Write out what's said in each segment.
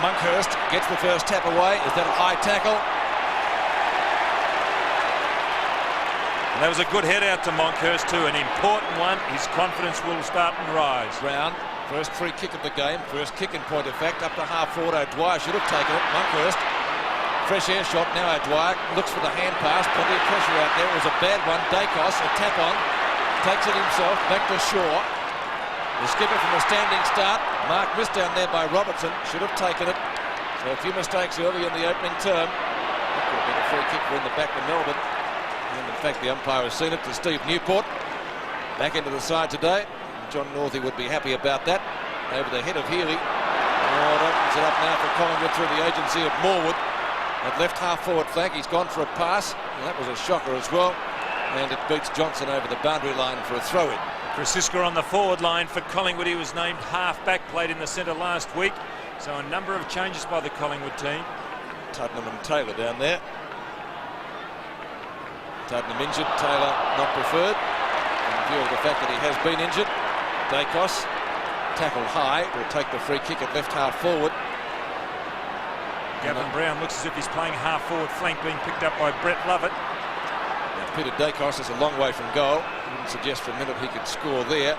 Monkhurst gets the first tap away. Is that a high tackle? And that was a good head out to Monkhurst too, an important one. His confidence will start and rise. Brown, first free kick of the game, first kick in point of fact, up to half forward. O'Dwyer should have taken it. Monkhurst, fresh air shot. Now O'Dwyer looks for the hand pass, plenty of pressure out there. It was a bad one. Dacos, a tap on, takes it himself, back to Shaw. The skipper from a standing start. Mark missed down there by Robertson, should have taken it. So a few mistakes early in the opening term. That could have been a free kick for in the back of Melbourne. And in fact, the umpire has seen it to Steve Newport. Back into the side today. John Northey would be happy about that. Over the head of Healy. Oh, it opens it up now for Collingwood through the agency of Morwood. At left half forward flank, he's gone for a pass. And that was a shocker as well. And it beats Johnson over the boundary line for a throw-in. Chris Sisker on the forward line for Collingwood. He was named half-back, played in the centre last week. So a number of changes by the Collingwood team. Tuddenham and Taylor down there. Tuddenham injured, Taylor not preferred. In view of the fact that he has been injured. Dacos, tackle high, will take the free kick at left half forward. Gavin Brown looks as if he's playing half forward flank, being picked up by Brett Lovett. Now Peter Dacos is a long way from goal. Wouldn't suggest for a minute he could score there.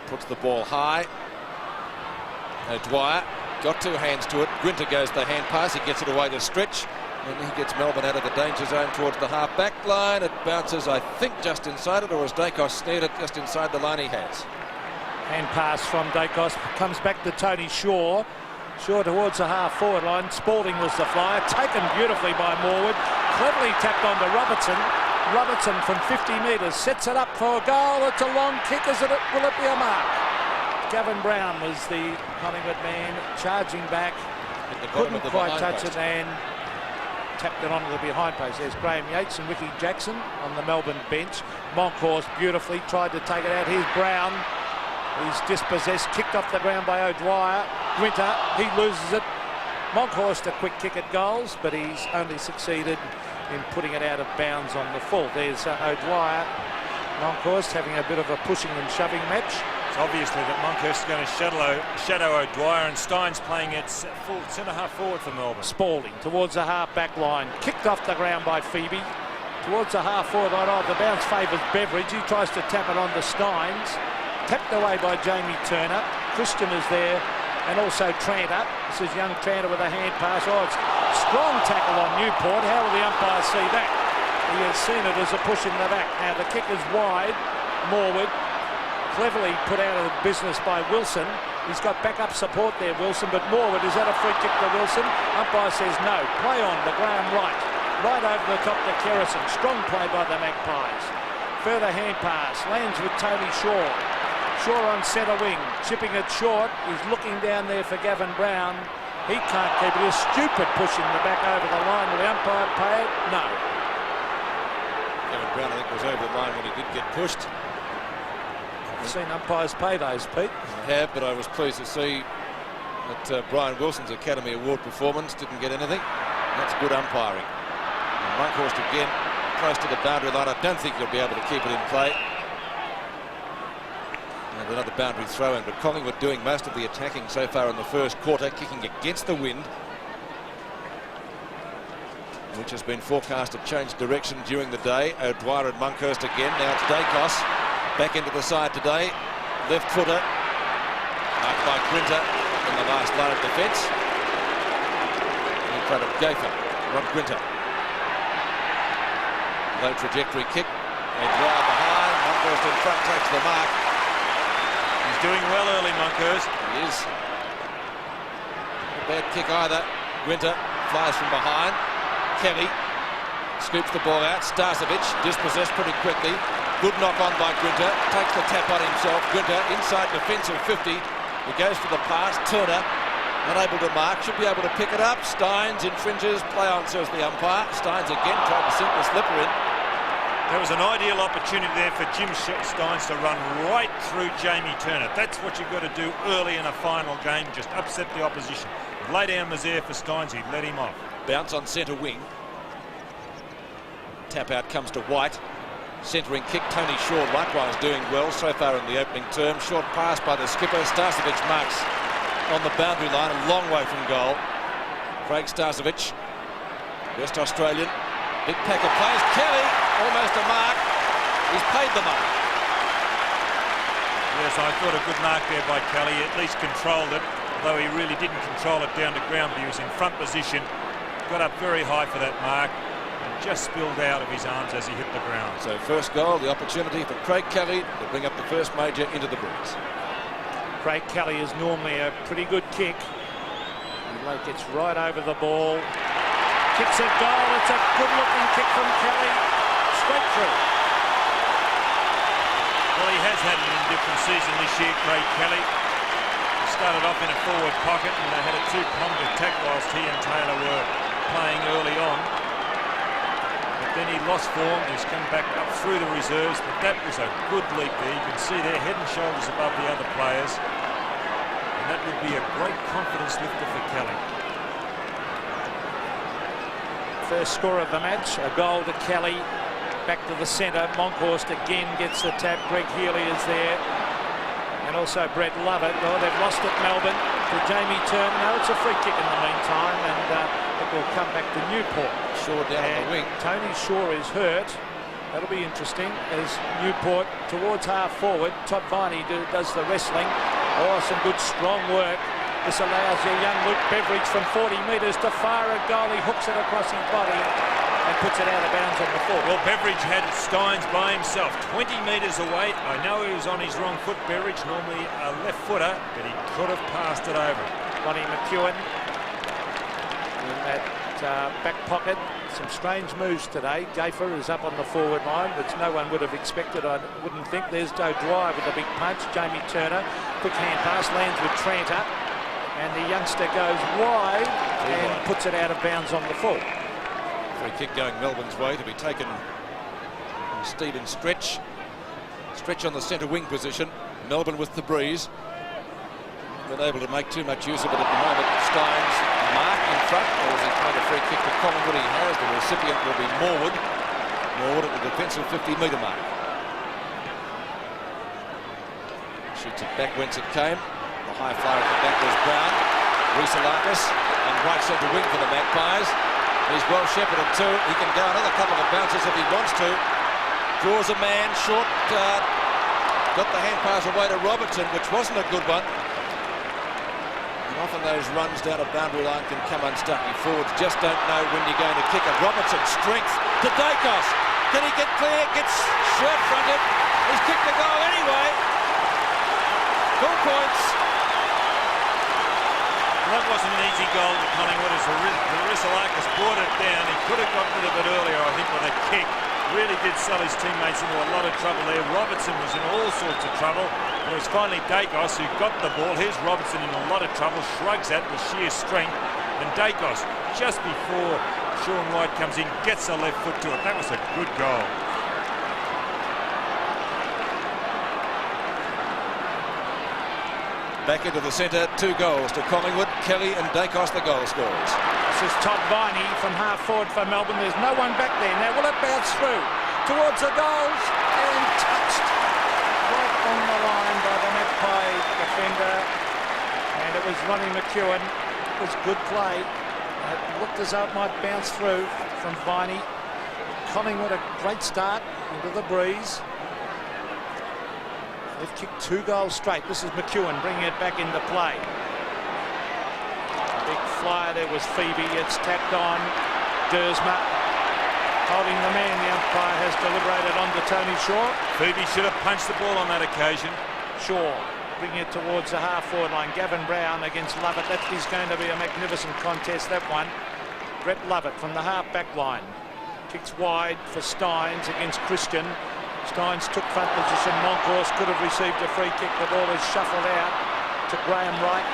Puts the ball high. O'Dwyer got two hands to it. Grinter goes the hand pass. He gets it away to Stretch. And he gets Melbourne out of the danger zone towards the half-back line. It bounces, I think, just inside it, or has Dacos snared it just inside the line? He has. Hand pass from Dacos, comes back to Tony Shaw. Shaw towards the half-forward line. Spalding was the flyer, taken beautifully by Morwood. Cleverly tapped on to Robertson. Robertson from 50 metres sets it up for a goal. It's a long kick. Will it be a mark? Gavin Brown was the Collingwood man, charging back. Couldn't quite touch it and tapped it onto the behind post. There's Graham Yates and Ricky Jackson on the Melbourne bench. Monkhurst beautifully tried to take it out. Here's Brown. He's dispossessed, kicked off the ground by O'Dwyer. Grinter, he loses it. Monkhurst a quick kick at goals, but he's only succeeded in putting it out of bounds on the full. There's O'Dwyer. Monkhurst having a bit of a pushing and shoving match. It's obviously that Monkhurst is going to shadow O'Dwyer, and Stein's playing at full centre half forward for Melbourne. Spalding towards the half back line, kicked off the ground by Phoebe. Towards the half forward line, the bounce favours Beveridge. He tries to tap it on to Steins. Tapped away by Jamie Turner. Christian is there, and also Tranter. This is young Tranter with a hand pass. Oh, it's strong tackle on Newport. How will the umpire see that? He has seen it as a push in the back. Now the kick is wide. Morwood. Cleverly put out of the business by Wilson. He's got backup support there, Wilson, but Morwood, is that a free kick to Wilson? Umpire says no. Play on to Graham Wright. Right over the top to Kerrison. Strong play by the Magpies. Further hand pass. Lands with Tony Shaw. Shaw on centre wing. Chipping it short. He's looking down there for Gavin Brown. He can't keep it. A stupid push in the back over the line. Will the umpire pay it? No. Gavin Brown, I think, was over the line when he did get pushed. I've seen umpires pay those, Pete. I have, but I was pleased to see that Brian Wilson's Academy Award performance didn't get anything. That's good umpiring. And Monkhurst again close to the boundary line. I don't think he'll be able to keep it in play. And another boundary throw in, but Collingwood doing most of the attacking so far in the first quarter, kicking against the wind, which has been forecast to change direction during the day. O'Dwyer and Monkhurst again. Now it's Dacos. Back into the side today. Left footer. Marked by Grinter in the last line of defence. In front of Gafer. Rob Grinter. Low trajectory kick. O'Dwyer behind. Monkhurst in front takes the mark. He's doing well early, Monkhurst. He is. Not a bad kick either. Grinter flies from behind. Kelly scoops the ball out. Starcevic dispossessed pretty quickly. Good knock on by Grinter. Takes the tap on himself. Grinter inside defensive 50. He goes for the pass. Turner unable to mark. Should be able to pick it up. Steins infringes. Play on, says the umpire. Steins again tried to sink the slipper in. There was an ideal opportunity there for Jim Steins to run right through Jamie Turner. That's what you've got to do early in a final game. Just upset the opposition. Lay down was there for Steins. He'd let him off. Bounce on centre wing. Tap out comes to White. Centering kick, Tony Shaw likewise doing well so far in the opening term. Short pass by the skipper. Starcevic marks on the boundary line, a long way from goal. Craig Starcevic, West Australian. Big pack of players. Kelly, almost a mark. He's paid the mark. Yes, I thought a good mark there by Kelly. At least controlled it, although he really didn't control it down to ground. But he was in front position, got up very high for that mark, and just spilled out of his arms as he hit the ground. So first goal, the opportunity for Craig Kelly to bring up the first major into the Breeze. Craig Kelly is normally a pretty good kick. He gets right over the ball. Kicks a goal. It's a good-looking kick from Kelly. Straight through. Well, he has had an indifferent season this year, Craig Kelly. He started off in a forward pocket and they had a two-pronged attack whilst he and Taylor were playing early on. But then he lost form. He's come back up through the reserves, but that was a good leap there. You can see they're head and shoulders above the other players. And that would be a great confidence lifter for Kelly. First score of the match, a goal to Kelly. Back to the centre. Monkhorst again gets the tap. Greg Healy is there. And also Brett Lovett. Oh, they've lost at Melbourne to Jamie Turner. No, it's a free kick in the meantime, and it will come back to Newport. Shaw down on the wing. Tony Shaw is hurt. That'll be interesting as Newport towards half forward. Todd Viney does the wrestling. Oh, some good strong work. This allows your young Luke Beveridge from 40 metres to fire a goal. He hooks it across his body and puts it out of bounds on the foot. Well, Beveridge had Steins by himself, 20 metres away. I know he was on his wrong foot, Beveridge, normally a left footer, but he could have passed it over. Lonnie McEwen in that back pocket. Some strange moves today. Gaffer is up on the forward line, which no one would have expected, I wouldn't think. There's Joe Dwyer with a big punch. Jamie Turner, quick hand pass, lands with Tranter. And the youngster goes wide and puts it out of bounds on the full. Free kick going Melbourne's way to be taken from Stephen Stretch. Stretch on the centre wing position. Melbourne with the breeze. Not able to make too much use of it at the moment. Steins mark in front, or is he playing a free kick to Collingwood? He has. The recipient will be Morwood. Morwood at the defensive 50-metre mark. Shoots it back whence it came. The high flyer at the back was Brown. Rhys-Alakis on right centre wing for the Magpies. He's well shepherded too. He can go another couple of bounces if he wants to. Draws a man short. Got the hand pass away to Robertson, which wasn't a good one. And often those runs down a boundary line can come unstuck. You forwards just don't know when you're going to kick it. Robertson, strength to Dacos. Can he get clear? Gets short-fronted. He's kicked the goal anyway. Full points. That wasn't an easy goal to Collingwood as Rhys-Alakis brought it down. He could have got rid of it earlier, I think, with a kick. Really did sell his teammates into a lot of trouble there. Robertson was in all sorts of trouble. It was finally Dacos who got the ball. Here's Robertson in a lot of trouble, shrugs that with sheer strength. And Dacos, just before Sean White comes in, gets a left foot to it. That was a good goal. Back into the centre, 2 goals to Collingwood. Kelly and Dacos the goal scorers. This is Todd Viney from half forward for Melbourne. There's no one back there. Now will it bounce through towards the goals and touched right on the line by the Magpie defender. And it was Ronnie McEwen. It was good play. It looked as though it might bounce through from Viney. Collingwood a great start into the breeze. They've kicked 2 goals straight. This is McEwen bringing it back into play. Big flyer there was Phoebe. It's tapped on. Dersma holding the man. The umpire has deliberated on to Tony Shaw. Phoebe should have punched the ball on that occasion. Shaw bringing it towards the half-forward line. Gavin Brown against Lovett. That is going to be a magnificent contest, that one. Brett Lovett from the half-back line. Kicks wide for Steins against Christian. Steins took front position. Monkhorst could have received a free kick. The ball is shuffled out to Graham Wright.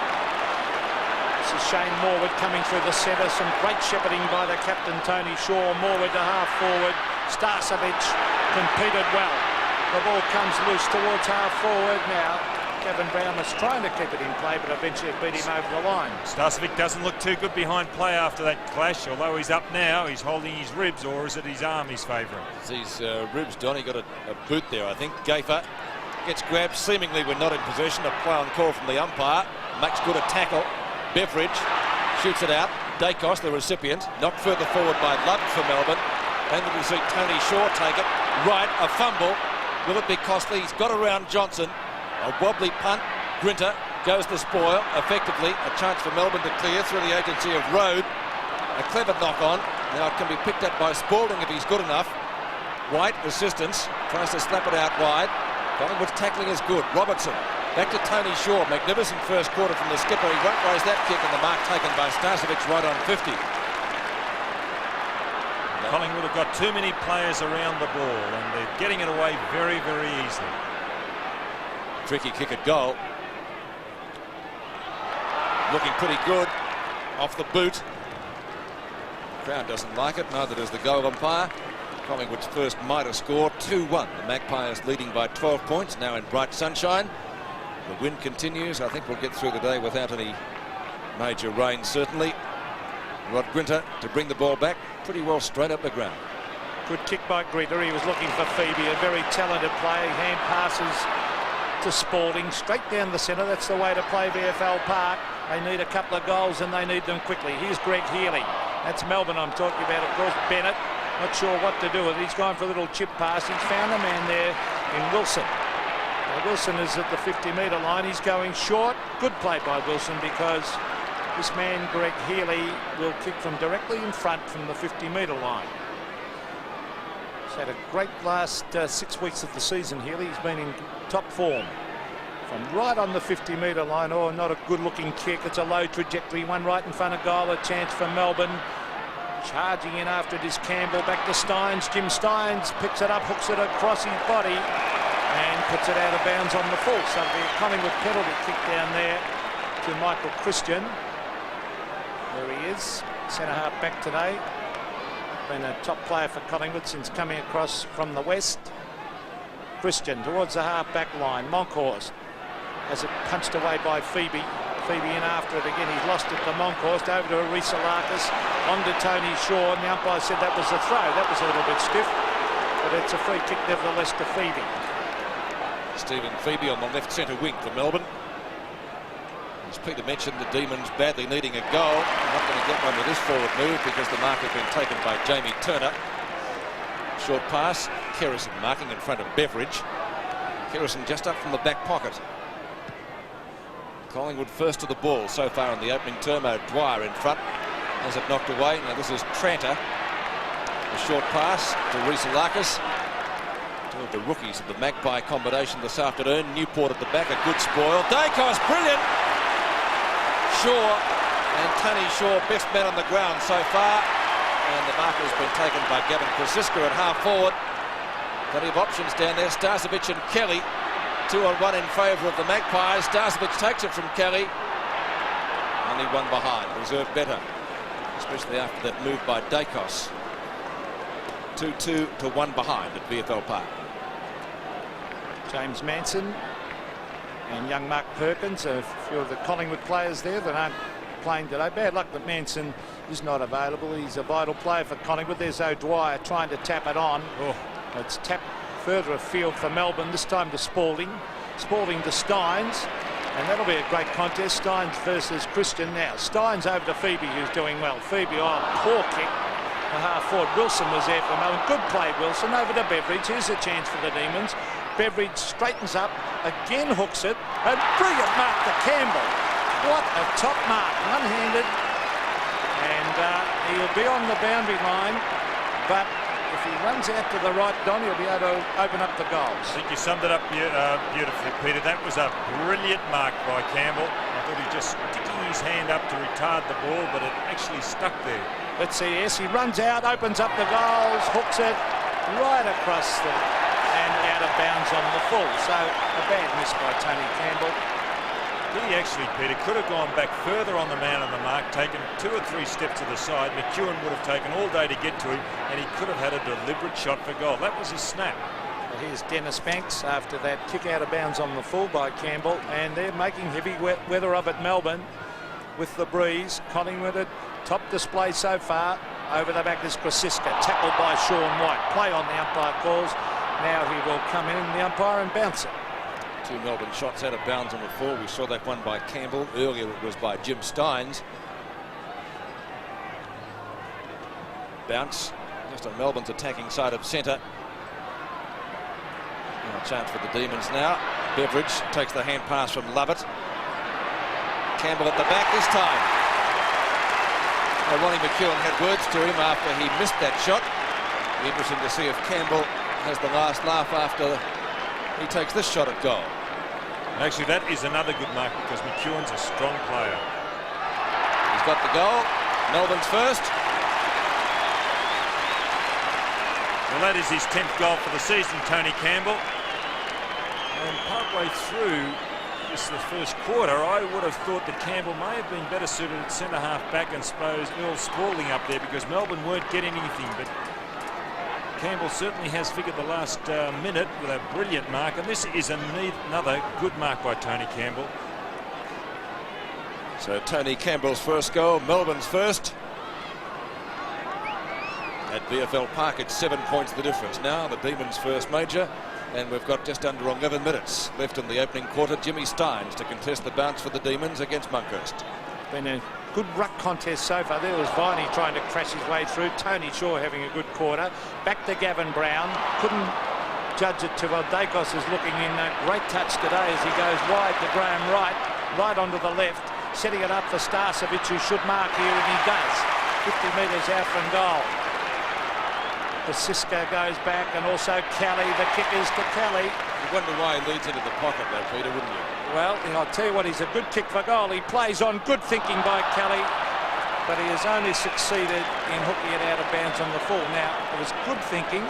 This is Shane Morwood coming through the centre. Some great shepherding by the captain, Tony Shaw. Morwood to half forward. Starcevic competed well. The ball comes loose towards half forward now. Kevin Brown was trying to keep it in play, but eventually beat him over the line. Starcevic doesn't look too good behind play after that clash, although he's up now. He's holding his ribs, or is it his arm he's favouring? It's his ribs, Don. He got a boot there, I think. Gafer gets grabbed, seemingly we're not in possession. A play on call from the umpire. Makes good a tackle. Beveridge shoots it out. Dacos, the recipient, knocked further forward by Ludd for Melbourne. And then we see Tony Shaw take it. Right, a fumble. Will it be costly? He's got around Johnson. A wobbly punt. Grinter goes to spoil. Effectively, a chance for Melbourne to clear through the agency of Road. A clever knock on. Now it can be picked up by Spalding if he's good enough. White, assistance, tries to slap it out wide. Collingwood's tackling is good. Robertson back to Tony Shaw. Magnificent first quarter from the skipper. He won't raise that kick, and the mark taken by Starcevic right on 50. Collingwood have got too many players around the ball, and they're getting it away very, very easily. Tricky kick at goal. Looking pretty good off the boot. Crowd doesn't like it, neither does the goal umpire. Collingwood's first Mitre score, 2-1. The Magpies leading by 12 points, now in bright sunshine. The wind continues. I think we'll get through the day without any major rain, certainly. Rod Grinter to bring the ball back pretty well straight up the ground. Good kick by Grinter. He was looking for Phoebe, a very talented player. Hand passes to Spalding straight down the centre. That's the way to play VFL Park. They need a couple of goals and they need them quickly. Here's Greg Healy. That's Melbourne I'm talking about, of course. Bennett, not sure what to do with it. He's gone for a little chip pass. He's found a man there in Wilson. Now, Wilson is at the 50-metre line. He's going short. Good play by Wilson, because this man, Greg Healy, will kick from directly in front from the 50-metre line. He's had a great last 6 weeks of the season, Healy. He's been in top form. From right on the 50-metre line. Oh, not a good-looking kick. It's a low trajectory. One right in front of goal. A chance for Melbourne. Charging in after it is Campbell. Back to Steins. Jim Steins picks it up, hooks it across his body, and puts it out of bounds on the full. So the Collingwood penalty kick down there to Michael Christian. There he is, centre-half back today. Been a top player for Collingwood since coming across from the west. Christian towards the half-back line. Monkhorst has it punched away by Phoebe. Phoebe in after it again. He's lost it to Monkhorst. Over to Arisalakis. On to Tony Shaw. And the umpire said that was a throw. That was a little bit stiff. But it's a free kick nevertheless to Phoebe. Stephen Phoebe on the left centre wing for Melbourne. As Peter mentioned, the Demons badly needing a goal. They're not going to get one with this forward move because the mark has been taken by Jamie Turner. Short pass. Kerrison marking in front of Beveridge. Kerrison just up from the back pocket. Collingwood first to the ball so far in the opening term. O'Dwyer in front. Has it knocked away. Now this is Tranter. A short pass to Arisalakis. Two of the rookies of the Magpie combination this afternoon. Newport at the back, a good spoil. Dacos, brilliant! Shaw and Tony Shaw, best man on the ground so far. And the marker has been taken by Gavin Krasiska at half forward. Plenty of options down there. Starcevic and Kelly. 2-on-1 in favour of the Magpies. Starcevic takes it from Kelly. Only one behind. Deserved better, especially after that move by Dacos. 2-2 to 1 behind at VFL Park. James Manson and young Mark Perkins, a few of the Collingwood players there that aren't playing today. Bad luck that Manson is not available. He's a vital player for Collingwood. There's O'Dwyer trying to tap it on. It's tapped further afield for Melbourne, this time to Spalding. Spalding to Steins, and that'll be a great contest. Steins versus Christian. Now Steins over to Phoebe, who's doing well. Phoebe, oh, poor kick. A half forward. Wilson was there for Melbourne. Good play, Wilson. Over to Beveridge. Here's a chance for the Demons. Beveridge straightens up, again hooks it, and brilliant mark to Campbell. What a top mark, one-handed, and he'll be on the boundary line, but if he runs out to the right, Don, he'll be able to open up the goals. I think you summed it up beautifully, Peter. That was a brilliant mark by Campbell. I thought he was just sticking his hand up to retard the ball, but it actually stuck there. Let's see, yes, he runs out, opens up the goals, hooks it right across and out of bounds on the full. So a bad miss by Tony Campbell. He actually, Peter, could have gone back further on the man on the mark, taken 2 or 3 steps to the side. McEwen would have taken all day to get to him, and he could have had a deliberate shot for goal. That was a snap. So here's Dennis Banks after that kick out of bounds on the full by Campbell, and they're making heavy weather of it, Melbourne, with the breeze. Collingwood at top display so far. Over the back is Krasiska, tackled by Sean White. Play on, the umpire calls. Now he will come in, the umpire, and bounce it. 2 Melbourne shots out of bounds on the full. We saw that one by Campbell. Earlier it was by Jim Steins. Bounce just on Melbourne's attacking side of centre. Chance for the Demons now. Beveridge takes the hand pass from Lovett. Campbell at the back this time. Ronnie McEwen had words to him after he missed that shot. Be interesting to see if Campbell has the last laugh after he takes this shot at goal. Actually, that is another good mark because McEwen's a strong player. He's got the goal. Melbourne's first. Well, that is his 10th goal for the season, Tony Campbell. And partway through this the first quarter, I would have thought that Campbell may have been better suited at centre-half back and suppose Earl Spalding up there because Melbourne weren't getting anything. But Campbell certainly has figured the last minute with a brilliant mark, and this is another good mark by Tony Campbell. So Tony Campbell's first goal, Melbourne's first. At VFL Park, it's 7 points the difference now. The Demons' first major, and we've got just under 11 minutes left in the opening quarter. Jimmy Steins to contest the bounce for the Demons against Monkhurst. Been a good ruck contest so far. There was Viney trying to crash his way through. Tony Shaw having a good quarter. Back to Gavin Brown. Couldn't judge it too well. Dacos is looking in. A great touch today as he goes wide to Graham right onto the left, setting it up for Starcevic, who should mark here, and he does. 50 metres out from goal. Cisco goes back, and also Kelly. The kick is to Kelly. You wonder why he leads into the pocket though, Peter, wouldn't you? Well, I'll tell you what, he's a good kick for goal. He plays on, good thinking by Kelly, but he has only succeeded in hooking it out of bounds on the full. Now, it was good thinking.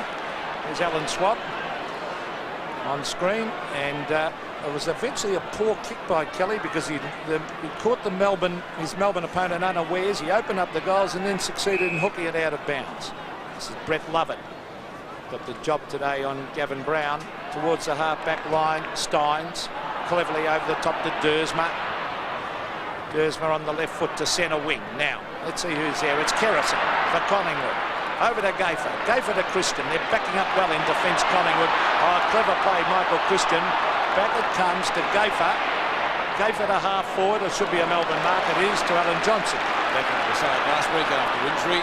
There's Alan Swab on screen, and it was eventually a poor kick by Kelly because he caught his Melbourne opponent unawares. He opened up the goals and then succeeded in hooking it out of bounds. This is Brett Lovett. Got the job today on Gavin Brown. Towards the half-back line, Steins. Cleverly over the top to Dersma. Dersma on the left foot to centre wing. Now, let's see who's there. It's Kerrison for Collingwood. Over to Gayfer. Gayfer to Christian. They're backing up well in defence, Collingwood. Oh, clever play, Michael Christian. Back it comes to Gayfer. Gayfer to half forward. It should be a Melbourne mark. It is to Alan Johnson. Back into the side last week after injury.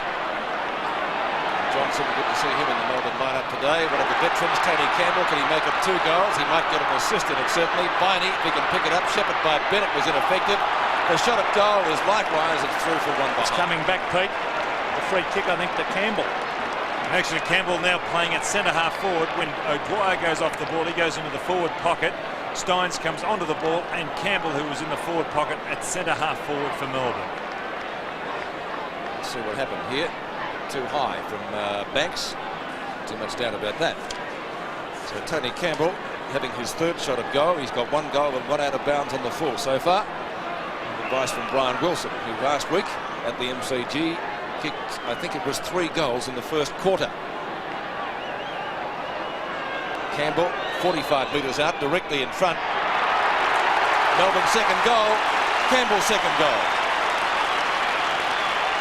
Johnson, good to see him in the Melbourne lineup today. One of the veterans, Tony Campbell, can he make it 2 goals? He might get an assist in it, certainly. Viney, if he can pick it up. Shepherd by Bennett was ineffective. The shot at goal is likewise, it's through for one behind. It's coming back, Pete. The free kick, I think, to Campbell. Actually, Campbell now playing at centre-half forward. When O'Dwyer goes off the ball, he goes into the forward pocket. Steins comes onto the ball, and Campbell, who was in the forward pocket, at centre-half forward for Melbourne. Let's see what happened here. Too high from Banks. Too much doubt about that. So Tony Campbell having his 3rd shot at goal. He's got 1 goal and 1 out of bounds on the full so far. Advice from Brian Wilson, who last week at the MCG kicked, I think it was 3 goals in the first quarter. Campbell, 45 metres out, directly in front. Melbourne's 2nd goal. Campbell's 2nd goal.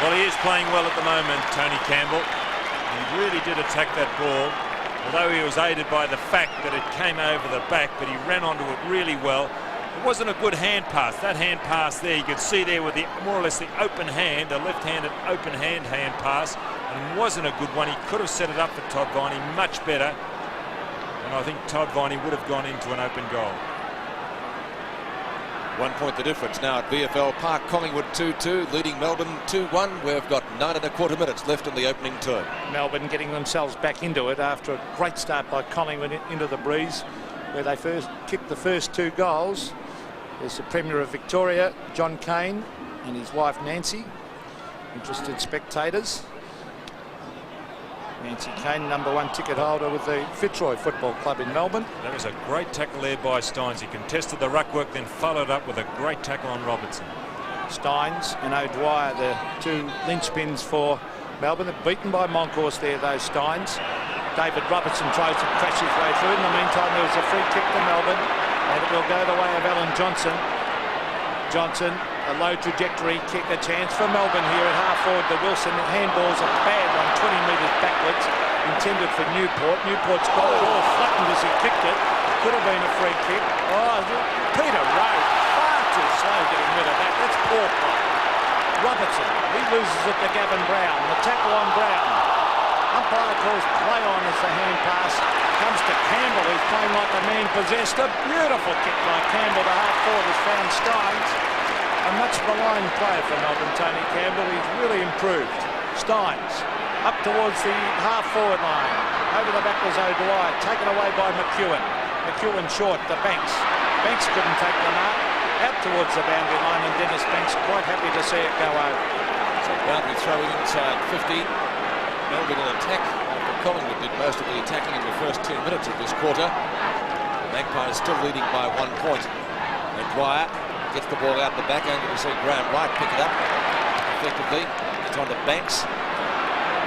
Well, he is playing well at the moment, Tony Campbell. He really did attack that ball, although he was aided by the fact that it came over the back, but he ran onto it really well. It wasn't a good hand pass. That hand pass there, you could see there with the more or less the open hand, a left-handed open hand pass, and wasn't a good one. He could have set it up for Todd Viney much better, and I think Todd Viney would have gone into an open goal. 1 point the difference now at VFL Park. Collingwood 2-2, leading Melbourne 2-1. We've got 9 1/4 minutes left in the opening term. Melbourne getting themselves back into it after a great start by Collingwood into the breeze, where they first kicked the first 2 goals. There's the Premier of Victoria, John Cain, and his wife Nancy. Interested spectators. Nancy Cain, #1 ticket holder with the Fitzroy Football Club in Melbourne. That was a great tackle there by Steins. He contested the ruck work, then followed up with a great tackle on Robertson. Steins and O'Dwyer, the 2 linchpins for Melbourne. They're beaten by Monkhorst there, those Steins. David Robertson tries to crash his way through. In the meantime, there was a free kick to Melbourne, and it will go the way of Alan Johnson. Johnson, a low trajectory kick, a chance for Melbourne here at half forward to Wilson. The handball's a bad one, 20 metres backwards, intended for Newport. Newport's got it all flattened as he kicked it. Could have been a free kick. Oh, Peter Rowe, far too slow getting rid of that. That's poor play. Robertson, he loses it to Gavin Brown. The tackle on Brown. Umpire calls play on as the hand pass comes to Campbell, who's playing like a man possessed. A beautiful kick by Campbell to half forward has found Steins. A much maligned player for Melbourne, Tony Campbell. He's really improved. Steins up towards the half forward line. Over the back was O'Dwyer, taken away by McEwen. McEwen short to Banks. Banks couldn't take the mark. Out towards the boundary line, and Dennis Banks quite happy to see it go over. So boundary throwing inside 50. Melbourne in attack after Collingwood did most of the attacking in the first 10 minutes of this quarter. Magpies still leading by 1 point. And Dwyer gets the ball out the back, only to see Graham Wright pick it up effectively. It's on to Banks.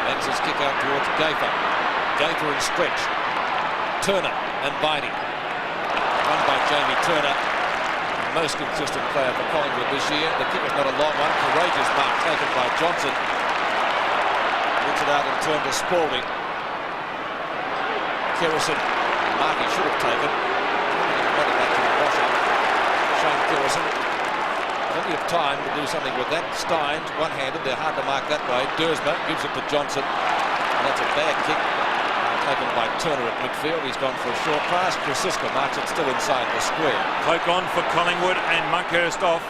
Banks' kick out towards Gaither. Gaither in stretch. Turner and Viney. Run by Jamie Turner. Most consistent player for Collingwood this year. The kick is not a long one. Courageous mark taken by Johnson. Gets it out and turned to Spalding. Kerrison. Mark he should have taken. Got it back to the washer. Shane Kerrison. Plenty of time to do something with that. Steins, one-handed. They're hard to mark that way. Dersma gives it to Johnson. And that's a bad kick. Taken by Turner at midfield. He's gone for a short pass. Krasiska marks it still inside the square. Cloak on for Collingwood and Monkhurst off.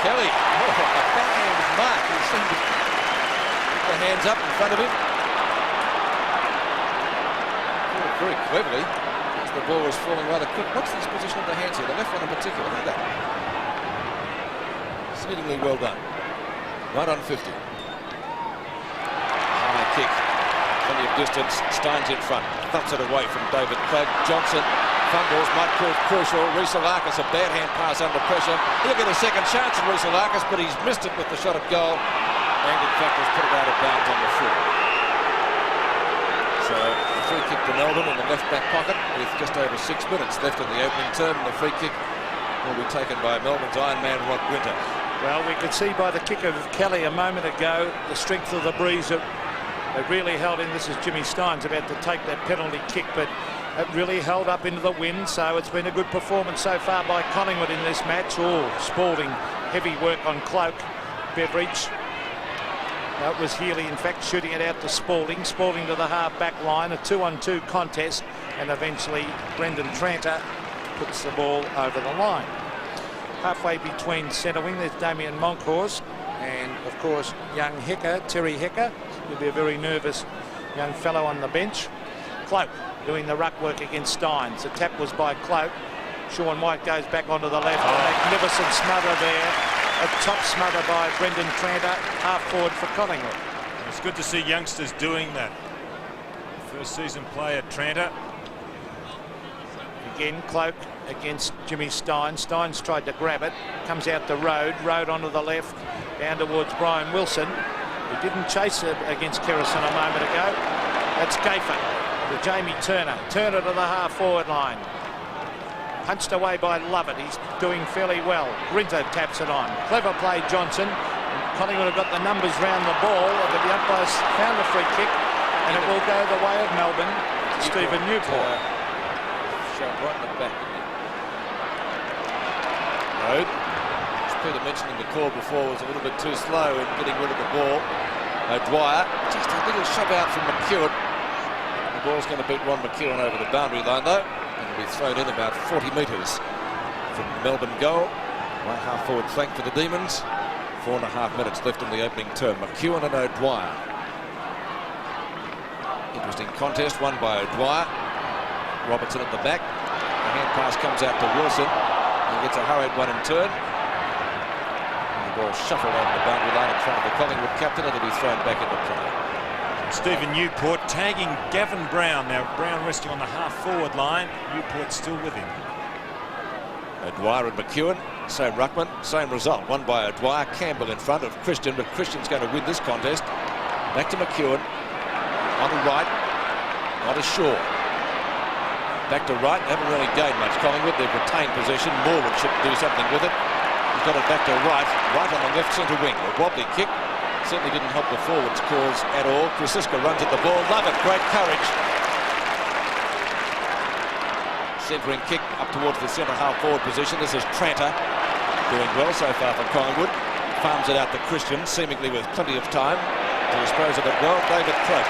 Kelly, a backhand mark. He seemed to put the hands up in front of him. Very cleverly, as the ball was falling rather quick. What's this position of the hands here? The left one in particular. Look at that. Exceedingly well done. Right on 50. High kick. Plenty of distance. Steins in front. Thumps it away from David Clegg. Johnson fumbles. Might prove crucial. Rhys-Larkis, a bad hand pass under pressure. He'll get a second chance at Rhys-Larkis, but he's missed it with the shot at goal. And in fact has put it out of bounds on the full. So a free kick to Melbourne in the left back pocket with just over 6 minutes left in the opening term. And the free kick will be taken by Melbourne's Iron Man Rod Winter. Well, we could see by the kick of Kelly a moment ago the strength of the breeze that they really held in. This is Jimmy Steins about to take that penalty kick, but it really held up into the wind. So it's been a good performance so far by Collingwood in this match. Oh, Spalding, heavy work on Cloak. Beveridge. That was Healy, in fact, shooting it out to Spalding. Spalding to the half-back line, a 2-on-2 contest, and eventually Brendan Tranter puts the ball over the line. Halfway between centre wing, there's Damien Monkhorst, and of course, young Hecker, Terry Hecker. He'll be a very nervous young fellow on the bench. Cloak doing the ruck work against Steins. The tap was by Cloak. Sean White goes back onto the left. Magnificent smother there. A top smother by Brendan Tranter, half forward for Collingwood. It's good to see youngsters doing that. First season player Tranter. Again, Cloak against Jimmy Steins. Steins tried to grab it. Comes out the road. Road onto the left. Down towards Brian Wilson, who didn't chase it against Kerrison a moment ago. That's Gaither to Jamie Turner. Turner to the half forward line. Punched away by Lovett. He's doing fairly well. Grinter taps it on. Clever play, Johnson. Collingwood have got the numbers round the ball, but the umpires found a free kick, and it will go the way of Melbourne to Stephen Newport. Shot right in the back. Road. As Peter mentioned in the call before, was a little bit too slow in getting rid of the ball. Dwyer, just a little shove out from McEwen. The ball's going to beat Ron McEwen over the boundary line, though. It'll be thrown in about 40 metres from the Melbourne goal. Right half forward flank for the Demons. 4.5 minutes left in the opening term. McEwen and O'Dwyer. Interesting contest, won by O'Dwyer. Robertson at the back. The hand pass comes out to Wilson. He gets a hurried one in turn. And the ball shuffled over the boundary line in front of the Collingwood captain. It'll be thrown back into play. Stephen Newport tagging Gavin Brown. Now Brown resting on the half-forward line. Newport still with him. O'Dwyer and McEwen, same ruckman, same result. Won by O'Dwyer. Campbell in front of Christian, but Christian's going to win this contest. Back to McEwen. On to right. On to Shaw. Back to right. They haven't really gained much. Collingwood, they've retained possession. Morwood should do something with it. He's got it back to right. Right on the left centre wing. A wobbly kick. Certainly didn't help the forwards' cause at all. Krasiska runs at the ball. Love it. Great courage. Centering kick up towards the centre half forward position. This is Tranter. Doing well so far for Collingwood. Farms it out to Christian, seemingly with plenty of time to dispose of it well. David Cloak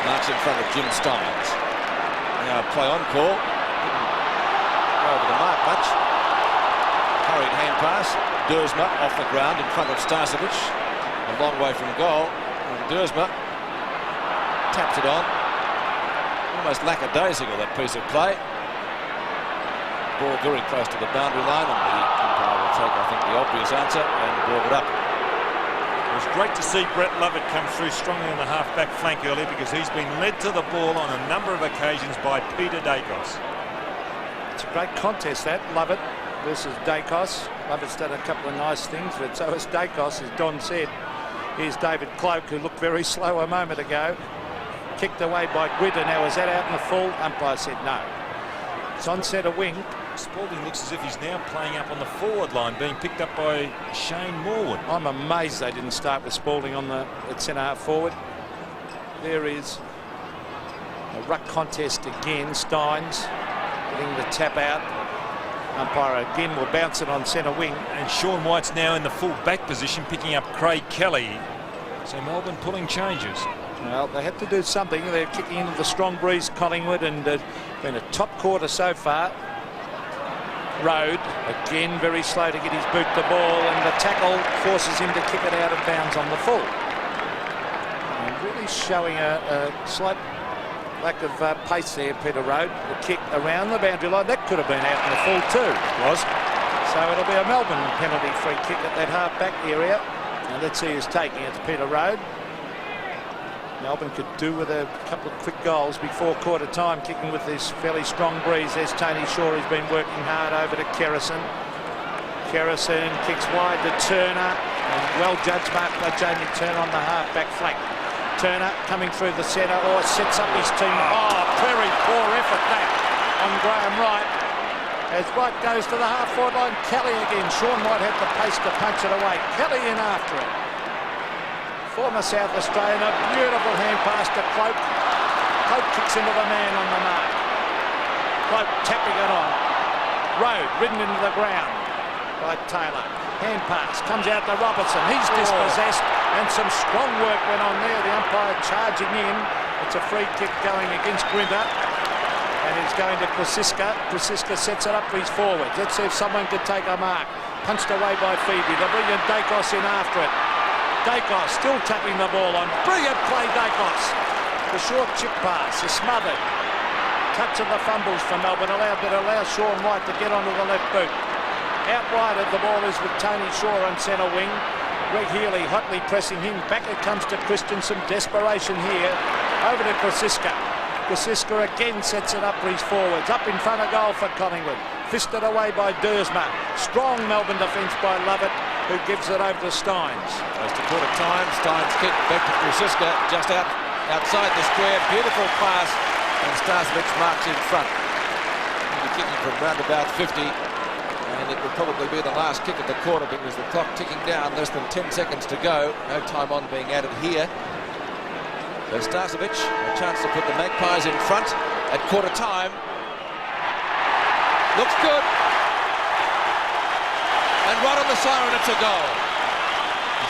marks in front of Jim Stynes. Now play on call. Didn't go over the mark much. Hurried hand pass. Duursma off the ground in front of Starcevic. A long way from goal. And Duursma taps it on. Almost lackadaisical, that piece of play. Ball very close to the boundary line, and the umpire will take, I think, the obvious answer and ball it up. It was great to see Brett Lovett come through strongly on the half-back flank earlier, because he's been led to the ball on a number of occasions by Peter Dacos. It's a great contest, that. Lovett versus Dacos. Lovett's done a couple of nice things, but so has Dacos, as Don said. Here's David Cloak, who looked very slow a moment ago. Kicked away by Guida. Now, is that out in the full? Umpire said no. It's on centre wing. Spalding looks as if he's now playing up on the forward line, being picked up by Shane Morwood. I'm amazed they didn't start with Spalding on the at centre half forward. There is a ruck contest again. Stynes getting the tap out. Umpire again will bounce it on centre wing. And Sean White's now in the full back position, picking up Craig Kelly. So Melbourne pulling changes. Well, they had to do something. They're kicking into the strong breeze, Collingwood, and been a top quarter so far. Road again very slow to get his boot to ball, and the tackle forces him to kick it out of bounds on the full. And really showing a slight lack of pace there, Peter Road. The kick around the boundary line, that could have been out in the full too. Was. So it'll be a Melbourne penalty free kick at that half back area. And let's see who's taking it. It's Peter Road. Melbourne could do with a couple of quick goals before quarter time, kicking with this fairly strong breeze. There's Tony Shaw, who's been working hard over to Kerrison. Kerrison kicks wide to Turner, and well judged mark by Jamie Turner on the half back flank. Turner coming through the centre, or sets up his team. Oh, very poor effort that on Graham Wright. As Wright goes to the half forward line, Kelly again. Sean White had the pace to punch it away. Kelly in after it. Former South Australian, a beautiful hand pass to Cloak. Cloak kicks into the man on the mark. Cloak tapping it on. Road ridden into the ground by Taylor. Hand pass comes out to Robertson. He's dispossessed, and some strong work went on there. The umpire charging in. It's a free kick going against Grinter, and it's going to Krasiska. Krasiska sets it up for his forwards. Let's see if someone could take a mark. Punched away by Phoebe. The brilliant Dacos in after it. Dacos still tapping the ball on. Brilliant play, Dacos. The short chip pass is smothered. Cuts of the fumbles for Melbourne, but allows Sean White to get onto the left boot. Out wide of the ball is with Tony Shaw on centre wing. Greg Healy hotly pressing him. Back it comes to Christian. Some desperation here. Over to Krasiska. Krasiska again sets it up for his forwards. Up in front of goal for Collingwood. Fisted away by Duursma. Strong Melbourne defence by Lovett, who gives it over to Stynes. Close to quarter time. Stynes kick back to Krasiska, just outside the square. Beautiful pass, and Starcevic marks in front. He'll be kicking from round about 50, and it will probably be the last kick of the quarter, because the clock ticking down, less than 10 seconds to go. No time on being added here. So Starcevic, a chance to put the Magpies in front at quarter time. Looks good. And right on the siren, it's a goal.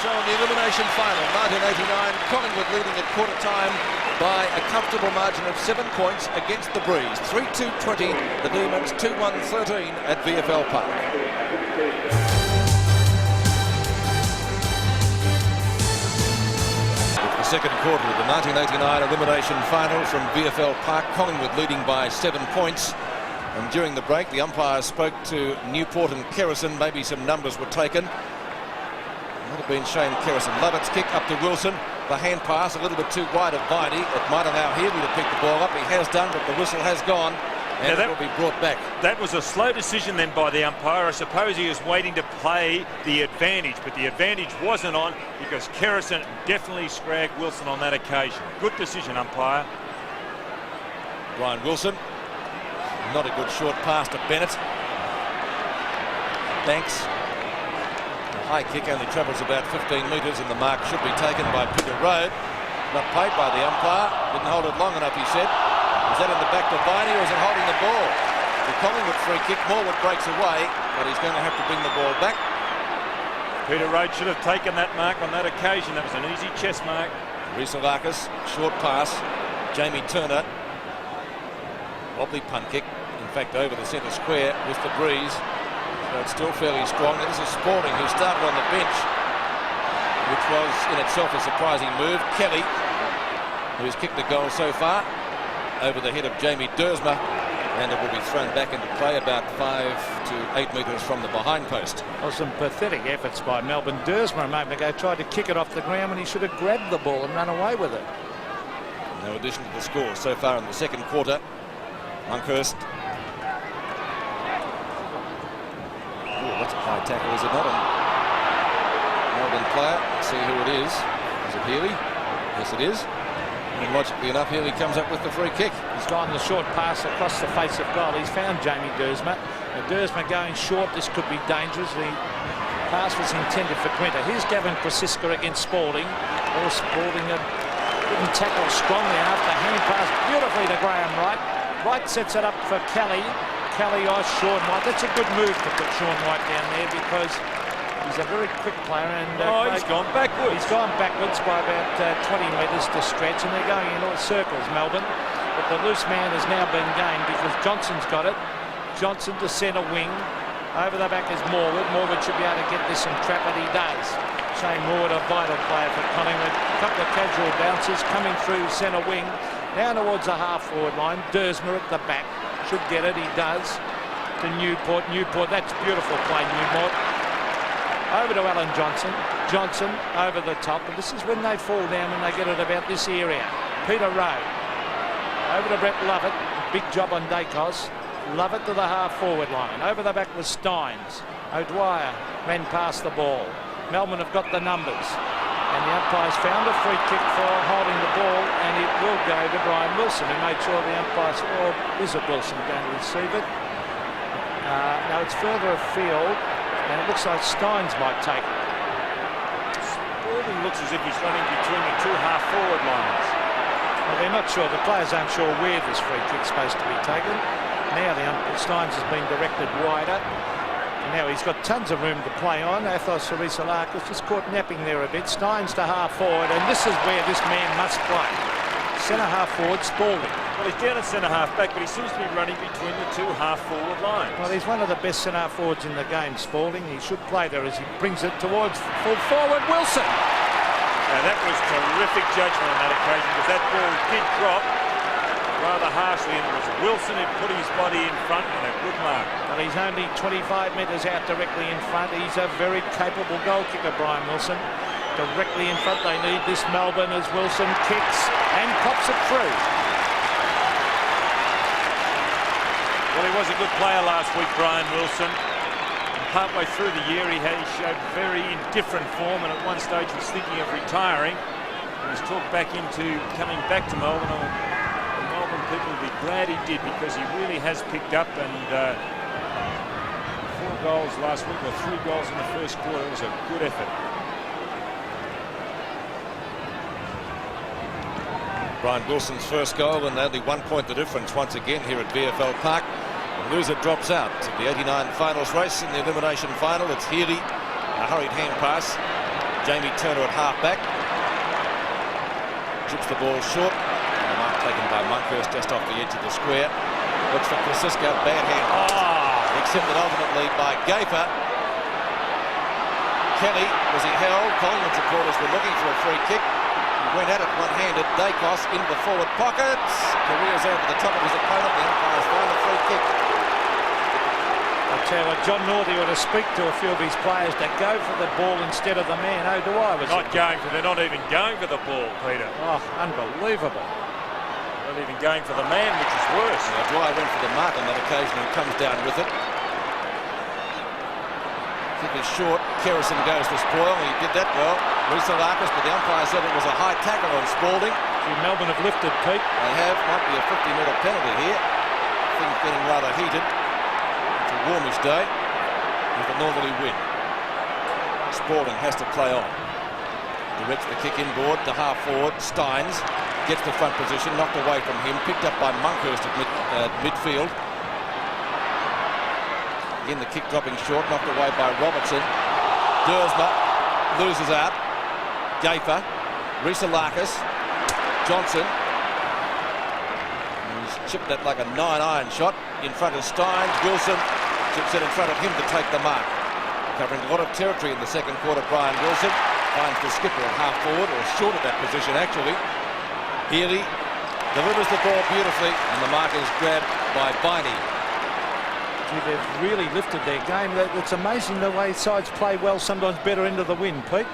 So in the elimination final, 1989, Collingwood leading at quarter time by a comfortable margin of 7 points against the Breeze. 3-2-20, the Demons 2-1-13 at VFL Park. With the second quarter of the 1989 elimination final from VFL Park, Collingwood leading by 7 points. And during the break, the umpire spoke to Newport and Kerrison. Maybe some numbers were taken. Might have been Shane Kerrison. Lovett's kick up to Wilson. The hand pass a little bit too wide of Viney. It might allow Healy to pick the ball up. He has done, but the whistle has gone. And it will be brought back. That was a slow decision then by the umpire. I suppose he was waiting to play the advantage, but the advantage wasn't on because Kerrison definitely scragged Wilson on that occasion. Good decision, umpire. Brian Wilson. Not a good short pass to Bennett. Banks. The high kick only travels about 15 metres and the mark should be taken by Peter Road. Not played by the umpire. Didn't hold it long enough, he said. Is that in the back to Viney or is it holding the ball? The Collingwood free kick. Morwood breaks away, but he's going to have to bring the ball back. Peter Road should have taken that mark on that occasion. That was an easy chest mark. Rhysavakis, short pass. Jamie Turner. Wobbly punt kick. In fact, over the centre square with the breeze. So it's still fairly strong. This is Spalding, who started on the bench, which was in itself a surprising move. Kelly, who's kicked the goal so far, over the head of Jamie Dersma, and it will be thrown back into play about 5 to 8 metres from the behind post. Well, some pathetic efforts by Melbourne. Dersma a moment ago tried to kick it off the ground when he should have grabbed the ball and run away with it. No addition to the score so far in the second quarter. Monkhorst. Oh, that's a high tackle, is it not? A Melbourne player. Let's see who it is. Is it Healy? Yes, it is. And logically enough, Healy comes up with the free kick. He's gone the short pass across the face of goal. He's found Jamie Dersma. Dersma going short. This could be dangerous. The pass was intended for Quinter. Here's Gavin Krasiska against Spalding. Oh, Spalding didn't tackle strongly enough. The hand pass beautifully to Graham Wright. Wright sets it up for Kelly. Kelly off Sean White. That's a good move to put Sean White down there because he's a very quick player. And he's gone backwards. He's gone backwards by about 20 metres to stretch, and they're going in all circles, Melbourne. But the loose man has now been gained because Johnson's got it. Johnson to centre wing. Over the back is Morwood. Morwood should be able to get this and trap it. He does. Shane Morwood, a vital player for Collingwood. A couple of casual bounces coming through centre wing. Down towards the half-forward line. Dersma at the back. Should get it. He does. To Newport. Newport. That's beautiful play, Newport. Over to Alan Johnson. Johnson over the top. And this is when they fall down, when they get it about this area. Peter Rowe. Over to Brett Lovett. Big job on Dacos. Lovett to the half-forward line. Over the back was Steins. O'Dwyer ran past the ball. Melbourne have got the numbers. And the umpire's found a free kick for holding the ball, and it will go to Brian Wilson, who made sure the umpire said, oh, is it Wilson going to receive it? Now it's further afield, and it looks like Steins might take it. Spalding looks as if he's running between the two half-forward lines. Well, they're not sure. The players aren't sure where this free kick's supposed to be taken. Now Steins has been directed wider. Now he's got tons of room to play on. Athos Rhysavakis just caught napping there a bit. Steins to half forward, and this is where this man must play. Centre half forward, Spalding. Well, he's down at centre half back, but he seems to be running between the two half forward lines. Well, he's one of the best centre half forwards in the game, Spalding. He should play there as he brings it towards full forward. Wilson. Now that was terrific judgment on that occasion because that ball did drop rather harshly, and it was Wilson who put his body in front and a good mark. Well, he's only 25 metres out directly in front. He's a very capable goal kicker, Brian Wilson. Directly in front, they need this Melbourne as Wilson kicks and pops it through. Well, he was a good player last week, Brian Wilson. Partway through the year, he showed very indifferent form, and at one stage was thinking of retiring. He was talked back into coming back to Melbourne. People will be glad he did because he really has picked up, and 4 goals last week, or 3 goals in the first quarter. It was a good effort. Brian Wilson's first goal, and only 1 point the difference once again here at VFL Park. The loser drops out of the 89 finals race. In the elimination final, it's Healy, a hurried hand pass. Jamie Turner at half back. Chips the ball short. Taken by Monkhorst just off the edge of the square. Looks for Krasiska, bad hand pass. Accepted ultimately by Gafer. Kelly, was he held? Collingwood supporters were looking for a free kick. He went at it one-handed. Dacos into the forward pockets. Careers over the top of his opponent. The umpire's found a free kick. I tell you what, John Northey ought to speak to a few of his players that go for the ball instead of the man. O'Dwyer was they're not even going for the ball, Peter. Oh, unbelievable. Well, even going for the man, which is worse. Yeah, Dwyer went for the mark on that occasion and comes down with it. Kick is short. Kerrison goes for spoil. He did that well. Rhys-Larkis, but the umpire said it was a high tackle on Spalding. Melbourne have lifted, Pete. They have. Might be a 50-metre penalty here. Things getting rather heated. It's a warmish day with a northerly wind. Spalding has to play on. Directs the kick inboard to half forward. Steins gets the front position, knocked away from him, picked up by Monkhurst at midfield. Again, the kick dropping short, knocked away by Robertson. Dersma loses out. Gafer, Rhys-Larkis, Johnson. He's chipped that like a 9-iron shot in front of Steins. Wilson chips it in front of him to take the mark. Covering a lot of territory in the second quarter, Brian Wilson finds the skipper at half forward, or short of that position actually. Healy delivers the ball beautifully, and the mark is grabbed by Viney. They've really lifted their game. It's amazing the way sides play well, sometimes better into the wind, Pete.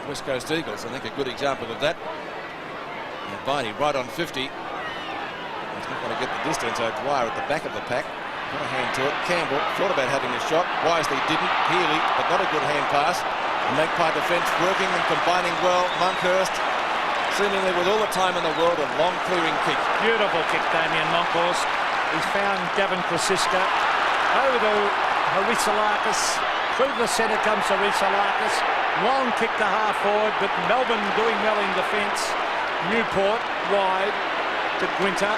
West Coast Eagles, I think, a good example of that. And Viney right on 50. He's not going to get the distance. O'Dwyer at the back of the pack. Got a hand to it. Campbell thought about having a shot. Wisely didn't. Healy, but not a good hand pass. The Magpie defence working and combining well. Monkhurst, seemingly with all the time in the world, a long clearing kick. Beautiful kick, Damien Monkhurst. He's found Gavin Krasiska. Over to Rhys-Larkis. Through the centre comes Rhys-Larkis. Long kick to half forward, but Melbourne doing well in defence. Newport wide to Gwinter.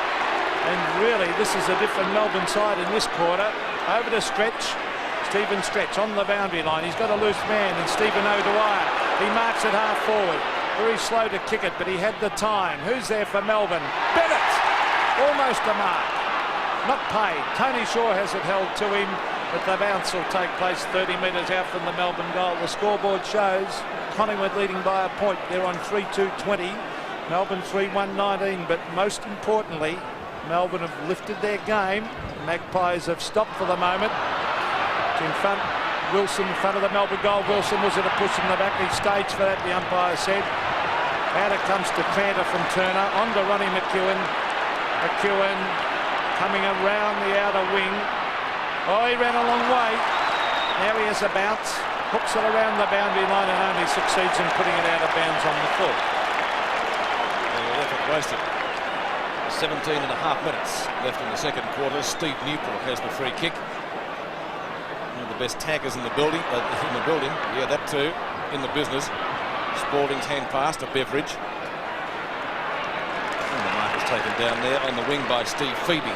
And really, this is a different Melbourne side in this quarter. Over to Stretch. Stephen Stretch on the boundary line. He's got a loose man in Stephen O'Dwyer. He marks it half forward. Very slow to kick it, but he had the time. Who's there for Melbourne? Bennett! Almost a mark. Not paid. Tony Shaw has it held to him, but the bounce will take place 30 metres out from the Melbourne goal. The scoreboard shows Collingwood leading by a point. They're on 3-2-20. Melbourne 3-1-19, but most importantly, Melbourne have lifted their game. The Magpies have stopped for the moment. In front, Wilson in front of the Melbourne goal. Wilson was at a push in the back. He staged for that, the umpire said. Out it comes to Tranter from Turner. On to Ronnie McEwen. McEwen coming around the outer wing. Oh, he ran a long way. Now he has a bounce. Hooks it around the boundary line and only succeeds in putting it out of bounds on the full. Effort wasted. 17 and a half minutes left in the second quarter. Steve Newport has the free kick. One of the best taggers in the building. Yeah, that too. In the business. Spalding's hand pass to Beveridge. And the mark is taken down there on the wing by Steve Phoebe.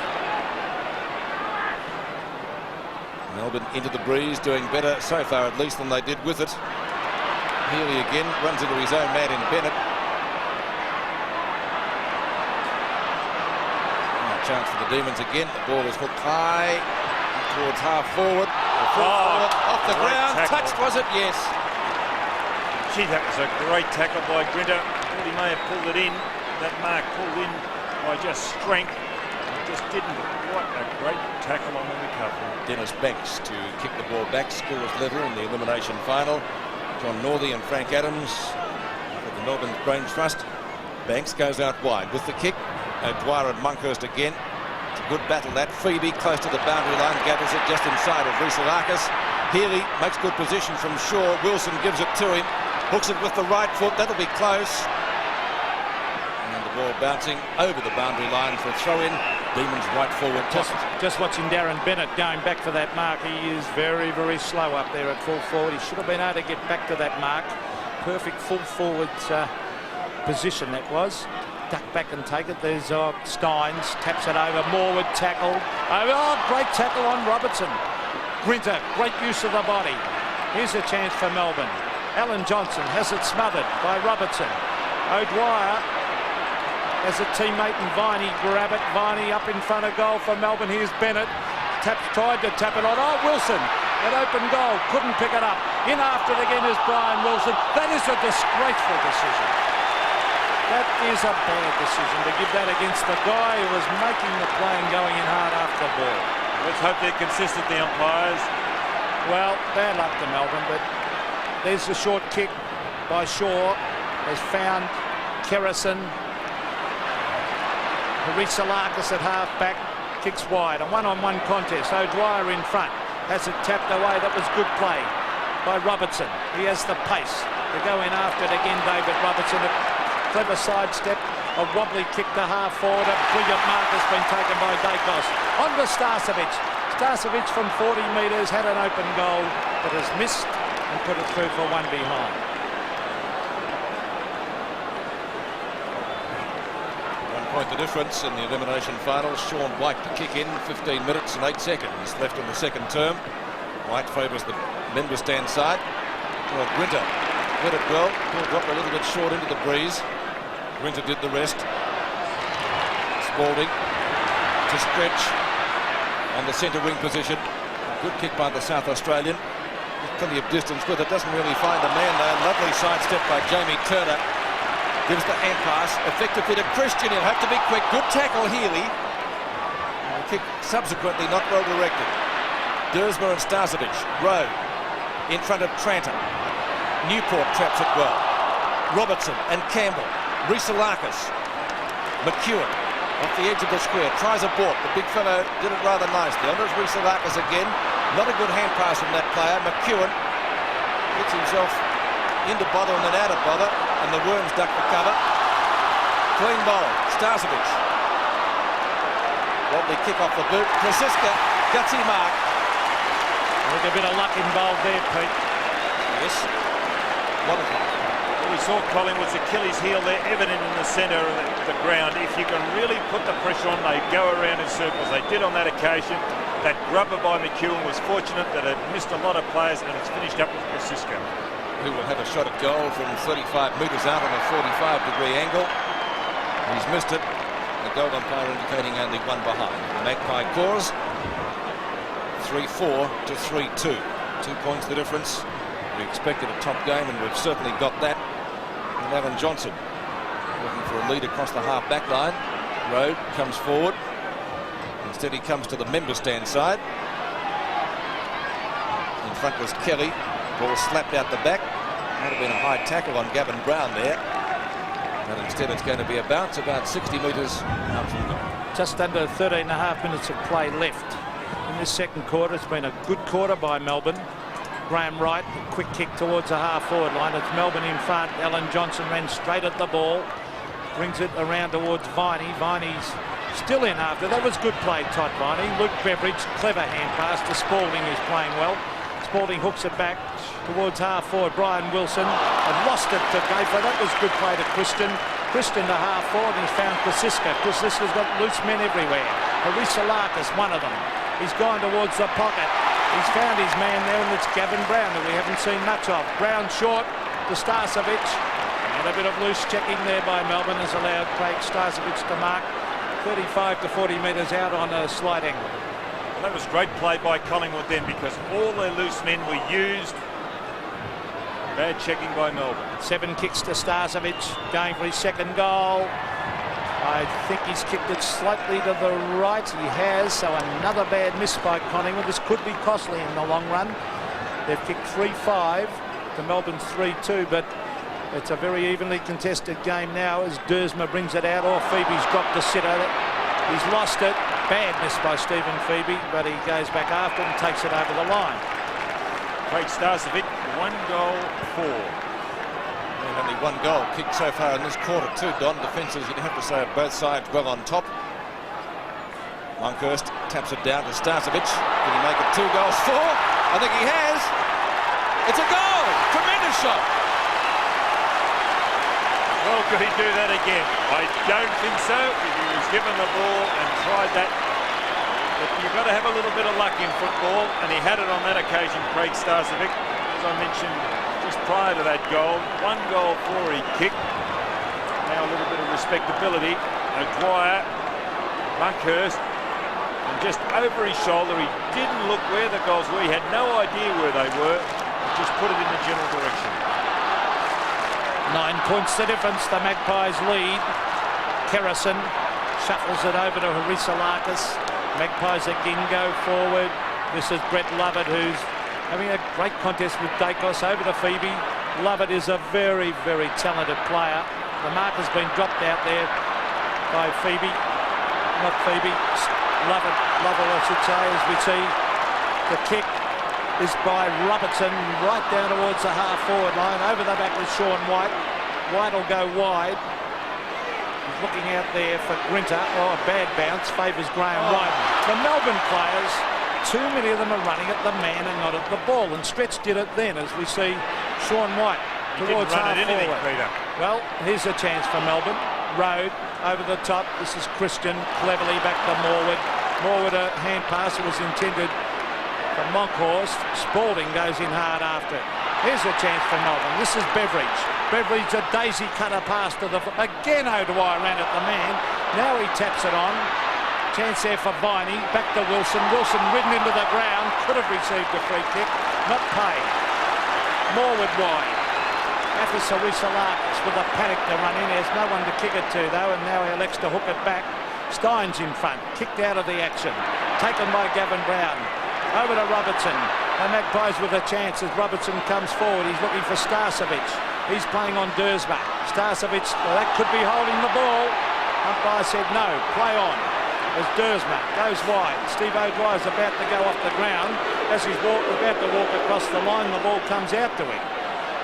Melbourne into the breeze, doing better so far at least than they did with it. Healy again runs into his own man in Bennett. Chance for the Demons again. The ball is hooked high towards half forward. Off the ground. Tackle. Touched, was it? Yes. Gee, that was a great tackle by Grinter. Thought he may have pulled it in. That mark pulled in by just strength. It just didn't. What a great tackle on the recovery. Dennis Banks to kick the ball back. Scores level in the elimination final. John Northey and Frank Adams for the Melbourne Brain Trust. Banks goes out wide with the kick. Dwyer and Monkhurst again. It's a good battle that. Phoebe close to the boundary line, gathers it just inside of Rhys-Larkis. Healy makes good position from Shaw. Wilson gives it to him. Hooks it with the right foot. That'll be close. And the ball bouncing over the boundary line for a throw-in. Demons right forward. Just watching Darren Bennett going back for that mark. He is very, very slow up there at full forward. He should have been able to get back to that mark. Perfect full forward position that was. Duck back and take it. There's Steins. Taps it over. Morwood tackle. Oh, great tackle on Robertson. Grinter, great use of the body. Here's a chance for Melbourne. Alan Johnson has it smothered by Robertson. O'Dwyer has a teammate and Viney grab it. Viney up in front of goal for Melbourne. Here's Bennett. Tried to tap it on. Oh, Wilson. An open goal. Couldn't pick it up. In after it again is Brian Wilson. That is a disgraceful decision. That is a bad decision to give that against the guy who was making the play and going in hard after the ball. Let's hope they're consistent, the umpires. Well, bad luck to Melbourne, but there's the short kick by Shaw. Has found Kerrison. Harisalakis at half-back, kicks wide. A one-on-one contest. O'Dwyer in front. Has it tapped away. That was good play by Robertson. He has the pace to go in after it again, David Robertson. A clever sidestep. A wobbly kick to half forward. A brilliant mark has been taken by Dacos. On to Starcevic. Starcevic from 40 metres had an open goal, but has missed and put it through for one behind. 1 point the difference in the elimination final. Sean White to kick in. 15 minutes and 8 seconds left in the second term. White favours the member stand side. Well, Grinter did it well. Ball dropped a little bit short into the breeze. Grinter did the rest. Spalding to stretch on the centre wing position. Good kick by the South Australian. Plenty of distance with it. Doesn't really find the man though. Lovely sidestep by Jamie Turner. Gives the hand pass effectively to Christian. He'll have to be quick. Good tackle, Healy. The kick subsequently not well directed. Dersma and Starcevic. Rowe in front of Tranter. Newport traps it well. Robertson and Campbell. Rhys-Alakis. McEwen off the edge of the square. Tries a balk. The big fellow did it rather nicely. Under Rhys-Alakis again. Not a good hand pass from that player. McEwen gets himself into bother and then out of bother. And the Worms duck for cover. Clean ball. Starcevic. Wobbly kick off the boot. Krasiska. Gutsy mark. I think a bit of luck involved there, Pete. Yes. What a luck. We saw Collingwood's Achilles heel there, evident in the centre of the ground. If you can really put the pressure on, they go around in circles. They did on that occasion. That grubber by McEwen was fortunate that it missed a lot of players, and it's finished up with Francisco, who will have a shot at goal from 35 metres out on a 45-degree angle. He's missed it. The goal umpire indicating only one behind. Magpie cause 3-4 to 3-2. 2 points the difference. We expected a top game, and we've certainly got that. And Alan Johnson looking for a lead across the half-back line. Rowe comes forward. Instead he comes to the member stand side. In front was Kelly. Ball slapped out the back. Might have been a high tackle on Gavin Brown there. But instead it's going to be a bounce about 60 metres out from goal. Just under 13.5 minutes of play left in this second quarter. It's been a good quarter by Melbourne. Graham Wright, a quick kick towards the half-forward line. It's Melbourne in front. Alan Johnson ran straight at the ball. Brings it around towards Viney. Viney's still in after. That was good play, Todd Viney. Luke Beveridge, clever hand pass to Spalding, who's playing well. Spalding hooks it back towards half-forward. Brian Wilson had lost it to Gayfer. That was good play to Christian. Christian to half-forward, and he's found Krasiska. Krasiska's got loose men everywhere. Harisalakis, one of them. He's gone towards the pocket. He's found his man there, and it's Gavin Brown, who we haven't seen much of. Brown short to Starcevic. And a bit of loose checking there by Melbourne has allowed Craig Starcevic to mark 35 to 40 metres out on a slight angle. Well, that was great play by Collingwood then, because all their loose men were used. Bad checking by Melbourne. 7 kicks to Starcevic, going for his second goal. I think he's kicked it slightly to the right. He has, so another bad miss by Collingwood. This could be costly in the long run. They've kicked 3-5 to Melbourne's 3-2, but it's a very evenly contested game now as Dersma brings it out. Or Phoebe's dropped the sitter. He's lost it. Bad miss by Stephen Phoebe, but he goes back after it and takes it over the line. Craig Starcevic, 1 goal, 4. And only 1 goal kicked so far in this quarter too, Don. Defences, you'd have to say, are both sides well on top. Monkhorst taps it down to Starcevic. Can he make it 2 goals, 4? I think he has. It's a goal! Tremendous shot! Well, could he do that again? I don't think so. If he was given the ball and tried that. But you've got to have a little bit of luck in football, and he had it on that occasion, Craig Starcevic. As I mentioned just prior to that goal, 1 goal, 4 he kicked. Now a little bit of respectability. O'Dwyer, Monkhorst, and just over his shoulder, he didn't look where the goals were. He had no idea where they were. He just put it in the general direction. 9 points the difference. The Magpies lead. Kerrison shuffles it over to Harisalakis. Magpies again go forward. This is Brett Lovett, who's having a great contest with Dacos. Over to Phoebe. Lovett is a very, very talented player. The mark has been dropped out there by Phoebe. not Phoebe. Lovell, I should say, as we see the kick is by Robertson right down towards the half-forward line. Over the back with Sean White. White will go wide. He's looking out there for Grinter. Oh, a bad bounce. Favours Graham White. The Melbourne players, too many of them are running at the man and not at the ball. And Stretch did it then, as we see Sean White towards half-forward. Well, here's a chance for Melbourne. Road over the top. This is Christian. Cleverly back to Morwood. Morwood, a hand pass. It was intended for Monkhorst. Spalding goes in hard after it. Here's a chance for Melbourne. This is Beveridge. Beveridge, a daisy cutter pass to the... Again, O'Dwyer ran at the man. Now he taps it on. Chance there for Viney. Back to Wilson. Wilson ridden into the ground. Could have received a free kick. Not paid. Morwood wide. After with a panic to run in. There's no one to kick it to, though, and now he elects to hook it back. Steins in front. Kicked out of the action. Taken by Gavin Brown. Over to Robertson. The Magpies with a chance as Robertson comes forward. He's looking for Starcevic. He's playing on Dersma. Starcevic, well, that could be holding the ball. Umpire said no, play on. As Dersma goes wide. Steve O'Dwyer's about to go off the ground. As he's about to walk across the line, the ball comes out to him.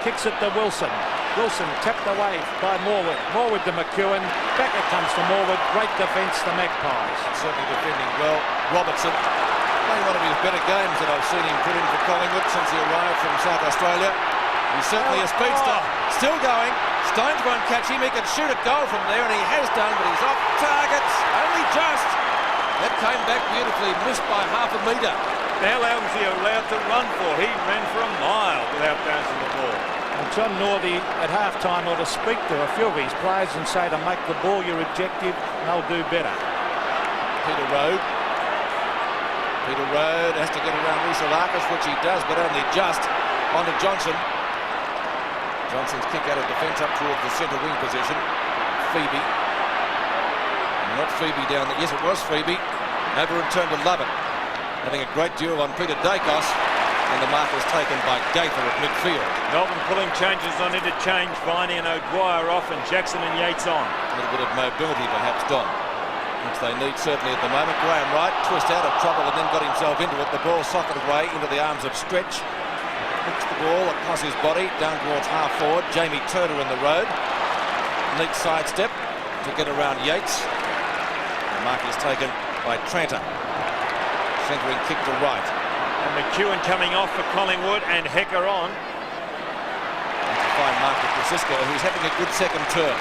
Kicks it to Wilson. Wilson tapped away by Morwood. Morwood to McEwen. Back it comes to Morwood. Great defence, the Magpies. Certainly defending well. Robertson, playing one of his better games that I've seen him put in for Collingwood since he arrived from South Australia. He's certainly a speedster. Still going. Stones won't catch him. He can shoot a goal from there, and he has done, but he's off target. Only just. That came back beautifully. Missed by half a metre. How long is he allowed to run for? He ran for a mile without bouncing the ball. And John Northey at half-time ought to speak to a few of his players and say to make the ball your objective, and they'll do better. Peter Road. Peter Road has to get around Roussillakis, which he does, but only just. On to Johnson. Johnson's kick out of defence up towards the centre wing position. Phoebe. Not Phoebe down there. Yes, it was Phoebe. Over and turned to Lovett. Having a great duel on Peter Dacos. And the mark was taken by Gaither at midfield. Melbourne pulling changes on interchange. Viney and O'Dwyer off and Jackson and Yates on. A little bit of mobility perhaps, Don, which they need certainly at the moment. Graham Wright twist out of trouble and then got himself into it. The ball socketed away into the arms of Stretch. Hooks the ball across his body down towards half forward. Jamie Turner in the road. Neat sidestep to get around Yates. The mark is taken by Tranter. Centering kick to right. And McEwen coming off for Collingwood and Hecker on. That's a fine mark to Francisco, who's having a good second turn.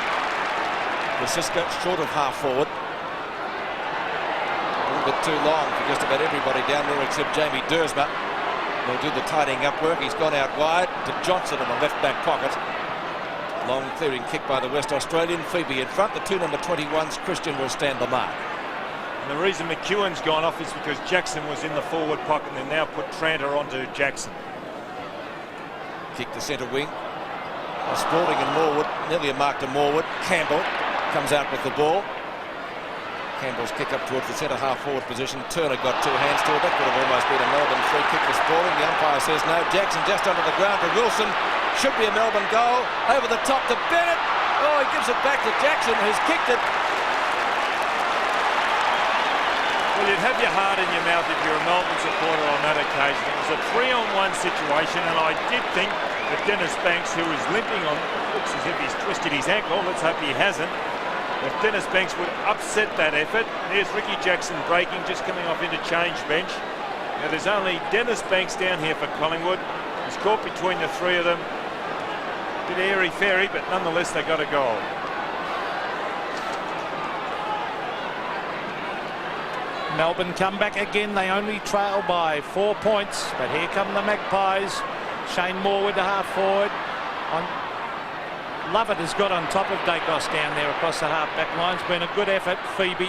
Francisco short of half forward. A little bit too long for just about everybody down there except Jamie Dersma. He'll do the tidying up work. He's gone out wide to Johnson in the left back pocket. Long clearing kick by the West Australian. Phoebe in front. The two number 21s, Christian will stand the mark. And the reason McEwen's gone off is because Jackson was in the forward pocket and they've now put Tranter onto Jackson. Kick to centre wing. Spalding and Morwood. Nearly a mark to Morwood. Campbell comes out with the ball. Campbell's kick up towards the centre half forward position. Turner got two hands to it. That could have almost been a Melbourne free kick for Spalding. The umpire says no. Jackson just under the ground to Wilson. Should be a Melbourne goal. Over the top to Bennett. Oh, he gives it back to Jackson, who's kicked it. Well, you'd have your heart in your mouth if you're a Melbourne supporter on that occasion. It was a 3-on-1 situation, and I did think that Dennis Banks, who is limping on, looks as if he's twisted his ankle, let's hope he hasn't, if Dennis Banks would upset that effort. There's Ricky Jackson breaking, just coming off interchange bench. Now there's only Dennis Banks down here for Collingwood. He's caught between the three of them. Bit airy-fairy, but nonetheless they got a goal. Melbourne come back again. They only trail by 4 points, but here come the Magpies. Shane Morwood to half forward. Lovett has got on top of Dacos down there across the half back line. It's been a good effort. Phoebe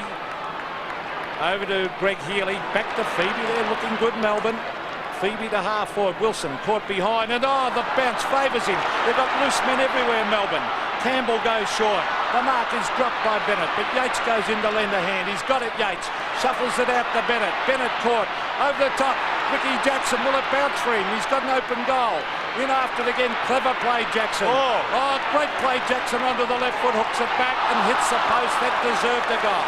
over to Greg Healy. Back to Phoebe. They're looking good, Melbourne. Phoebe to half forward. Wilson caught behind, and oh, the bounce favours him. They've got loose men everywhere, Melbourne. Campbell goes short. The mark is dropped by Bennett, but Yates goes in to lend a hand. He's got it, Yates. Shuffles it out to Bennett. Bennett caught. Over the top. Ricky Jackson, will it bounce for him? He's got an open goal. In after it again. Clever play, Jackson. Oh, great play, Jackson onto the left foot. Hooks it back and hits the post. That deserved a goal.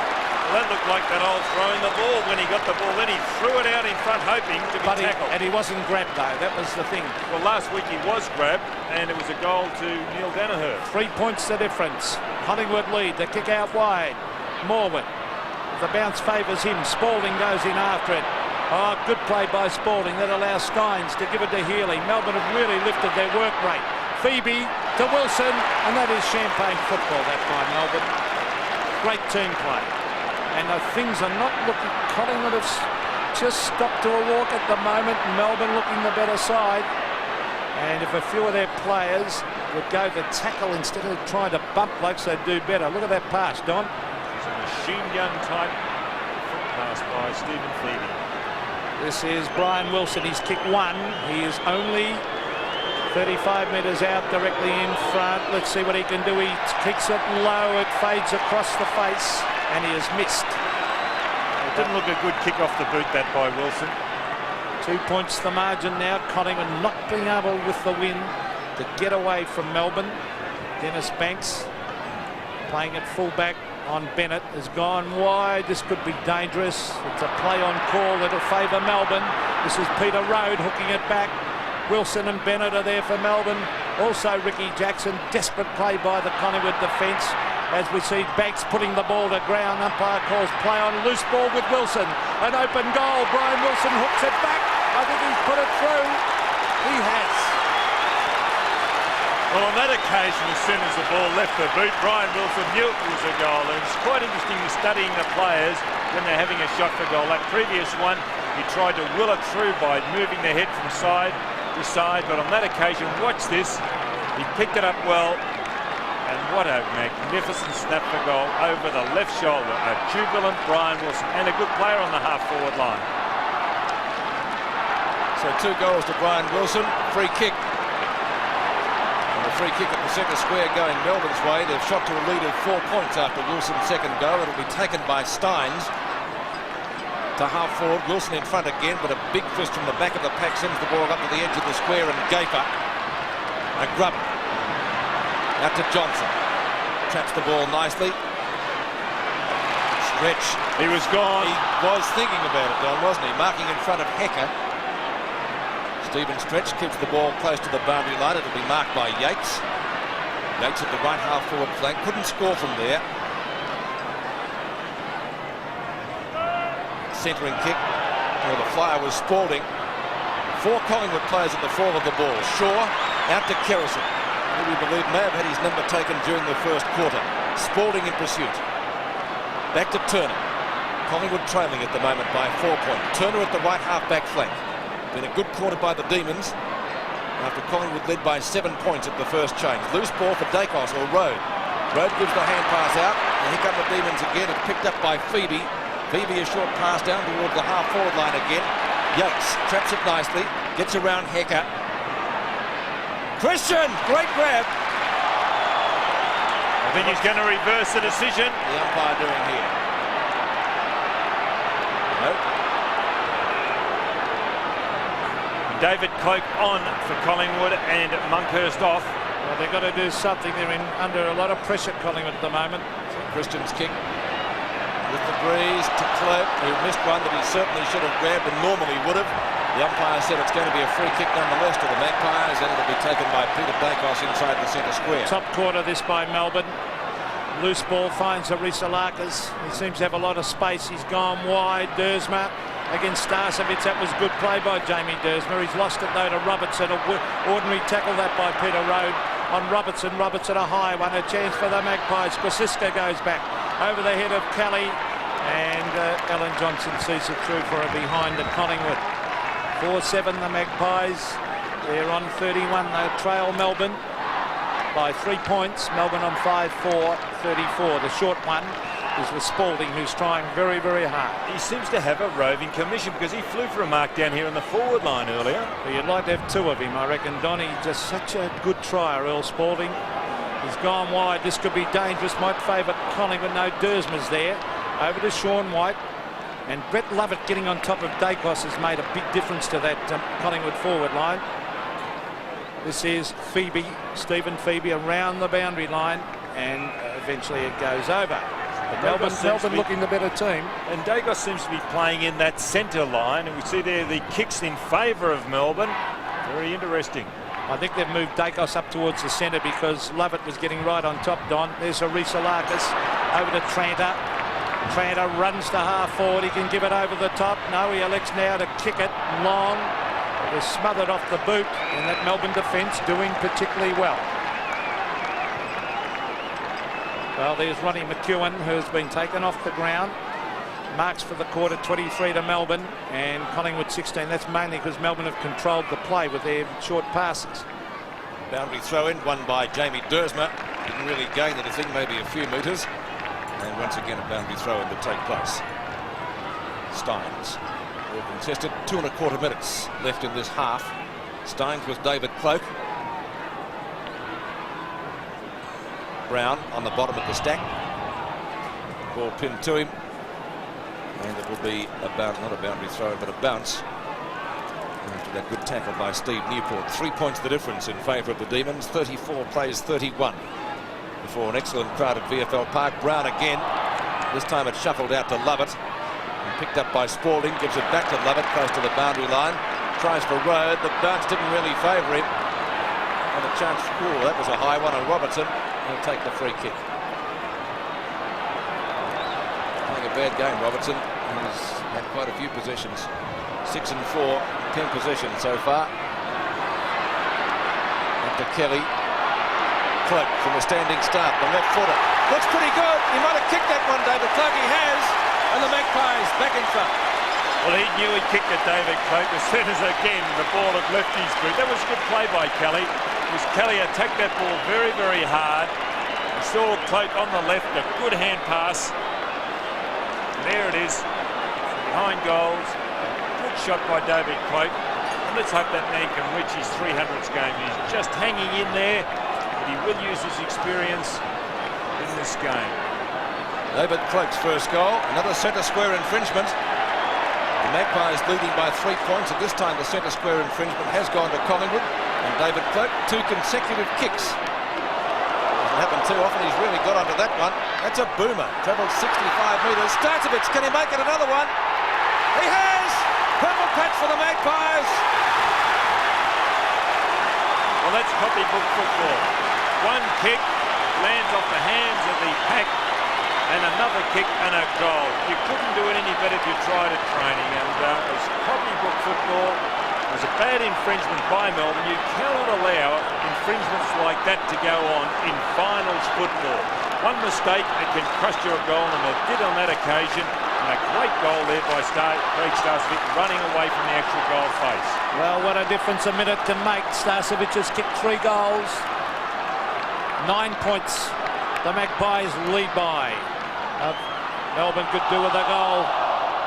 Well, that looked like that old throwing the ball when he got the ball. Then he threw it out in front, hoping to be tackled. And he wasn't grabbed, though. That was the thing. Well, last week he was grabbed, and it was a goal to Neil Danaher. 3 points the difference. Collingwood lead. The kick out wide. Morwood. The bounce favours him. Spalding goes in after it. Oh, good play by Spalding. That allows Steins to give it to Healy. Melbourne have really lifted their work rate. Phoebe to Wilson, and that is champagne football that time, Melbourne. Great team play. And things are not looking... Collingwood have just stopped to a walk at the moment. Melbourne looking the better side. And if a few of their players would go the tackle instead of trying to bump blokes, they'd do better. Look at that pass, Don. It's a machine gun type pass by Stephen Phoebe. This is Brian Wilson. He's kicked one. He is only 35 metres out, directly in front. Let's see what he can do. He kicks it low. It fades across the face, and he has missed. It didn't look a good kick off the boot, that by Wilson. 2 points the margin now. Collingwood not being able with the win to get away from Melbourne. Dennis Banks playing at fullback on Bennett has gone wide. This could be dangerous. It's a play on call that'll favour Melbourne. This is Peter Rode hooking it back. Wilson and Bennett are there for Melbourne. Also Ricky Jackson. Desperate play by the Collingwood defence as we see Banks putting the ball to ground. Umpire calls play on loose ball with Wilson. An open goal. Brian Wilson hooks it back. I think he's put it through. He has. Well, on that occasion, as soon as the ball left the boot, Brian Wilson knew it was a goal. And it's quite interesting studying the players when they're having a shot for goal. That previous one, he tried to will it through by moving the head from side to side. But on that occasion, watch this. He picked it up well. And what a magnificent snap for goal over the left shoulder. A jubilant Brian Wilson and a good player on the half-forward line. So 2 goals to Brian Wilson. Free kick. Free kick at the centre square going Melbourne's way. They've shot to a lead of 4 points after Wilson's second goal. It'll be taken by Steins to half forward. Wilson in front again, but a big fist from the back of the pack sends the ball up to the edge of the square, and Gaper a grub out to Johnson. Traps the ball nicely. Stretch. He was gone. He was thinking about it, Don, wasn't he? Marking in front of Hecker. Stephen Stretch keeps the ball close to the boundary line. It'll be marked by Yates. Yates at the right half forward flank. Couldn't score from there. Centering kick. Well, the flyer was Spalding. 4 Collingwood players at the fall of the ball. Shaw out to Kerrison, who we believe may have had his number taken during the first quarter. Spalding in pursuit. Back to Turner. Collingwood trailing at the moment by 4 points. Turner at the right half back flank. Been a good quarter by the Demons after Collingwood led by 7 points at the first change. Loose ball for Dacos or Rode. Rode gives the hand pass out, and here come the Demons again. It's picked up by Phoebe. Phoebe a short pass down towards the half forward line again. Yates traps it nicely, gets around Hecker. Christian, great grab. I think he's going to reverse the decision. The umpire doing here. Nope. David Cloak on for Collingwood and Monkhurst off. Well, they've got to do something. They're under a lot of pressure, Collingwood, at the moment. So Christian's kick with the breeze to Cloak, who missed one that he certainly should have grabbed and normally would have. The umpire said it's going to be a free kick nonetheless to the Magpies, and it'll be taken by Peter Dacos inside the centre square. Top quarter this by Melbourne. Loose ball finds Arisalakis. He seems to have a lot of space. He's gone wide. Dersma against Starcevic. That was good play by Jamie Dersma. He's lost it though to Robertson. An ordinary tackle that by Peter Rode on Robertson. Robertson a high one. A chance for the Magpies. Kwasiska goes back over the head of Kelly, and Alan Johnson sees it through for a behind at Collingwood. 4-7 the Magpies. They're on 31. They trail Melbourne by 3 points. Melbourne on 5-4, 34. The short one is with Spalding, who's trying very, very hard. He seems to have a roving commission because he flew for a mark down here in the forward line earlier. But you'd like to have 2 of him, I reckon. Donny, just such a good trier, Earl Spalding. He's gone wide. This could be dangerous. Might favour Collingwood. No, Dersma's there. Over to Sean White. And Brett Lovett getting on top of Dacos has made a big difference to that Collingwood forward line. This is Phoebe, Stephen Phoebe, around the boundary line, and eventually it goes over. Melbourne looking the better team. And Dacos seems to be playing in that centre line, and we see there the kicks in favour of Melbourne. Very interesting. I think they've moved Dacos up towards the centre because Lovett was getting right on top, Don. There's Arisalakis over to Tranter. Tranter runs to half forward. He can give it over the top. No, he elects now to kick it long. It was smothered off the boot, and that Melbourne defence doing particularly well. Well, there's Ronnie McEwen, who's been taken off the ground. Marks for the quarter, 23 to Melbourne, and Collingwood 16. That's mainly because Melbourne have controlled the play with their short passes. Boundary throw in, won by Jamie Dersma. Didn't really gain anything, maybe a few metres. And once again, a boundary throw in to take place. Steins. Well contested, 2¼ minutes left in this half. Steins with David Cloak. Brown on the bottom of the stack. Ball pinned to him. And it will be not a boundary throw, but a bounce. After that good tackle by Steve Newport. 3 points the difference in favour of the Demons. 34 plays 31. Before an excellent crowd at VFL Park. Brown again. This time it shuffled out to Lovett. And picked up by Spalding. Gives it back to Lovett, close to the boundary line. Tries for Road. The bounce didn't really favour him. And a chance. Oh, that was a high one. And Robertson will take the free kick. A bad game, Robertson. He's had quite a few possessions. 6 and 4, 10 possessions so far. Up to Kelly. Cloak from a standing start, the left footer. Looks pretty good. He might have kicked that one, David Cloak. He has. And the Magpies back in front. Well, he knew he kicked at David Cloak as soon as again the ball had left his boot. That was a good play by Kelly. Because Kelly attacked that ball very, very hard. He saw Cloak on the left, a good hand pass. There it is, behind goals. Good shot by David Cloak. And let's hope that man can reach his 300th game. He's just hanging in there, but he will use his experience in this game. David Cloak's first goal, another centre square infringement. The Magpies leading by 3 points, and this time the centre square infringement has gone to Collingwood. And David Cloak, 2 consecutive kicks. Happened too often. He's really got onto that one. That's a boomer. Travelled 65 metres. Starcevic, can he make it another one? He has! Purple patch for the Magpies. Well, that's copybook football. One kick lands off the hands of the pack, and another kick and a goal. You couldn't do it any better if you tried at training, and it was copybook football. It was a bad infringement by Melbourne. You cannot allow infringements like that to go on in finals football. One mistake, it can cost you a goal, and it did on that occasion. And a great goal there by Craig Starcevic, running away from the actual goal face. Well, what a difference a minute can make. Starcevic has kicked 3 goals. 9 points. The Magpies lead by. Melbourne could do with a goal.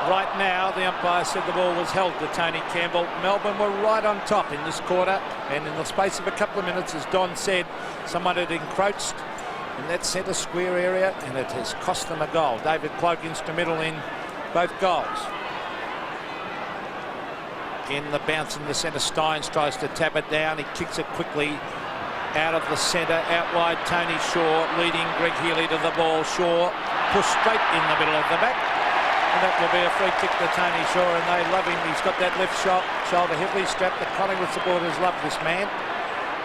Right now, the umpire said the ball was held to Tony Campbell. Melbourne were right on top in this quarter, and in the space of a couple of minutes, as Don said, someone had encroached in that centre square area, and it has cost them a goal. David Cloak instrumental in both goals. Again, the bounce in the centre. Steins tries to tap it down. He kicks it quickly out of the centre, out wide. Tony Shaw leading Greg Healy to the ball. Shaw pushed straight in the middle of the back. And that will be a free kick to Tony Shaw, and they love him. He's got that left shoulder heavily strapped. The Collingwood supporters love this man.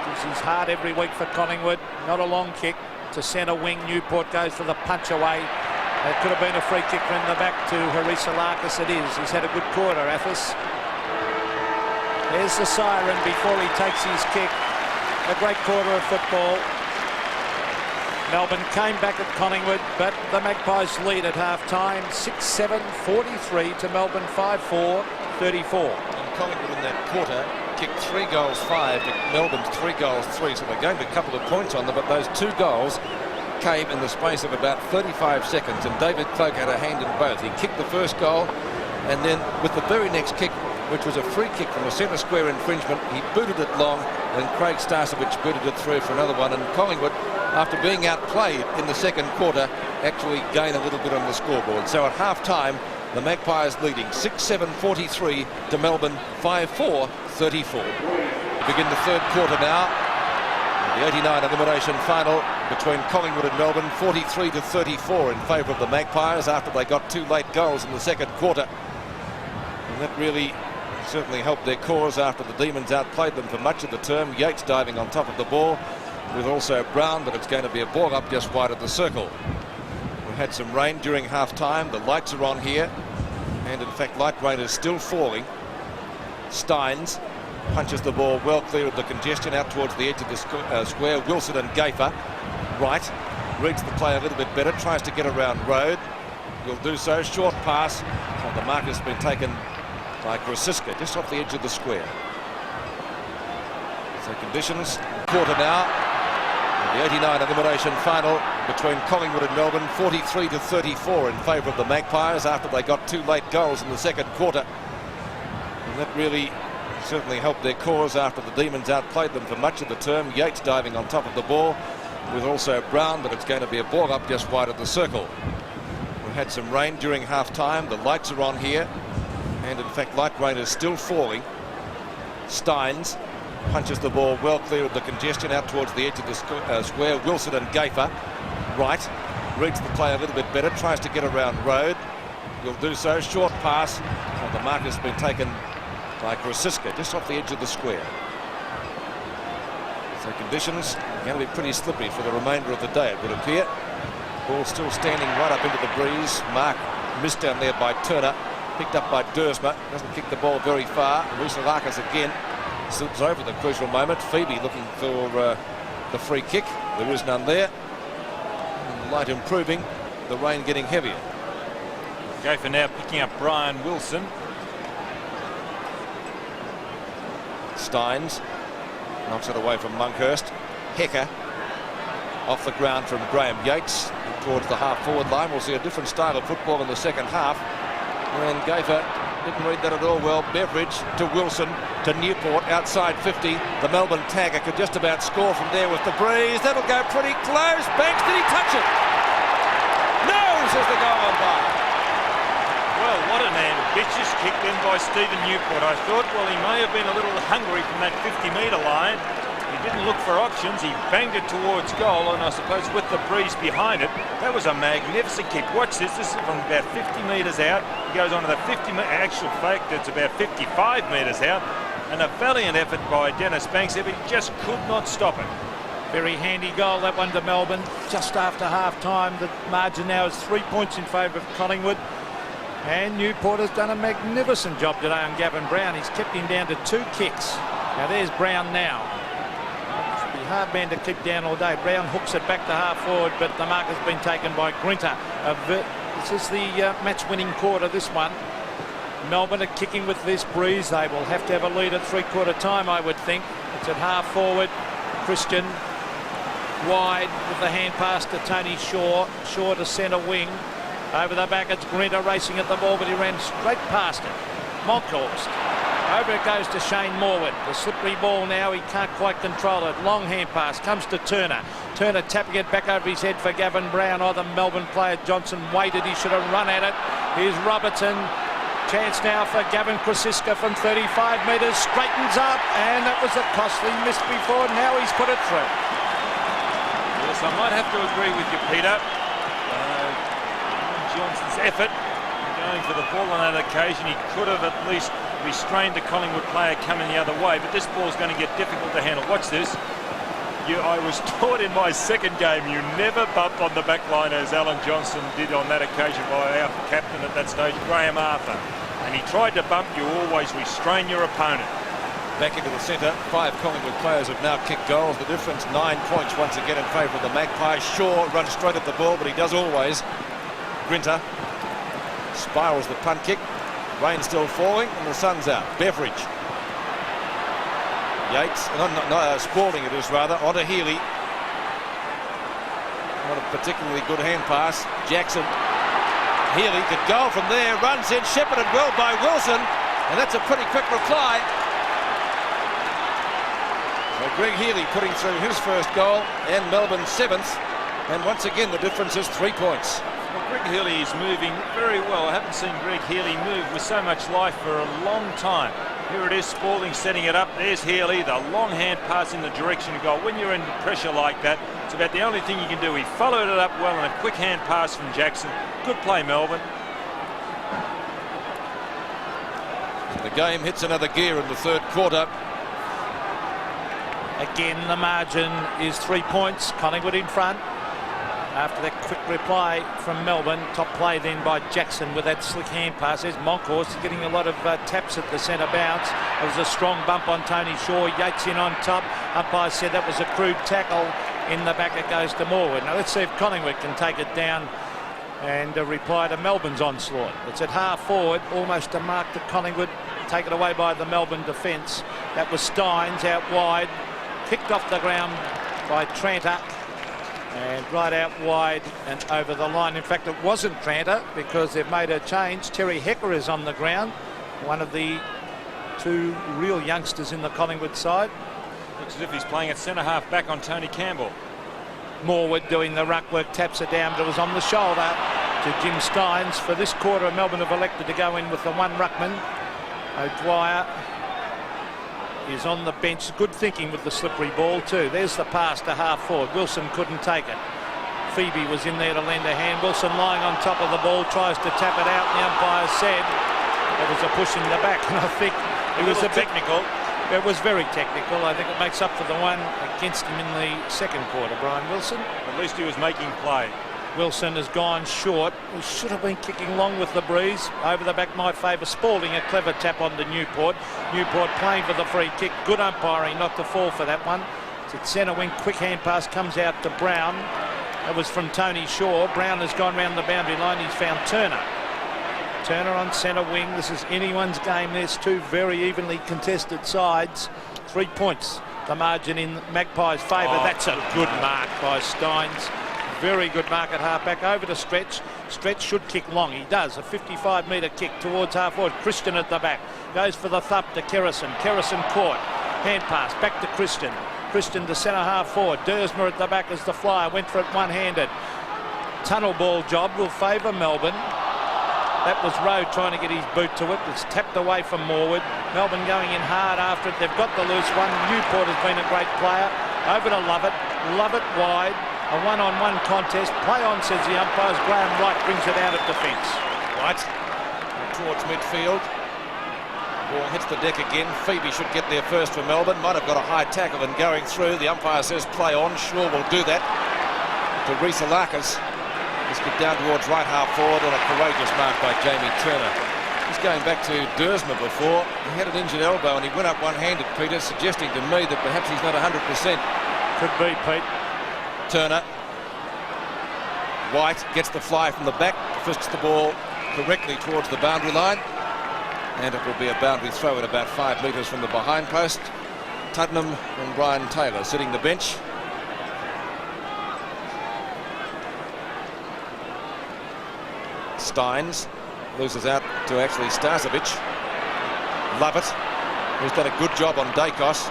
Gives his heart every week for Collingwood. Not a long kick to centre wing. Newport goes for the punch away. It could have been a free kick from the back to Arisalakis. It is. He's had a good quarter, Athos. There's the siren before he takes his kick. A great quarter of football. Melbourne came back at Collingwood, but the Magpies lead at half-time, 6-7, 43 to Melbourne, 5-4, 34. And Collingwood in that quarter kicked 3 goals 5 to Melbourne's 3 goals 3, so they gained a couple of points on them, but those 2 goals came in the space of about 35 seconds, and David Cloak had a hand in both. He kicked the first goal, and then with the very next kick, which was a free kick from a centre square infringement, he booted it long, and Craig Starcevic booted it through for another one, and Collingwood, after being outplayed in the second quarter, actually gain a little bit on the scoreboard. So at half-time, the Magpies leading 6-7, 43 to Melbourne, 5-4, 34. Begin the third quarter now. The 89 elimination final between Collingwood and Melbourne, 43-34 in favour of the Magpies after they got 2 late goals in the second quarter. And that really certainly helped their cause after the Demons outplayed them for much of the term. Yates diving on top of the ball with also Brown, but it's going to be a ball up just wide of the circle. We had some rain during half-time. The lights are on here, and in fact light rain is still falling. Steins punches the ball well clear of the congestion out towards the edge of the square. Wilson and Gaffer right, reads the play a little bit better, tries to get around Road. He'll do so. Short pass, and the mark has been taken by Grosiska just off the edge of the square. So conditions, quarter now. The 89 elimination final between Collingwood and Melbourne, 43-34 in favour of the Magpies after they got 2 late goals in the second quarter. And that really certainly helped their cause after the Demons outplayed them for much of the term. Yates diving on top of the ball with also Brown, but it's going to be a ball up just wide of the circle. We had some rain during half-time. The lights are on here, and in fact light rain is still falling. Steins punches the ball well clear of the congestion out towards the edge of the square. Wilson and Gaffer right, reads the play a little bit better, tries to get around Road. He'll do so. Short pass, and the mark has been taken by Grosiska just off the edge of the square. So conditions are going to be pretty slippery for the remainder of the day, it would appear. Ball still standing right up into the breeze. Mark missed down there by Turner, picked up by Dersma, doesn't kick the ball very far. Rousselakas again slips over the crucial moment. Phoebe looking for the free kick. There is none there. And the light improving, the rain getting heavier. Gaffer now picking up Brian Wilson. Steins knocks it away from Monkhurst. Hecker off the ground from Graham Yates towards the half-forward line. We'll see a different style of football in the second half. And Gaffer didn't read that at all well. Beveridge to Wilson to Newport outside 50. The Melbourne tagger could just about score from there with the breeze. That'll go pretty close. Banks, did he touch it? No, says the goal umpire. Well, what an ambitious kick then by Stephen Newport. I thought, well, he may have been a little hungry from that 50-metre line. He didn't look for options. He banged it towards goal, and I suppose with the breeze behind it, that was a magnificent kick. Watch this. This is from about 50 metres out. He goes on to the 50 metre. Actual fact, it's about 55 metres out. And a valiant effort by Dennis Banks there, but he just could not stop it. Very handy goal, that one to Melbourne. Just after half-time, the margin now is 3 points in favour of Collingwood. And Newport has done a magnificent job today on Gavin Brown. He's kept him down to 2 kicks. Now there's Brown now. Should be a hard man to keep down all day. Brown hooks it back to half-forward, but the mark has been taken by Grinter. This is the match-winning quarter, this one. Melbourne are kicking with this breeze. They will have to have a lead at three-quarter time, I would think. It's at half-forward. Christian wide with the hand pass to Tony Shaw. Shaw to centre wing. Over the back, it's Grinter racing at the ball, but he ran straight past it. Monkhurst. Over it goes to Shane Morwood. The slippery ball now, he can't quite control it. Long hand pass, comes to Turner. Turner tapping it back over his head for Gavin Brown. Oh, the Melbourne player Johnson waited. He should have run at it. Here's Robertson. Chance now for Gavin Grosiska from 35 metres. Straightens up, and that was a costly miss before. Now he's put it through. Yes, I might have to agree with you, Peter. Johnson's effort going for the ball on that occasion, he could have at least restrained the Collingwood player coming the other way, but this ball's going to get difficult to handle. Watch this. I was taught in my second game you never bump on the back line as Alan Johnson did on that occasion by our captain at that stage, Graham Arthur. And he tried to bump, you always restrain your opponent. Back into the centre, 5 Collingwood players have now kicked goals. The difference 9 points once again in favour of the Magpies. Shaw runs straight at the ball, but he does always. Grinter spirals the punt kick. Rain still falling and the sun's out. Beveridge. Yates, Spalding it is rather, onto Healy. Not a particularly good hand pass. Jackson. Healy could go from there, runs in, shepherded well by Wilson, and that's a pretty quick reply. So Greg Healy putting through his first goal and Melbourne's 7th, and once again the difference is 3 points. Well, Greg Healy is moving very well. I haven't seen Greg Healy move with so much life for a long time. Here it is, Spalding setting it up. There's Healy, the long hand pass in the direction of goal. When you're in pressure like that, it's about the only thing you can do. He followed it up well and a quick hand pass from Jackson. Good play, Melbourne. The game hits another gear in the third quarter. Again, the margin is 3 points. Collingwood in front. After that quick reply from Melbourne, top play then by Jackson with that slick hand pass. There's Monkhorst getting a lot of taps at the centre bounce. It was a strong bump on Tony Shaw. Yates in on top. Umpire said that was a crude tackle. In the back it goes to Morwood. Now let's see if Collingwood can take it down and reply to Melbourne's onslaught. It's at half forward, almost a mark to Collingwood. Taken away by the Melbourne defence. That was Steins out wide. Kicked off the ground by Tranter. And right out wide and over the line. In fact, it wasn't Tranter because they've made a change. Terry Hecker is on the ground. One of the two real youngsters in the Collingwood side. Looks as if he's playing at centre half back on Tony Campbell. Morwood doing the ruck work, taps it down, but it was on the shoulder to Jim Steins. For this quarter, Melbourne have elected to go in with the one ruckman. O'Dwyer is on the bench. Good thinking with the slippery ball too. There's the pass to half forward. Wilson couldn't take it. Phoebe was in there to lend a hand. Wilson lying on top of the ball, tries to tap it out. The umpire said it was a push in the back, and I think it was a technical. It was very technical. I think it makes up for the one against him in the second quarter, Brian Wilson. At least he was making play. Wilson has gone short. He should have been kicking long with the breeze. Over the back might favour Spalding. A clever tap on to Newport. Newport playing for the free kick. Good umpiring not to fall for that one. It's at centre wing. Quick hand pass comes out to Brown. That was from Tony Shaw. Brown has gone round the boundary line. He's found Turner. Turner on centre wing. This is anyone's game. There's two very evenly contested sides. 3 points. The margin in Magpies' favour. That's a good mark by Steins. Very good mark at half-back. Over to Stretch. Stretch should kick long. He does. A 55-metre kick towards half-forward. Christian at the back. Goes for the thump to Kerrison. Kerrison caught. Hand pass. Back to Christian. Christian to centre half-forward. Dersmer at the back as the flyer. Went for it one-handed. Tunnel ball job will favour Melbourne. That was Rowe trying to get his boot to it. It's tapped away from Morwood. Melbourne going in hard after it. They've got the loose one. Newport has been a great player. Over to Lovett. Lovett wide. A one-on-one contest. Play on, says the umpires. Graham Wright brings it out of defence. Right towards midfield. Ball hits the deck again. Phoebe should get there first for Melbourne. Might have got a high tackle and going through. The umpire says play on. Sure will do that. To Rhys-Alakas. Let's get down towards right half forward and a courageous mark by Jamie Turner. He's going back to Dersmer before. He had an injured elbow and he went up one-handed, Peter, suggesting to me that perhaps he's not 100%. Could be, Pete. Turner. White gets the fly from the back, frisks the ball correctly towards the boundary line, and it will be a boundary throw at about 5 metres from the behind post. Tuddenham and Brian Taylor sitting the bench. Steins loses out to actually Starcevic. Lovett, who's done a good job on Dacos.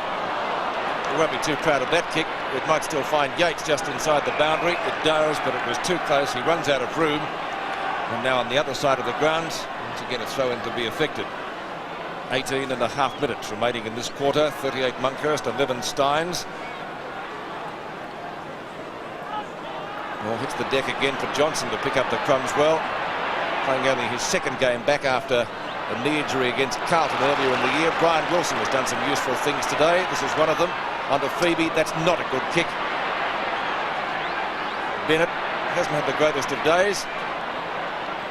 We won't be too proud of that kick. It might still find Yates just inside the boundary. It does, but it was too close. He runs out of room. And now on the other side of the ground, once again a throw-in to be affected. 18 and a half minutes remaining in this quarter. 38 Monkhorst, 11 Steins. Well, hits the deck again for Johnson to pick up the crumbs well. Playing only his second game back after a knee injury against Carlton earlier in the year. Brian Wilson has done some useful things today. This is one of them. Under Phoebe, that's not a good kick. Bennett hasn't had the greatest of days.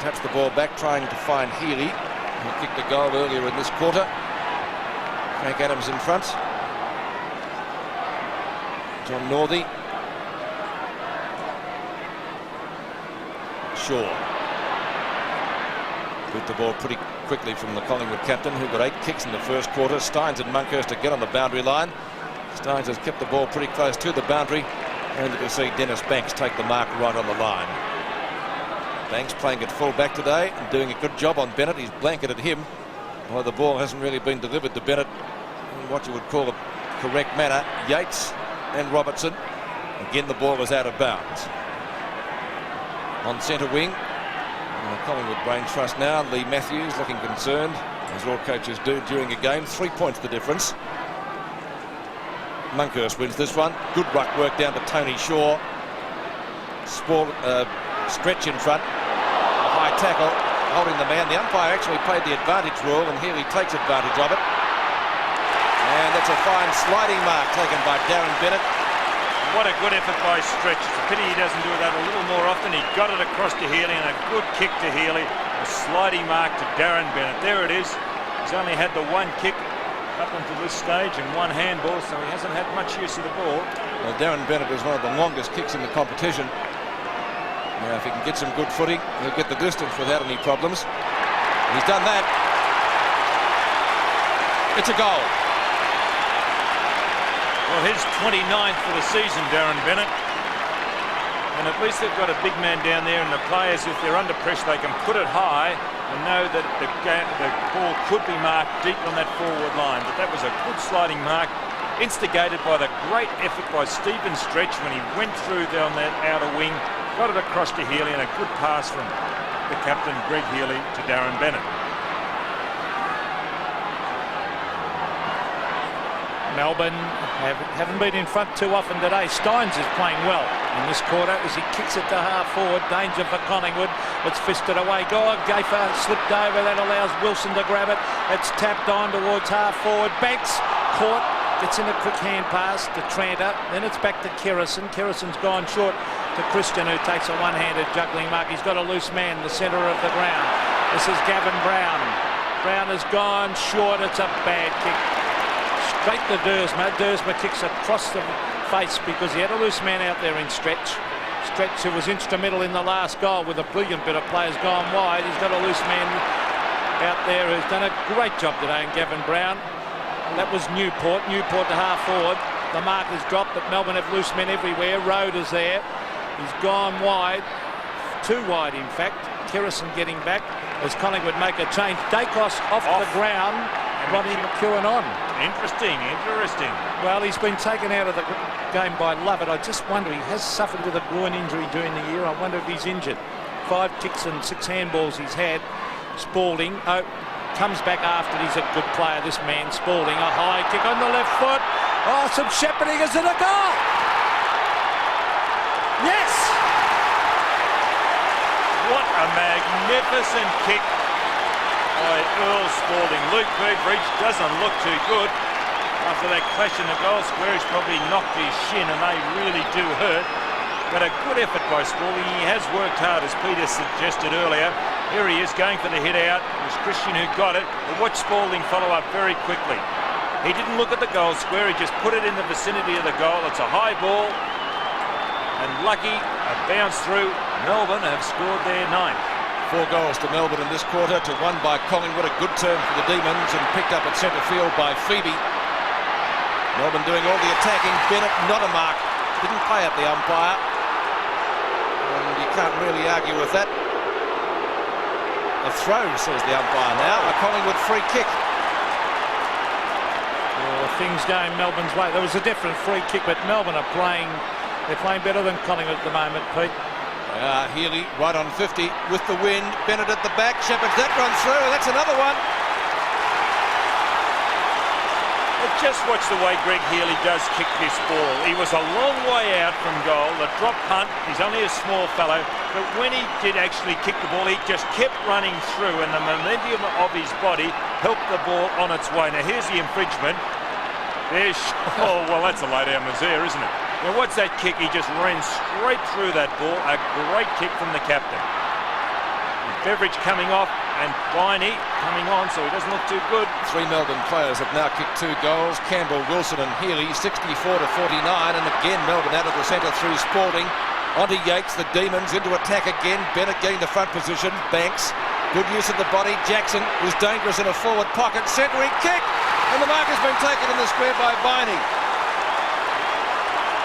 Taps the ball back, trying to find Healy, who kicked a goal earlier in this quarter. Frank Adams in front. John Northey. Shaw. Beat the ball pretty quickly from the Collingwood captain, who got 8 kicks in the first quarter. Steins and Monkhorst to get on the boundary line. Steins has kept the ball pretty close to the boundary, and you can see Dennis Banks take the mark right on the line. Banks playing at full back today and doing a good job on Bennett. He's blanketed him, although the ball hasn't really been delivered to Bennett in what you would call a correct manner. Yates and Robertson. Again, the ball was out of bounds. On centre wing, Collingwood brain trust now. Lee Matthews looking concerned. as all coaches do during a game. 3 points the difference. Monkhurst wins this one. Good ruck work down to Tony Shaw. Stretch in front. A high tackle, holding the man. The umpire actually played the advantage rule, and here he takes advantage of it. And that's a fine sliding mark taken by Darren Bennett. What a good effort by Stretch. It's a pity he doesn't do that a little more often. He got it across to Healy, and a good kick to Healy. A sliding mark to Darren Bennett. There it is. He's only had the one kick up until this stage and one handball, so he hasn't had much use of the ball. Well, Darren Bennett is one of the longest kicks in the competition. Now, if he can get some good footing, he'll get the distance without any problems. He's done that. It's a goal. Well, his 29th for the season, Darren Bennett. And at least they've got a big man down there, and the players, if they're under pressure, they can put it high and know that the ball could be marked deep on that forward line. But that was a good sliding mark, instigated by the great effort by Stephen Stretch when he went through down that outer wing, got it across to Healy, and a good pass from the captain, Greg Healy, to Darren Bennett. Melbourne haven't been in front too often today. Steins is playing well in this quarter as he kicks it to half forward. Danger for Collingwood. It's fisted away. Gaffer slipped over. That allows Wilson to grab it. It's tapped on towards half forward. Banks caught. Gets in a quick hand pass to Tranter. Then it's back to Kerrison. Kerrison's gone short to Christian, who takes a one-handed juggling mark. He's got a loose man in the centre of the ground. This is Gavin Brown. Brown has gone short. It's a bad kick. Straight to Dersma. Dersma kicks across the face because he had a loose man out there in Stretch. Stretch, who was instrumental in the last goal with a brilliant bit of players gone wide. He's got a loose man out there who's done a great job today, and Gavin Brown. And that was Newport. Newport to half forward. The mark is dropped, but Melbourne have loose men everywhere. Road is there. He's gone wide. Too wide, in fact. Kerrison getting back as Collingwood make a change. Dacos off the ground. Ronnie McEwen on. Interesting. Well, he's been taken out of the game by Lovett. I just wonder, he has suffered with a groin injury during the year. I wonder if he's injured. 5 kicks and 6 handballs he's had. Spalding comes back after. He's a good player, this man, Spalding. A high kick on the left foot. Oh, some shepherding. Is it a goal? Yes! What a magnificent kick by Earl Spalding. Luke Beveridge doesn't look too good after that clash in the goal square. He's probably knocked his shin, and they really do hurt. But a good effort by Spalding. He has worked hard, as Peter suggested earlier. Here he is going for the hit out. It was Christian who got it. But watch Spalding follow up very quickly. He didn't look at the goal square. He just put it in the vicinity of the goal. It's a high ball. And lucky, a bounce through. Melbourne have scored their 9th. 4 goals to Melbourne in this quarter, to 1 by Collingwood. A good turn for the Demons, and picked up at centre field by Phoebe. Melbourne doing all the attacking. Bennett, not a mark. Didn't play at the umpire. And you can't really argue with that. A throw, says the umpire now. A Collingwood free kick. Well, things going Melbourne's way. There was a different free kick, but Melbourne are playing. They're playing better than Collingwood at the moment, Pete. Healy right on 50 with the wind. Bennett at the back. Shepherds that run through. That's another one. But just watch the way Greg Healy does kick this ball. He was a long way out from goal. The drop punt. He's only a small fellow, but when he did actually kick the ball, he just kept running through, and the momentum of his body helped the ball on its way. Now here's the infringement. There's oh well, that's a lay down Mazier, isn't it? Now what's that kick? He just ran straight through that ball. A great kick from the captain. Beveridge coming off, and Viney coming on, so he doesn't look too good. 3 Melbourne players have now kicked 2 goals. Campbell, Wilson and Healy, 64-49, and again Melbourne out of the centre through Spalding. Onto Yates, the Demons into attack again. Bennett getting the front position. Banks, good use of the body. Jackson was dangerous in a forward pocket. Centering kick, and the mark has been taken in the square by Viney.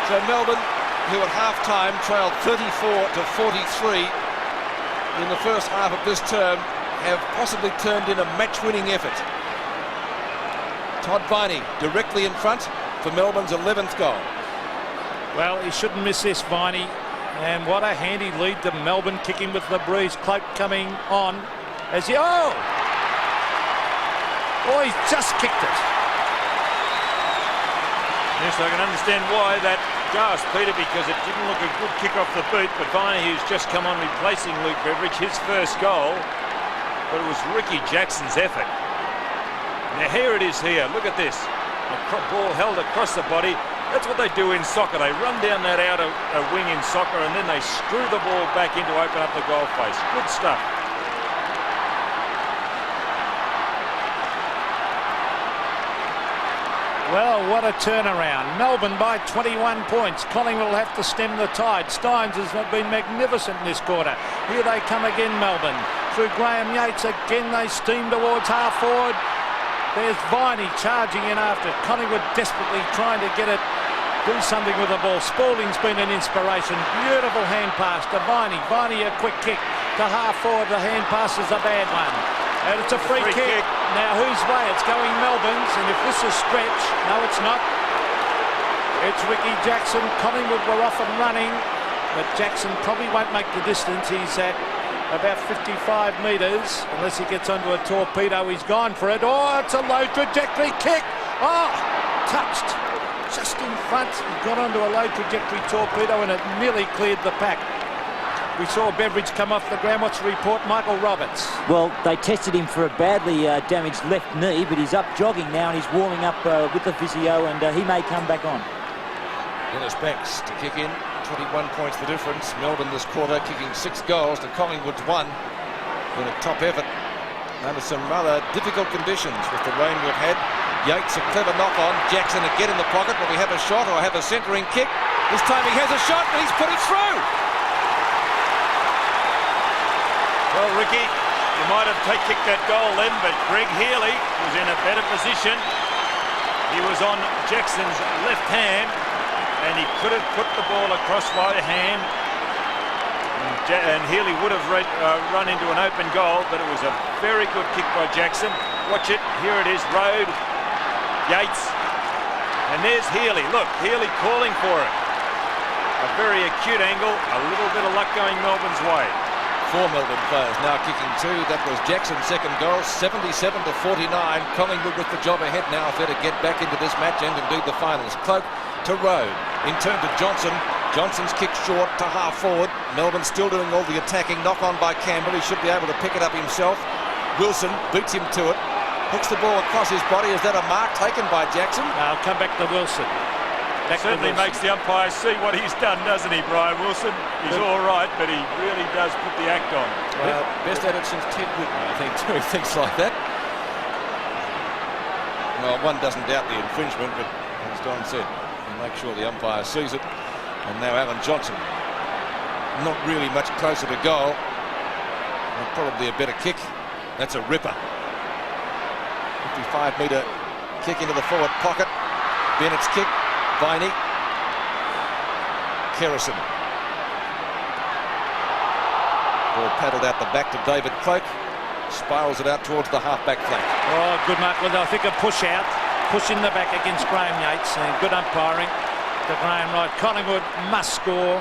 So Melbourne, who at half-time trailed 34-43 in the first half of this term, have possibly turned in a match-winning effort. Todd Viney directly in front for Melbourne's 11th goal. Well, he shouldn't miss this, Viney. And what a handy lead to Melbourne, kicking with the breeze. Cloak coming on as he... Oh! Oh, he's just kicked it. Yes, I can understand why that gasped, Peter, because it didn't look a good kick off the boot, but Viney, who's just come on replacing Luke Beveridge, his first goal, but it was Ricky Jackson's effort. Now here it is here, look at this. The ball held across the body. That's what they do in soccer. They run down that outer wing in soccer and then they screw the ball back in to open up the goal face. Good stuff. Well, what a turnaround. Melbourne by 21 points. Collingwood will have to stem the tide. Stynes has been magnificent in this quarter. Here they come again, Melbourne. Through Graham Yates again, they steam towards half forward. There's Viney charging in after it. Collingwood desperately trying to get it, do something with the ball. Spalding's been an inspiration. Beautiful hand pass to Viney. Viney a quick kick to half forward. The hand pass is a bad one. And it's a free kick. Now whose way? It's going Melbourne's, and if this is stretch, no it's not. It's Ricky Jackson. Collingwood were off and running, but Jackson probably won't make the distance. He's at about 55 metres, unless he gets onto a torpedo. He's gone for it. Oh, it's a low trajectory kick. Oh, touched just in front. He got onto a low trajectory torpedo and it nearly cleared the pack. We saw Beveridge come off the ground. What's the report? Michael Roberts. Well, they tested him for a badly damaged left knee, but he's up jogging now and he's warming up with the physio, and he may come back on. Dennis Banks to kick in. 21 points the difference. Melbourne this quarter kicking 6 goals to Collingwood's 1. In a top effort under some rather difficult conditions with the rain we've had. Yates a clever knock on. Jackson again in the pocket. Will we have a shot or have a centering kick? This time he has a shot and he's put it through. Well, Ricky, you might have kicked that goal then, but Greg Healy was in a better position. He was on Jackson's left hand and he could have put the ball across by hand, and Healy would have run into an open goal, but it was a very good kick by Jackson. Watch it, here it is, Road, Yates, and there's Healy. Look, Healy calling for it. A very acute angle, a little bit of luck going Melbourne's way. 4 Melbourne players now kicking 2. That was Jackson's second goal, 77 to 49. Collingwood with the job ahead now if they're to get back into this match and indeed the finals. Cloak to Road. In turn to Johnson. Johnson's kick short to half forward. Melbourne still doing all the attacking. Knock on by Campbell. He should be able to pick it up himself. Wilson beats him to it. Hooks the ball across his body. Is that a mark taken by Jackson? Now come back to Wilson. Certainly makes the umpire see what he's done, doesn't he, Brian Wilson? He's all right, but he really does put the act on. Well, best at it since Ted Whitman, I think, doing things like that. Well, one doesn't doubt the infringement, but as Don said, you make sure the umpire sees it. And now Alan Johnson, not really much closer to goal. And probably a better kick. That's a ripper. 55-metre kick into the forward pocket. Bennett's kick. Viney. Kerrison. Ball paddled out the back to David Cloak. Spirals it out towards the half-back flank. Oh, good mark with, I think, a push out. Push in the back against Graham Yates. And good umpiring to Graham Wright. Collingwood must score.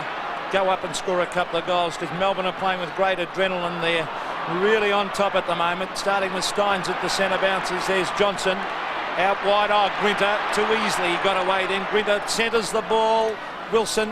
Go up and score a couple of goals because Melbourne are playing with great adrenaline there. Really on top at the moment. Starting with Stynes at the centre bounces. There's Johnson. Out wide, oh, Grinter too easily, he got away then. Grinter centres the ball. Wilson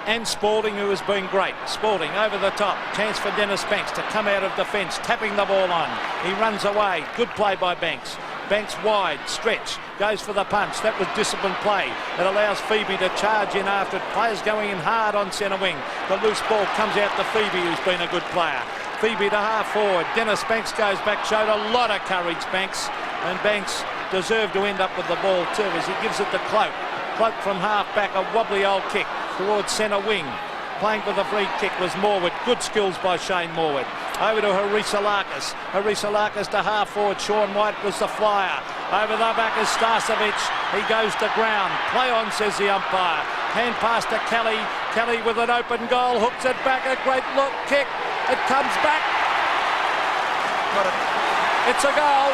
and Spalding, who has been great. Spalding over the top, chance for Dennis Banks to come out of defence, tapping the ball on. He runs away, good play by Banks. Banks wide, stretch, goes for the punch. That was disciplined play. It allows Phoebe to charge in after it. Players going in hard on centre wing. The loose ball comes out to Phoebe, who's been a good player. Phoebe to half forward. Dennis Banks goes back, showed a lot of courage, Banks. And Banks deserved to end up with the ball too as he gives it to Cloak. Cloak from half back, a wobbly old kick towards centre wing. Playing for the free kick was Morwood. Good skills by Shane Morwood. Over to Harisalakis. Harisalakis to half forward. Sean White was the flyer. Over the back is Starcevic. He goes to ground. Play on, says the umpire. Hand pass to Kelly. Kelly with an open goal. Hooks it back. A great look kick. It comes back. Got it. It's a goal.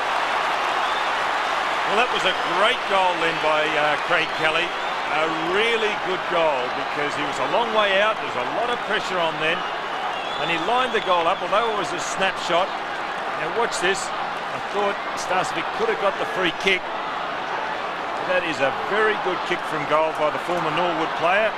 Well, that was a great goal then by Craig Kelly. A really good goal because he was a long way out. There's a lot of pressure on then. And he lined the goal up, although it was a snapshot. Now watch this. I thought Starcevic could have got the free kick. That is a very good kick from goal by the former Norwood player.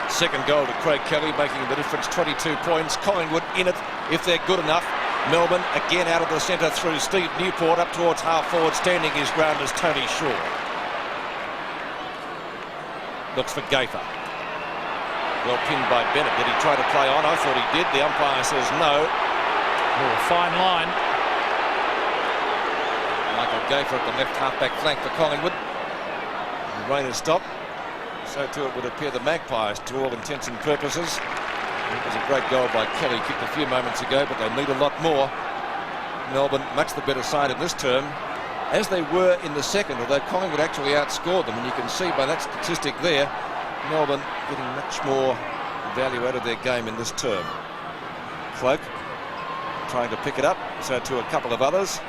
Second goal to Craig Kelly, making the difference, 22 points. Collingwood in it if they're good enough. Melbourne again out of the centre through Steve Newport up towards half forward. Standing his ground is Tony Shaw. Looks for Gafer. Well pinned by Bennett. Did he try to play on? I thought he did. The umpire says no. Oh, fine line. Michael Gafer at the left half-back flank for Collingwood. The rain has stopped. So too it would appear the Magpies, to all intents and purposes. It was a great goal by Kelly, kicked a few moments ago, but they need a lot more. Melbourne, much the better side in this term, as they were in the second, although Collingwood actually outscored them, and you can see by that statistic there, Melbourne getting much more value out of their game in this term. Cloak trying to pick it up, so to a couple of others.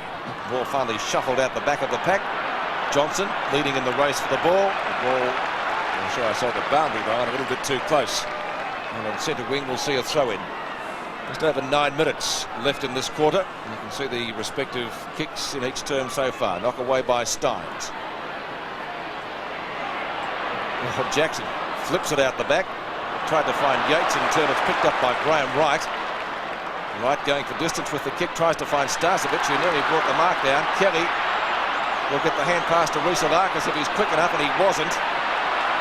Ball finally shuffled out the back of the pack. Johnson leading in the race for the ball. The ball, I'm sure I saw the boundary line a little bit too close. And on centre wing we'll see a throw-in. Just over 9 minutes left in this quarter. And you can see the respective kicks in each term so far. Knock away by Steins. Well, Jackson flips it out the back. Tried to find Yates, in turn it's picked up by Graham Wright. Wright going for distance with the kick, tries to find Starcevic, who nearly brought the mark down. Kelly will get the hand pass to Rhys-Alakis if he's quick enough, and he wasn't.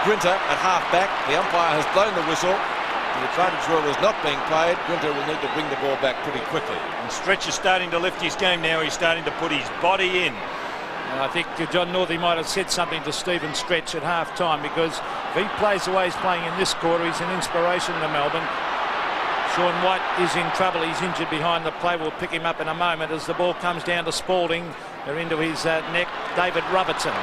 Grinter at half-back. The umpire has blown the whistle. The advantage rule is not being played. Grinter will need to bring the ball back pretty quickly. And Stretch is starting to lift his game now. He's starting to put his body in. And I think John Northey might have said something to Stephen Stretch at half-time, because if he plays the way he's playing in this quarter, he's an inspiration to Melbourne. Sean White is in trouble. He's injured behind the play. We'll pick him up in a moment as the ball comes down to Spalding. They're into his neck. David Robertson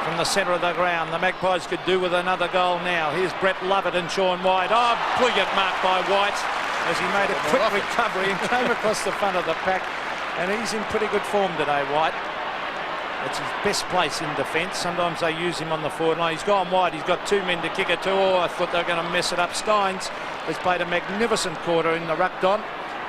from the centre of the ground. The Magpies could do with another goal now. Here's Brett Lovett and Sean White. Oh, brilliant mark by White as he made a quick recovery and came across the front of the pack. And he's in pretty good form today, White. It's his best place in defence. Sometimes they use him on the forward line. He's gone wide. He's got two men to kick it to. Oh, I thought they were going to mess it up. Steins has played a magnificent quarter in the ruck, Don.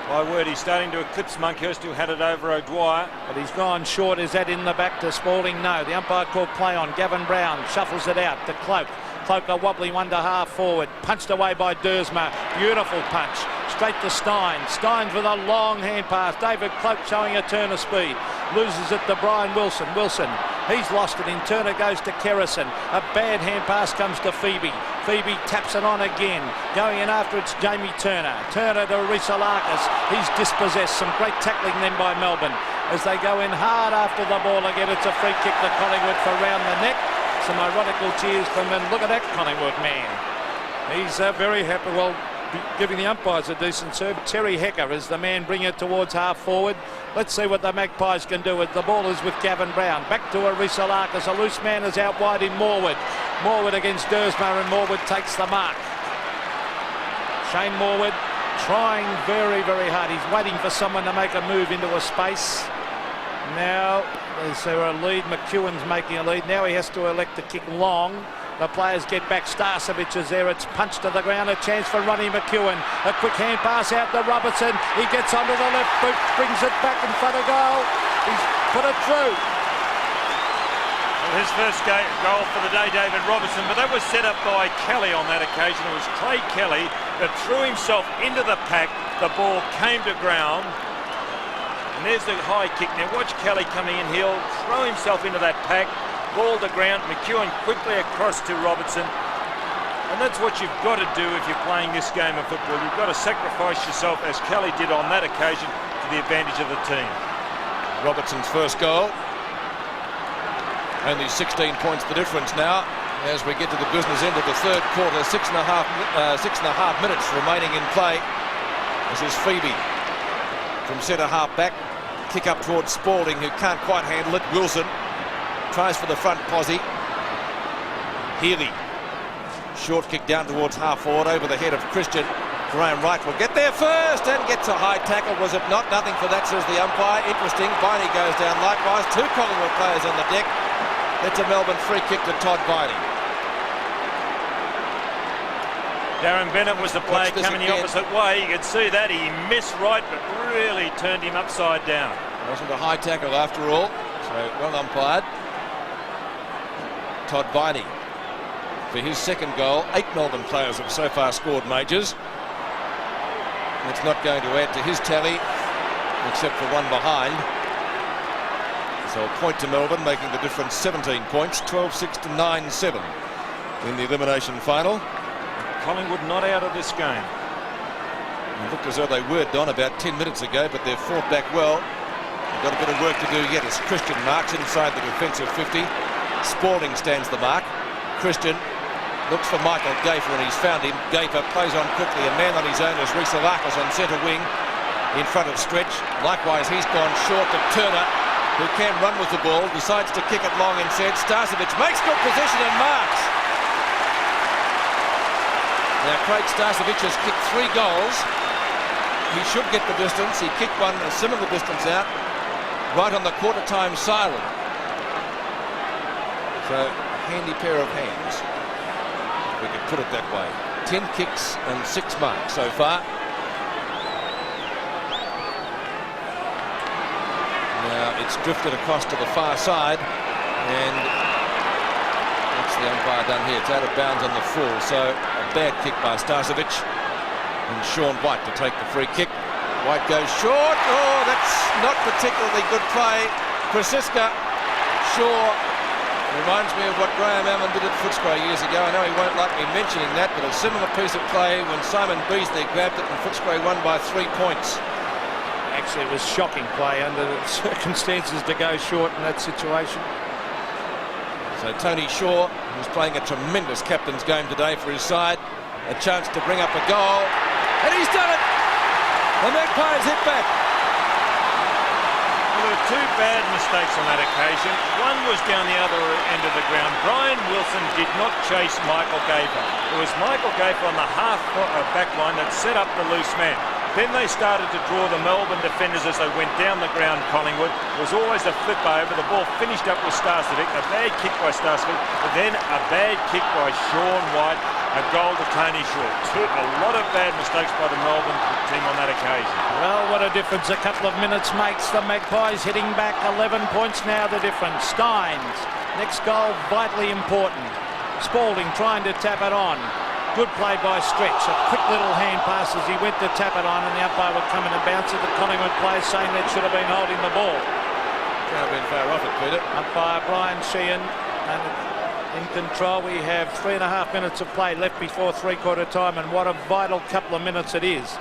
My word, he's starting to eclipse Monkhurst, who had it over O'Dwyer. But he's gone short. Is that in the back to Spalding? No. The umpire called play on. Gavin Brown shuffles it out to Cloak. Cloak a wobbly one to half forward. Punched away by Dersma. Beautiful punch. Straight to Steins. Steins with a long hand pass. David Cloak showing a turn of speed. Loses it to Brian Wilson. Wilson, he's lost it. In turn it goes to Kerrison. A bad hand pass comes to Phoebe. Phoebe taps it on again. Going in after it's Jamie Turner. Turner to Rhys-Alakis. He's dispossessed. Some great tackling then by Melbourne as they go in hard after the ball again. It's a free kick to Collingwood for round the neck. Some ironical cheers from him. Look at that Collingwood man. He's very happy. Well, giving the umpires a decent serve. Terry Hecker is the man bringing it towards half forward. Let's see what the Magpies can do with the ball. Is with Gavin Brown. Back to a Rhys-Alakis. A loose man is out wide in Morwood. Morwood against Dersma, and Morwood takes the mark. Shane Morwood trying very, very hard. He's waiting for someone to make a move into a space. Now, is there a lead? McEwen's making a lead. Now he has to elect to kick long. The players get back. Starcevic is there. It's punched to the ground. A chance for Ronnie McEwen. A quick hand pass out to Robertson. He gets onto the left boot, brings it back in front of goal. He's put it through. Well, his first goal for the day, David Robertson, but that was set up by Kelly on that occasion. It was Craig Kelly that threw himself into the pack. The ball came to ground. And there's the high kick. Now watch Kelly coming in. He'll throw himself into that pack. Ball to ground. McEwen quickly across to Robertson. And that's what you've got to do if you're playing this game of football. You've got to sacrifice yourself, as Kelly did on that occasion, to the advantage of the team. Robertson's first goal. Only 16 points the difference now as we get to the business end of the third quarter. 6.5 minutes remaining in play. This is Phoebe from centre half back. Kick up towards Spalding, who can't quite handle it. Wilson tries for the front posse. Healy. Short kick down towards half forward over the head of Christian. Graham Wright will get there first and gets a high tackle. Was it not? Nothing for that, says the umpire. Interesting. Viney goes down likewise. Two Collingwood players on the deck. That's a Melbourne free kick to Todd Viney. Darren Bennett was the player coming the again. opposite way. You could see that. He missed right, but really turned him upside down. It wasn't a high tackle after all, so well umpired. Todd Viney for his second goal. 8 Melbourne players have so far scored majors. It's not going to add to his tally, except for one behind. So a point to Melbourne, making the difference 17 points, 12-6 to 9-7 in the elimination final. Collingwood not out of this game. It looked as though they were, Don, about 10 minutes ago, but they've fought back well. They've got a bit of work to do yet as Christian marks inside the defensive 50. Spalding stands the mark. Christian looks for Michael Gafer and he's found him. Gafer plays on quickly. A man on his own is Rhys-Alakis on centre wing in front of Stretch. Likewise, he's gone short to Turner, who can run with the ball, decides to kick it long instead. Starcevic makes good position and marks. Now, Craig Starcevic has kicked 3 goals. He should get the distance. He kicked one a similar distance out, right on the quarter-time siren. So, a handy pair of hands, if we could put it that way. 10 kicks and 6 marks so far. Now, it's drifted across to the far side, and that's the umpire done here. It's out of bounds on the full, so a bad kick by Starcevic. And Sean White to take the free kick. White goes short. Oh, that's not particularly good play. Krasiska Shaw reminds me of what Graham Allen did at Footscray years ago. I know he won't like me mentioning that, but a similar piece of play when Simon Beasley grabbed it and Footscray won by 3 points. Actually, it was shocking play under the circumstances to go short in that situation. So Tony Shaw, who's playing a tremendous captain's game today for his side, a chance to bring up a goal, and he's done it! The Magpies hit back. There were 2 bad mistakes on that occasion. One was down the other end of the ground. Brian Wilson did not chase Michael Gafer. It was Michael Gafer on the half back line that set up the loose man. Then they started to draw the Melbourne defenders as they went down the ground. Collingwood. It was always a flip over. The ball finished up with Starcevic. A bad kick by Starcevic, but then a bad kick by Sean White. A goal to Tony Shaw. A lot of bad mistakes by the Melbourne team on that occasion. Well, what a difference a couple of minutes makes. The Magpies hitting back 11 points now the difference. Steins, next goal vitally important. Spalding trying to tap it on. Good play by Stretch. A quick little hand pass as he went to tap it on, and the umpire would come in and bounce it. The Collingwood players saying that should have been holding the ball. Can't have been far off it, Peter. Umpire Brian Sheehan and in control. We have 3.5 minutes of play left before 3/4 time, and what a vital couple of minutes it is.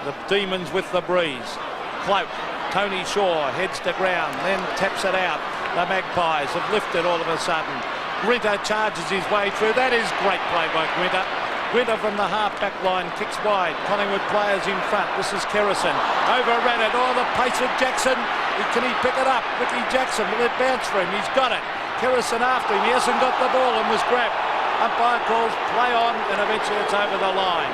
The Demons with the breeze. Cloak, Tony Shaw heads to ground, then taps it out. The Magpies have lifted all of a sudden. Grinter charges his way through. That is great play by Grinter. Grinter from the half-back line kicks wide. Collingwood players in front. This is Kerrison. Overran it. Oh, the pace of Jackson. Can he pick it up? Ricky Jackson, will it bounce for him? He's got it. Kerrison after him. He hasn't got the ball and was grabbed. Umpire calls play on, and eventually it's over the line.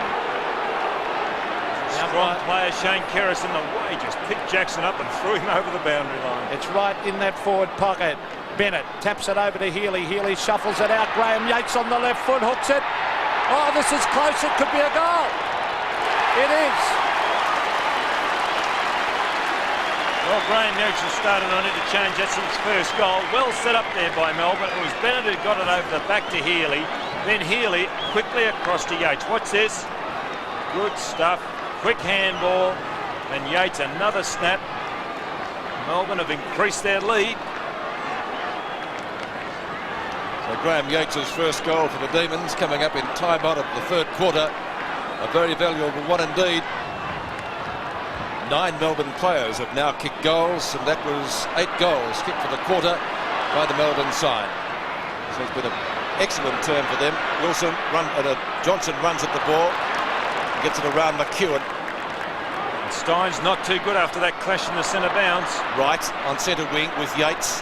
Strong player Shane Kerrison, the way just picked Jackson up and threw him over the boundary line. It's right in that forward pocket. Bennett taps it over to Healy. Healy shuffles it out. Graham Yates on the left foot, hooks it. Oh, this is close. It could be a goal. It is. Well, Graham Yates has started on interchange. That's his first goal. Well set up there by Melbourne. It was Bennett who got it over the back to Healy. Then Healy quickly across to Yates. What's this? Good stuff. Quick handball. And Yates another snap. Melbourne have increased their lead. So Graham Yates' first goal for the Demons coming up in time on of the 3rd quarter. A very valuable one indeed. 9 Melbourne players have now kicked goals, and that was 8 goals kicked for the quarter by the Melbourne side. So it's been an excellent turn for them. Johnson runs at the ball, gets it around McEwen. Steins not too good after that clash in the centre bounce. Right on centre wing with Yates.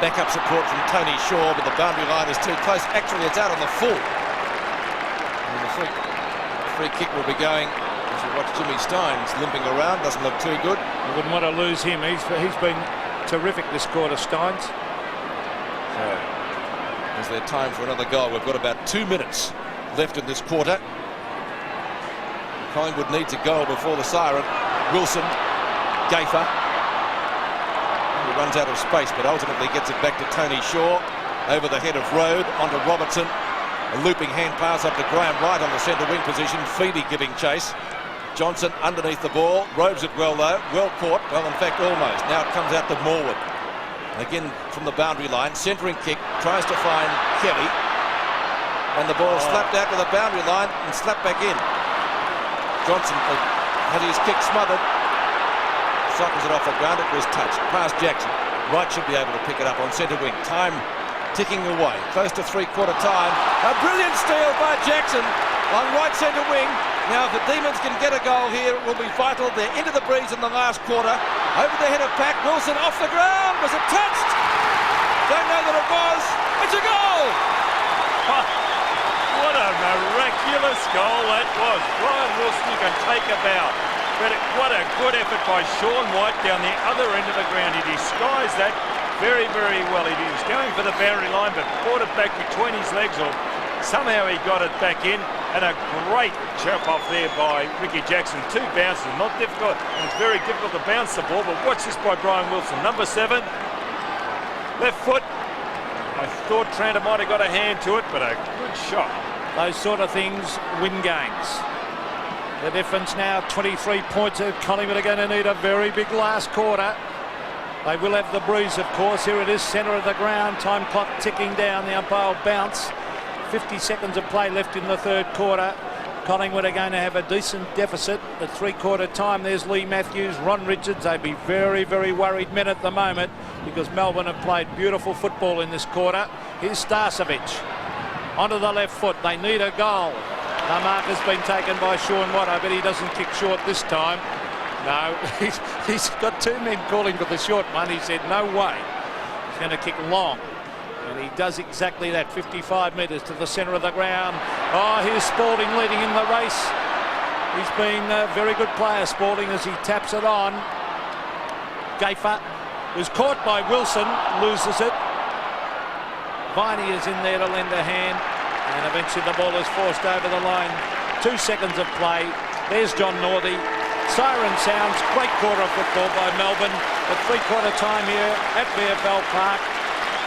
Backup support from Tony Shaw, but the boundary line is too close. Actually, it's out on the full. And the free kick will be going. As you watch Jimmy Steins limping around, doesn't look too good. You wouldn't want to lose him. He's been terrific this quarter, Steins. So, is there time for another goal? We've got about 2 minutes left in this quarter. Collingwood needs a goal before the siren. Wilson, Gaffer. He runs out of space, but ultimately gets it back to Tony Shaw. Over the head of Rode, onto Robertson. A looping hand pass up to Graham Wright on the centre wing position. Feedy giving chase. Johnson underneath the ball. Robes it well though. Well caught. Well, in fact, almost. Now it comes out to Morwood. Again from the boundary line. Centering kick. Tries to find Kelly. And the ball slapped out to the boundary line and slapped back in. Johnson had his kick smothered. Cycles it off the ground. It was touched. Past Jackson. Wright should be able to pick it up on centre wing. Time ticking away. Close to three-quarter time. A brilliant steal by Jackson on right centre wing. Now, if the Demons can get a goal here, it will be vital. They're into the breeze in the last quarter. Over the head of Pack. Wilson off the ground. Was it touched? Don't know that it was. It's a goal! What a miraculous goal that was. Brian Wilson, you can take a bow. But what a good effort by Sean White down the other end of the ground. He disguised that very, very well. He was going for the boundary line, but brought it back between his legs, or somehow he got it back in. And a great chop off there by Ricky Jackson. Two bounces, not difficult. And it's very difficult to bounce the ball, but watch this by Brian Wilson. Number 7, left foot. I thought Tranter might have got a hand to it, but a good shot. Those sort of things win games. The difference now, 23 points. Collingwood are going to need a very big last quarter. They will have the breeze, of course. Here it is, centre of the ground. Time clock ticking down. The umpire will bounce. 50 seconds of play left in the third quarter. Collingwood are going to have a decent deficit at three-quarter time. There's Lee Matthews, Ron Richards. They'd be very, very worried men at the moment because Melbourne have played beautiful football in this quarter. Here's Starcevic onto the left foot. They need a goal. The mark has been taken by Sean Watt. I bet he doesn't kick short this time. No, he's got two men calling for the short one. He said, no way. He's going to kick long. And he does exactly that, 55 metres to the centre of the ground. Oh, here's Spalding leading in the race. He's been a very good player, Spalding, as he taps it on. Gaffer was caught by Wilson, loses it. Viney is in there to lend a hand. And eventually the ball is forced over the line. 2 seconds of play. There's John Northey. Siren sounds. Great quarter of football by Melbourne. At three-quarter time here at VFL Park.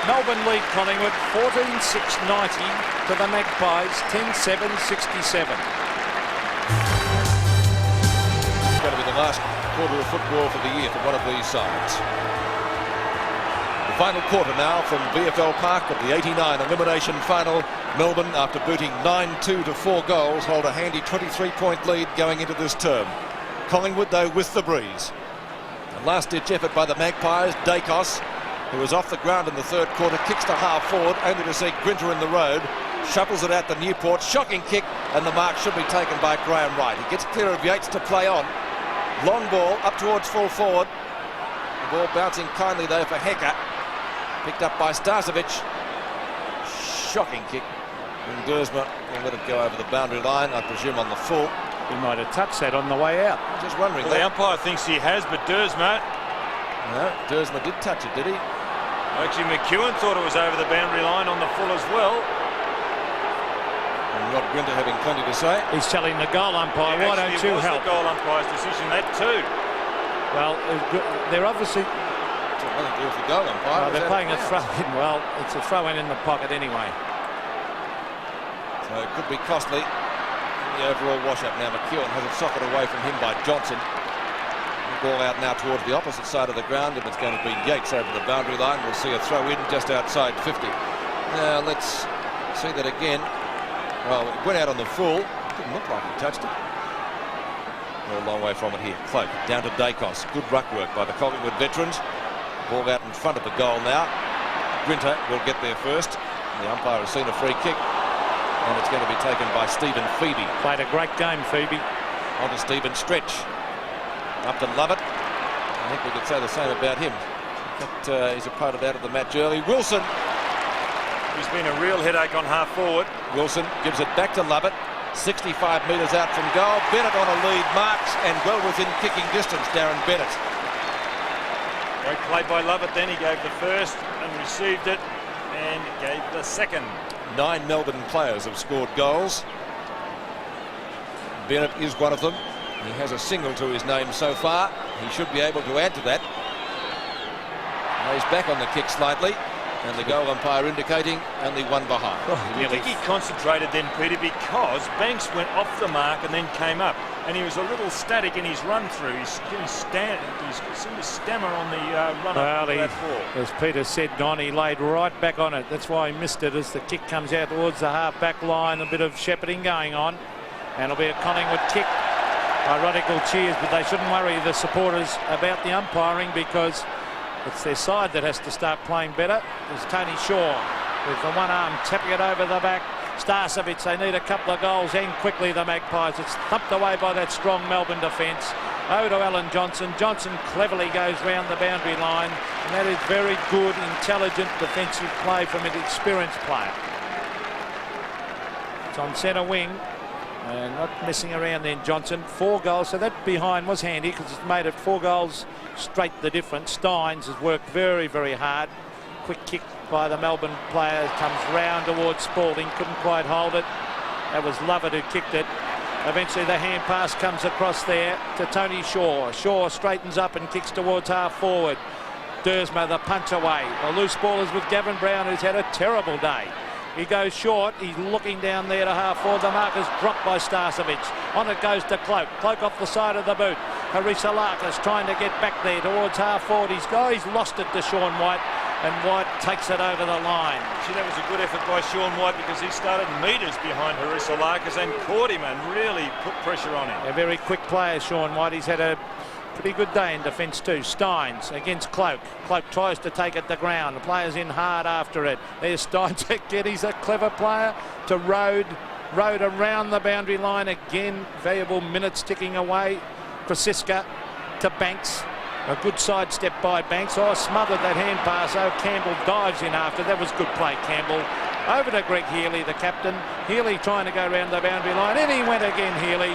Melbourne lead Collingwood 14-6-90 to the Magpies 10-7-67. It's going to be the last quarter of football for the year for one of these sides. The final quarter now from VFL Park of the 89 Elimination final. Melbourne, after booting 9-2 to 4 goals, hold a handy 23-point lead going into this term. Collingwood, though, with the breeze. A last-ditch effort by the Magpies. Dacos, who was off the ground in the third quarter, kicks to half forward, only to see Grinter in the road. Shuffles it out to Newport. Shocking kick, and the mark should be taken by Graham Wright. He gets clear of Yates to play on. Long ball up towards full forward. The ball bouncing kindly, though, for Hecker. Picked up by Starcevic. Shocking kick. And Dersma will let it go over the boundary line, I presume on the full. He might have touched that on the way out. Just wondering. Well, the umpire thinks he has, but Dersma... No, Dersma did touch it, did he? Actually, McEwen thought it was over the boundary line on the full as well. And Rod Grinter having plenty to say. He's telling the goal umpire, Yeah, why don't actually, you it was help? the goal umpire's decision, that too. Well, they're obviously... It's got nothing to do with the goal umpire. Well, they're playing a throw-in. Well, it's a throw-in in the pocket anyway. So it could be costly in the overall wash-up. Now McEwen has it socket away from him by Johnson. Ball out now towards the opposite side of the ground. If it's going to be Yates over the boundary line, we'll see a throw in just outside 50. Now let's see that again. Well, it went out on the full. Didn't look like he touched it. We're a long way from it here. Cloak down to Dacos. Good ruck work by the Collingwood veterans. Ball out in front of the goal now. Grinter will get there first. The umpire has seen a free kick, and it's going to be taken by Stephen Phoebe. Played a great game, Phoebe. On to Stephen Stretch. Up to Lovett. I think we could say the same about him. But he's a part of that of the match early. Wilson. He's been a real headache on half forward. Wilson gives it back to Lovett. 65 metres out from goal. Bennett on a lead, marks, and well within kicking distance, Darren Bennett. Great play by Lovett then. He gave the first and received it and gave the second. 9 Melbourne players have scored goals. Bennett is one of them. He has a single to his name so far. He should be able to add to that. Now he's back on the kick slightly, and the goal umpire indicating only one behind. I think he concentrated then, Peter, because Banks went off the mark and then came up, and he was a little static in his run through. He seemed to stammer on the run up to that ball. As Peter said, Don, he laid right back on it. That's why he missed it as the kick comes out towards the half-back line. A bit of shepherding going on, and it'll be a Collingwood kick. Ironical cheers, but they shouldn't worry the supporters about the umpiring, because it's their side that has to start playing better. There's Tony Shaw with the one arm tapping it over the back. Starcevic, they need a couple of goals, and quickly the Magpies. It's thumped away by that strong Melbourne defence. Over to Alan Johnson. Johnson cleverly goes round the boundary line, and that is very good, intelligent defensive play from an experienced player. It's on centre wing. Not messing around then, Johnson. 4 goals, so that behind was handy because it's made it 4 goals straight the difference. Steins has worked very, very hard. Quick kick by the Melbourne player, comes round towards Spalding, couldn't quite hold it. That was Lovett who kicked it. Eventually the hand pass comes across there to Tony Shaw. Shaw straightens up and kicks towards half forward. Dersma, the punch away. The loose ball is with Gavin Brown, who's had a terrible day. He goes short. He's looking down there to half forward. The mark is dropped by Starcevic. On it goes to Cloak. Cloak off the side of the boot. Harissa Larkis trying to get back there towards half forward. He's lost it to Sean White, and White takes it over the line. See, that was a good effort by Sean White, because he started metres behind Harissa Larkis and caught him and really put pressure on him. A very quick player, Sean White. He's had a pretty good day in defence too. Steins against Cloak. Cloak tries to take it to ground. The player's in hard after it. There's Steins again. He's a clever player to Road. Road around the boundary line again. Valuable minutes ticking away. Krasiska to Banks. A good sidestep by Banks. Oh, smothered that hand pass. Oh, Campbell dives in after. That was good play, Campbell. Over to Greg Healy, the captain. Healy trying to go around the boundary line. And he went again, Healy.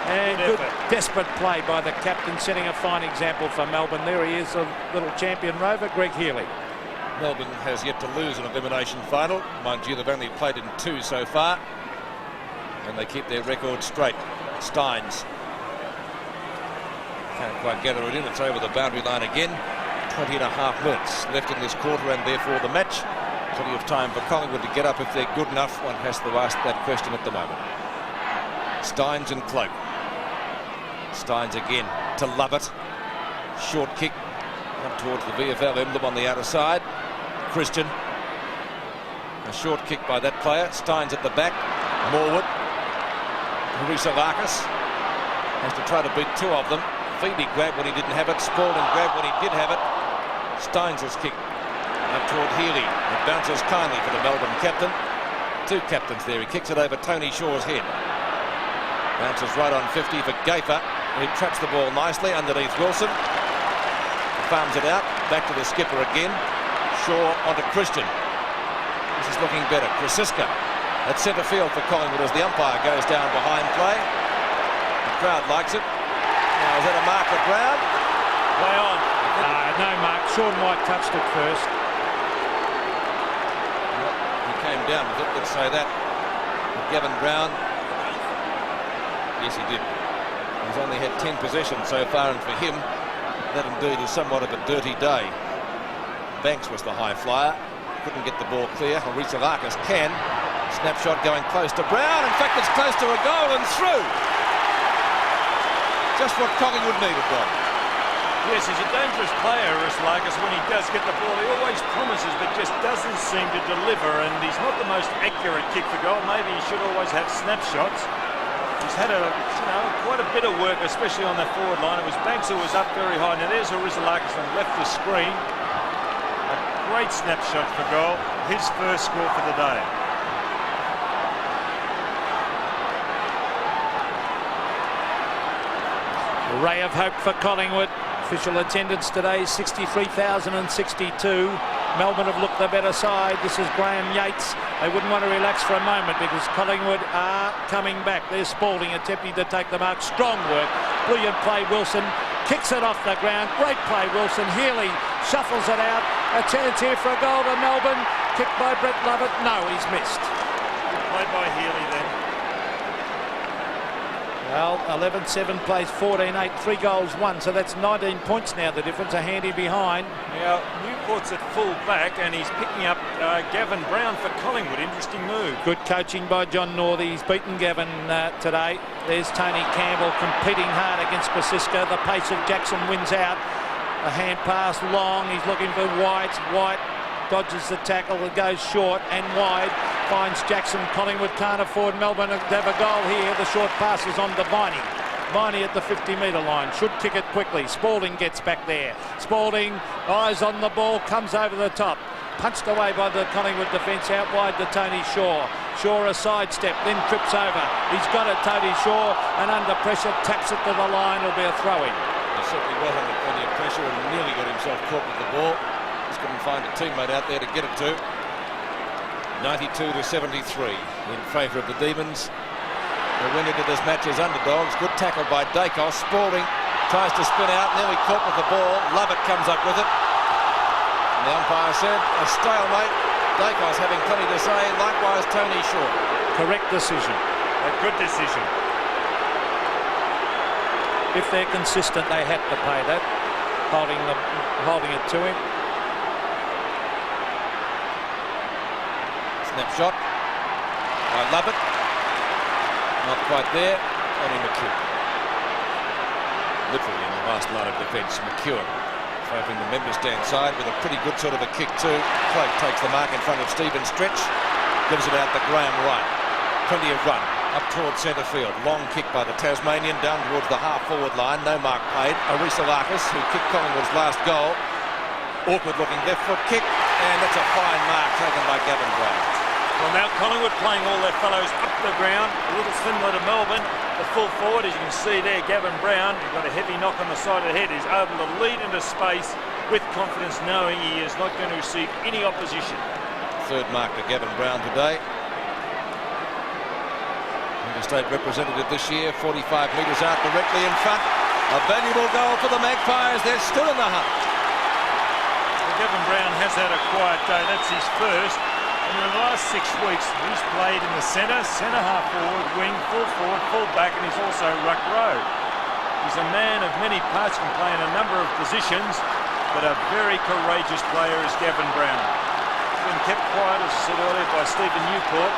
And good desperate play by the captain, setting a fine example for Melbourne. There he is, a little champion rover, Greg Healy. Melbourne has yet to lose an elimination final. Mind you, they've only played in 2 so far, and they keep their record straight. Steins can't quite gather it in. It's over the boundary line again. 20.5 minutes left in this quarter, and therefore the match. Plenty of time for Collingwood to get up if they're good enough. One has to ask that question at the moment. Steins and Cloak. Steins again to Lovett. Short kick up towards the VFL emblem on the outer side. Christian. A short kick by that player. Steins at the back. Morwood. Harissa Larkis has to try to beat 2 of them. Phoebe grabbed when he didn't have it. Spalding grabbed when he did have it. Steins' kick up toward Healy. It bounces kindly for the Melbourne captain. 2 captains there. He kicks it over Tony Shaw's head. Bounces right on 50 for Gafer. He traps the ball nicely underneath Wilson. Farms it out. Back to the skipper again. Shaw onto Christian. This is looking better. Krasiska at centre field for Collingwood as the umpire goes down behind play. The crowd likes it. Now, is that a mark at ground? Play on. No mark. Sean White touched it first. Well, he came down with it, let's say that. Gavin Brown. Yes, he did. He's only had 10 possessions so far, and for him, that indeed is somewhat of a dirty day. Banks was the high flyer. Couldn't get the ball clear. Harissa Larkis can. Snapshot going close to Brown. In fact, it's close to a goal and through. Just what Collingwood needed, Bob. Yes, he's a dangerous player, Harissa Larkis. When he does get the ball, he always promises, but just doesn't seem to deliver. And he's not the most accurate kick for goal. Maybe he should always have snapshots. He's had quite a bit of work, especially on that forward line. It was Banks who was up very high. Now there's Harissa Larkis and left the screen. A great snapshot for goal. His first score for the day. A ray of hope for Collingwood. Official attendance today, 63,062. Melbourne have looked the better side. This is Graham Yates. They wouldn't want to relax for a moment because Collingwood are coming back. There's Spalding attempting to take the mark. Strong work. Brilliant play, Wilson. Kicks it off the ground. Great play, Wilson. Healy shuffles it out. A chance here for a goal to Melbourne. Kicked by Brett Lovett. No, he's missed. Good play by Healy then. Well, 11-7 plays 14-8, 3 goals, 1. So that's 19 points now, the difference, a handy behind. Now, Newport's at full back, and he's picking up Gavin Brown for Collingwood. Interesting move. Good coaching by John Northey. He's beaten Gavin today. There's Tony Campbell competing hard against Francisco. The pace of Jackson wins out. A hand pass long. He's looking for White. White dodges the tackle. It goes short and wide. Finds Jackson. Collingwood can't afford Melbourne to have a goal here. The short pass is on to Viney. Viney at the 50-metre line. Should kick it quickly. Spalding gets back there. Spalding, eyes on the ball, comes over the top. Punched away by the Collingwood defence out wide to Tony Shaw. Shaw a sidestep, then trips over. He's got it, Tony Shaw, and under pressure taps it to the line. It'll be a throw-in. He certainly was under plenty of pressure and nearly got himself caught with the ball. Just couldn't find a teammate out there to get it to. 92-73 in favour of the Demons. They went into this match as underdogs. Good tackle by Dacos. Spalding tries to spin out, nearly caught with the ball. Lovett comes up with it. And the umpire said a stalemate. Dacos having plenty to say. Likewise, Tony Shaw. Correct decision. A good decision. If they're consistent, they had to pay that. Holding it to him. Snapshot. I love it. Not quite there. Only McEwen. Literally in the last line of defence. McEwen favoring the member stand side with a pretty good sort of a kick too. Cloak takes the mark in front of Stephen Stretch. Gives it out to Graham Wright. Plenty of run. Up towards centre field. Long kick by the Tasmanian down towards the half-forward line. No mark paid. Arisalakis, who kicked Collingwood's last goal. Awkward looking left foot kick. And that's a fine mark taken by Gavin Brown. Well, now Collingwood playing all their fellows up the ground, a little similar to Melbourne. The full forward, as you can see there, Gavin Brown, he's got a heavy knock on the side of the head. He's able to lead into space with confidence, knowing he is not going to receive any opposition. Third mark to Gavin Brown today. Interstate representative this year, 45 metres out directly in front. A valuable goal for the Magpies. They're still in the hunt. Well, Gavin Brown has had a quiet day. That's his first. And in the last 6 weeks, he's played in the centre half forward, wing, full forward, full back, and he's also ruck row. He's a man of many parts, can play in a number of positions, but a very courageous player is Gavin Brown. He's been kept quiet, as I said earlier, by Stephen Newport,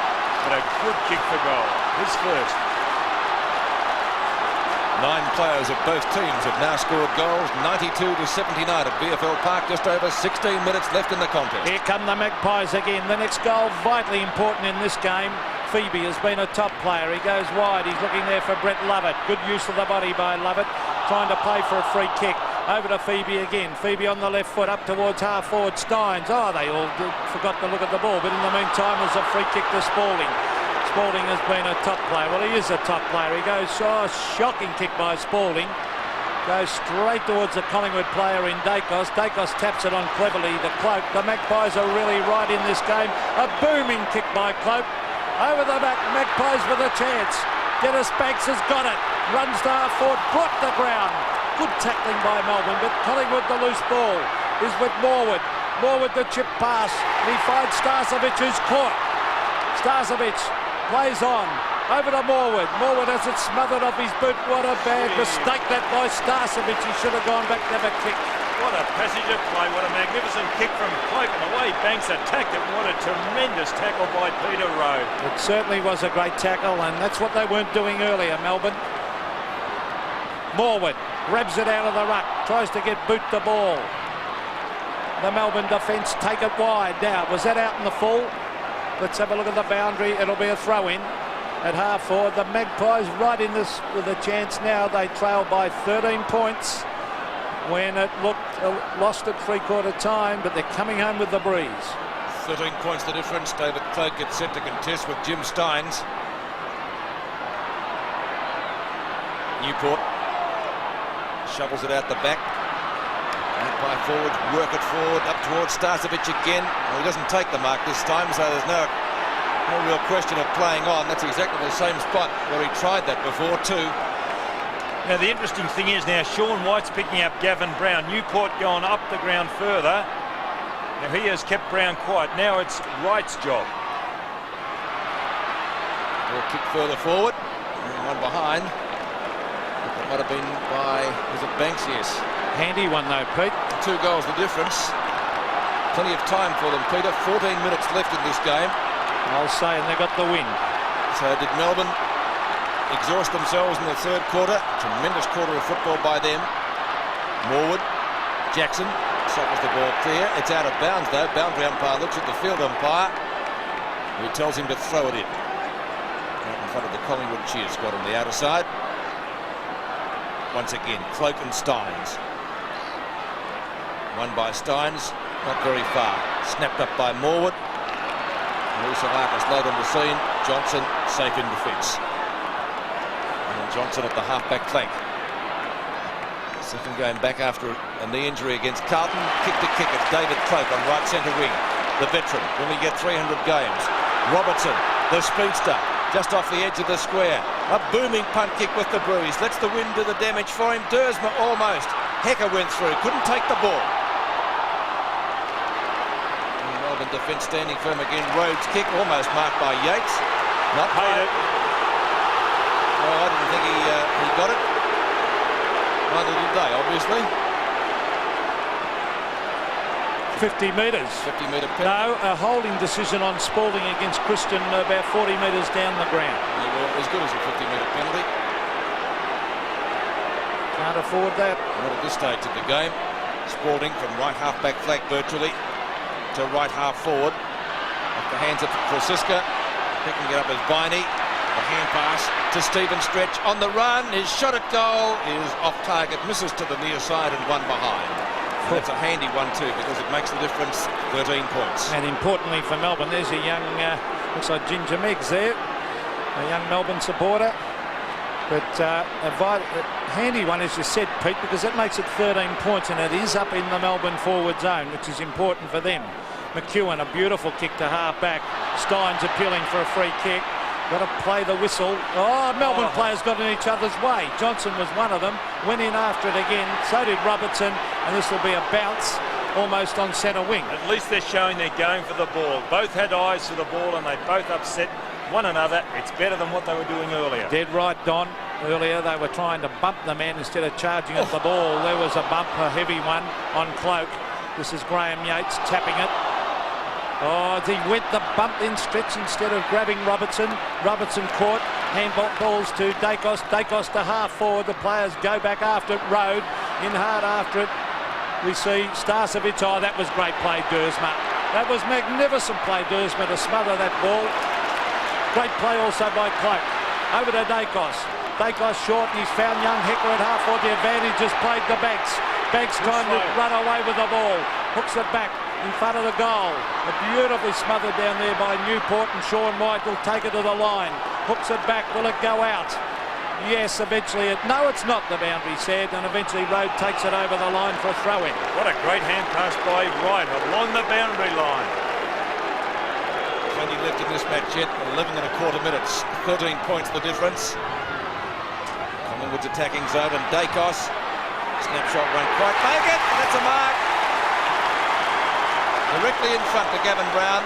but a good kick for goal. His first. 9 players of both teams have now scored goals. 92-79 at VFL Park. Just over 16 minutes left in the contest. Here come the Magpies again. The next goal vitally important in this game. Phoebe has been a top player. He goes wide. He's looking there for Brett Lovett. Good use of the body by Lovett. Trying to play for a free kick. Over to Phoebe again. Phoebe on the left foot up towards half forward Steins. Oh, they all forgot to look at the ball. But in the meantime, there's a free kick to Spalding. Spalding has been a top player. Well, he is a top player. He goes, shocking kick by Spalding. Goes straight towards the Collingwood player in Dacos. Dacos taps it on cleverly to Cloak. The Magpies are really right in this game. A booming kick by Cloak. Over the back, Magpies with a chance. Dennis Banks has got it. Runs to half forward, brought the ground. Good tackling by Melbourne, but Collingwood the loose ball is with Morwood. Morwood the chip pass. And he finds Starcevic, who's caught. Starcevic plays on, over to Morwood. Morwood has it smothered off his boot. What a bad mistake that by Starcevic. He should have gone back to the kick. What a passage of play. What a magnificent kick from Cloak. And the way Banks attacked it. What a tremendous tackle by Peter Rowe. It certainly was a great tackle, and that's what they weren't doing earlier, Melbourne. Morwood grabs it out of the ruck. Tries to get boot the ball. The Melbourne defence take it wide. Now, was that out in the full? Let's have a look at the boundary. It'll be a throw-in at half forward. The Magpies right in this with a chance now. They trail by 13 points when it looked lost at three-quarter time, but they're coming home with the breeze. 13 points the difference. David Cloak gets set to contest with Jim Steins. Newport shovels it out the back. By forwards, work it forward, up towards Starcevic again. Well, he doesn't take the mark this time, so there's no real question of playing on. That's exactly the same spot where he tried that before too. Now the interesting thing is now Sean White's picking up Gavin Brown. Newport going up the ground further. Now he has kept Brown quiet. Now it's Wright's job. We'll kick further forward. One behind. That might have been by, was it Banks? Yes. Handy one though, Pete. 2 goals the difference. Plenty of time for them, Peter. 14 minutes left in this game. I'll say, and they got the win. So did Melbourne exhaust themselves in the third quarter? Tremendous quarter of football by them. Morwood, Jackson, suckers the ball clear. It's out of bounds though. Boundary umpire looks at the field umpire, who tells him to throw it in. Out in front of the Collingwood cheer squad on the outer side. Once again, Cloak and Steins. Won by Steins, not very far. Snapped up by Morwood. Marisa Marcus late on the scene. Johnson safe in defence. And Johnson at the half-back flank. Second game back after a knee injury against Carlton. Kick to kick. It's David Cloak on right centre wing. The veteran. Will he get 300 games? Robertson, the speedster, just off the edge of the square. A booming punt kick with the breeze. Lets the wind do the damage for him. Dersma almost. Hecker went through. Couldn't take the ball. And Melbourne defence standing firm again. Rhodes kick almost marked by Yates. Not quite. Well, I didn't think he got it. Neither did they, obviously. 50 metres. 50-metre penalty. No, a holding decision on Spalding against Christian about 40 metres down the ground. Yeah, well, as good as a 50-metre penalty. Can't afford that. Not at this stage of the game. Spalding from right half-back flank virtually to right half forward. Off the hands of Francisca. Picking it up as Viney. The hand pass to Stephen Stretch on the run. His shot at goal is off target, misses to the near side and one behind. That's a handy one too, because it makes the difference. 13 points. And importantly for Melbourne, there's a young, looks like Ginger Meggs there, a young Melbourne supporter. But a handy one, as you said, Pete, because that makes it 13 points, and it is up in the Melbourne forward zone, which is important for them. McEwen, a beautiful kick to half back. Steins appealing for a free kick. Got to play the whistle. Oh, Melbourne players got in each other's way. Johnson was one of them. Went in after it again. So did Robertson. And this will be a bounce almost on centre wing. At least they're showing they're going for the ball. Both had eyes for the ball and they both upset one another. It's better than what they were doing earlier. Dead right, Don. Earlier they were trying to bump the man instead of charging at the ball. There was a bump, a heavy one on Cloak. This is Graham Yates tapping it. Oh, he went the bump in Stretch instead of grabbing Robertson. Robertson caught. Handball balls to Dacos. Dacos to half forward. The players go back after it. Road in hard after it. We see Starcevic. Oh, that was great play, Dersma. That was magnificent play, Dersma, to smother that ball. Great play also by Cloak. Over to Dacos. Dacos short, and he's found young Hecker at half forward. The advantage has played the Banks. Banks trying to run away with the ball. Hooks it back in front of the goal. Beautifully smothered down there by Newport, and Sean White will take it to the line. Hooks it back. Will it go out? Yes, eventually. No, it's not, the boundary said, and eventually Road takes it over the line for a throw-in. What a great hand pass by Wright along the boundary line. Plenty left in this match yet. 11 and a quarter minutes. 13 points the difference. Collingwood's attacking zone, and Dacos. Snapshot won't quite make it. That's a mark. Directly in front to Gavin Brown,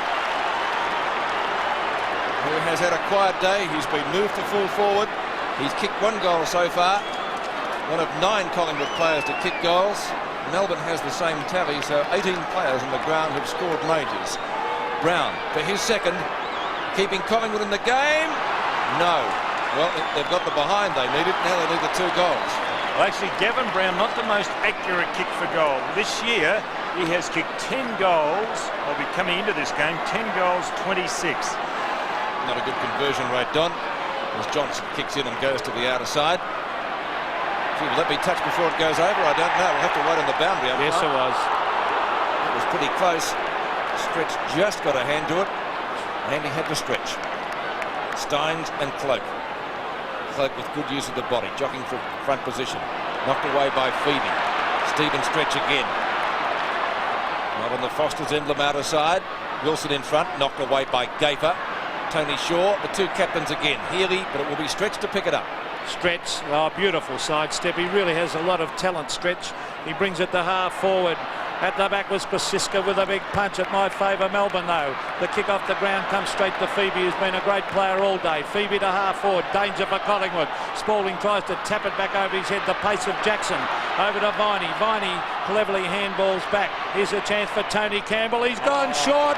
who has had a quiet day. He's been moved to full forward. He's kicked 1 goal so far. One of 9 Collingwood players to kick goals. Melbourne has the same tally, so 18 players on the ground have scored majors. Brown for his second, keeping Collingwood in the game. No. Well, they've got the behind they needed. Now they need the 2 goals. Well, actually, Gavin Brown, not the most accurate kick for goal. This year, he has kicked 10 goals. He'll be coming into this game, 10 goals, 26. Not a good conversion rate, Don, as Johnson kicks in and goes to the outer side. Gee, will that be touched before it goes over? I don't know. We'll have to wait on the boundary. Yes, it was. It was pretty close. Stretch just got a hand to it, and he had to stretch. Steins and Cloak. Cloak with good use of the body, jogging for front position. Knocked away by Phoebe. Stephen Stretch again. Not on the Foster's emblem outer side. Wilson in front, knocked away by Gaper. Tony Shaw, the 2 captains again. Healy, but it will be Stretch to pick it up. Stretch, oh, beautiful sidestep. He really has a lot of talent, Stretch. He brings it to half forward. At the back was Krasiska with a big punch. It might favour Melbourne though. The kick off the ground comes straight to Phoebe, who's been a great player all day. Phoebe to half forward. Danger for Collingwood. Spalding tries to tap it back over his head. The pace of Jackson. Over to Viney. Viney cleverly handballs back. Here's a chance for Tony Campbell. He's gone short.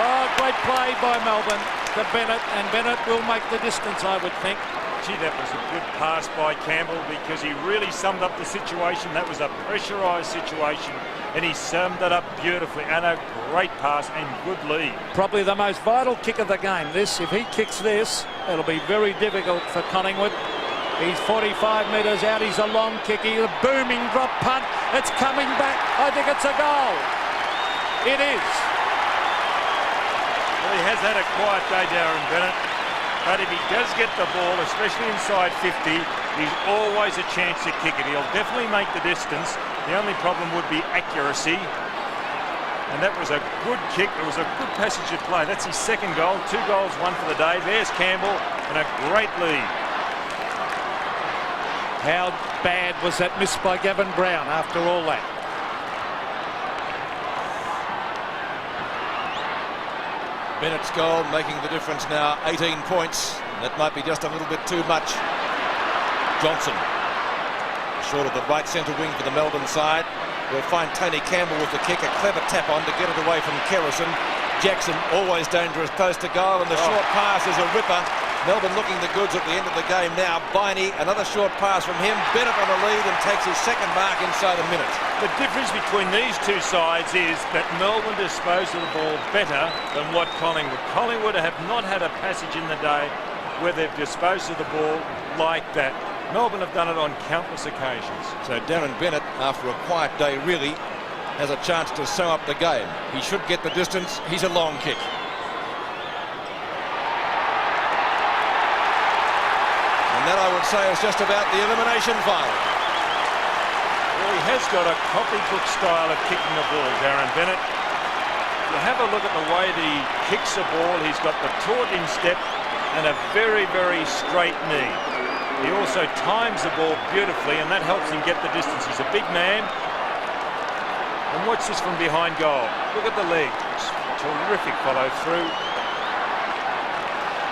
Oh, great play by Melbourne to Bennett. And Bennett will make the distance, I would think. Gee, that was a good pass by Campbell because he really summed up the situation. That was a pressurised situation and he summed it up beautifully, and a great pass and good lead. Probably the most vital kick of the game, this. If he kicks this, it'll be very difficult for Collingwood. He's 45 metres out. He's a long kick. He's a booming drop punt. It's coming back. I think it's a goal. It is. Well, he has had a quiet day, Darren Bennett. But if he does get the ball, especially inside 50, he's always a chance to kick it. He'll definitely make the distance. The only problem would be accuracy. And that was a good kick. It was a good passage of play. That's his second goal. 2 goals, 1 for the day. There's Campbell and a great lead. How bad was that miss by Gavin Brown after all that? Bennett's goal making the difference now, 18 points. That might be just a little bit too much. Johnson, short of the right centre wing for the Melbourne side. We'll find Tony Campbell with the kick, a clever tap on to get it away from Kerrison. Jackson, always dangerous, close to goal, and the short pass is a ripper. Melbourne looking the goods at the end of the game now. Biney, another short pass from him. Bennett on the lead and takes his second mark inside a minute. The difference between these two sides is that Melbourne disposed of the ball better than what Collingwood. Collingwood have not had a passage in the day where they've disposed of the ball like that. Melbourne have done it on countless occasions. So Darren Bennett, after a quiet day, really has a chance to sew up the game. He should get the distance. He's a long kick. And that, I would say, is just about the elimination final. Well, he has got a copybook style of kicking the ball, Darren Bennett. You have a look at the way that he kicks the ball. He's got the taunting step and a very, very straight knee. He also times the ball beautifully, and that helps him get the distance. He's a big man. And watch this from behind goal. Look at the legs. Terrific follow through.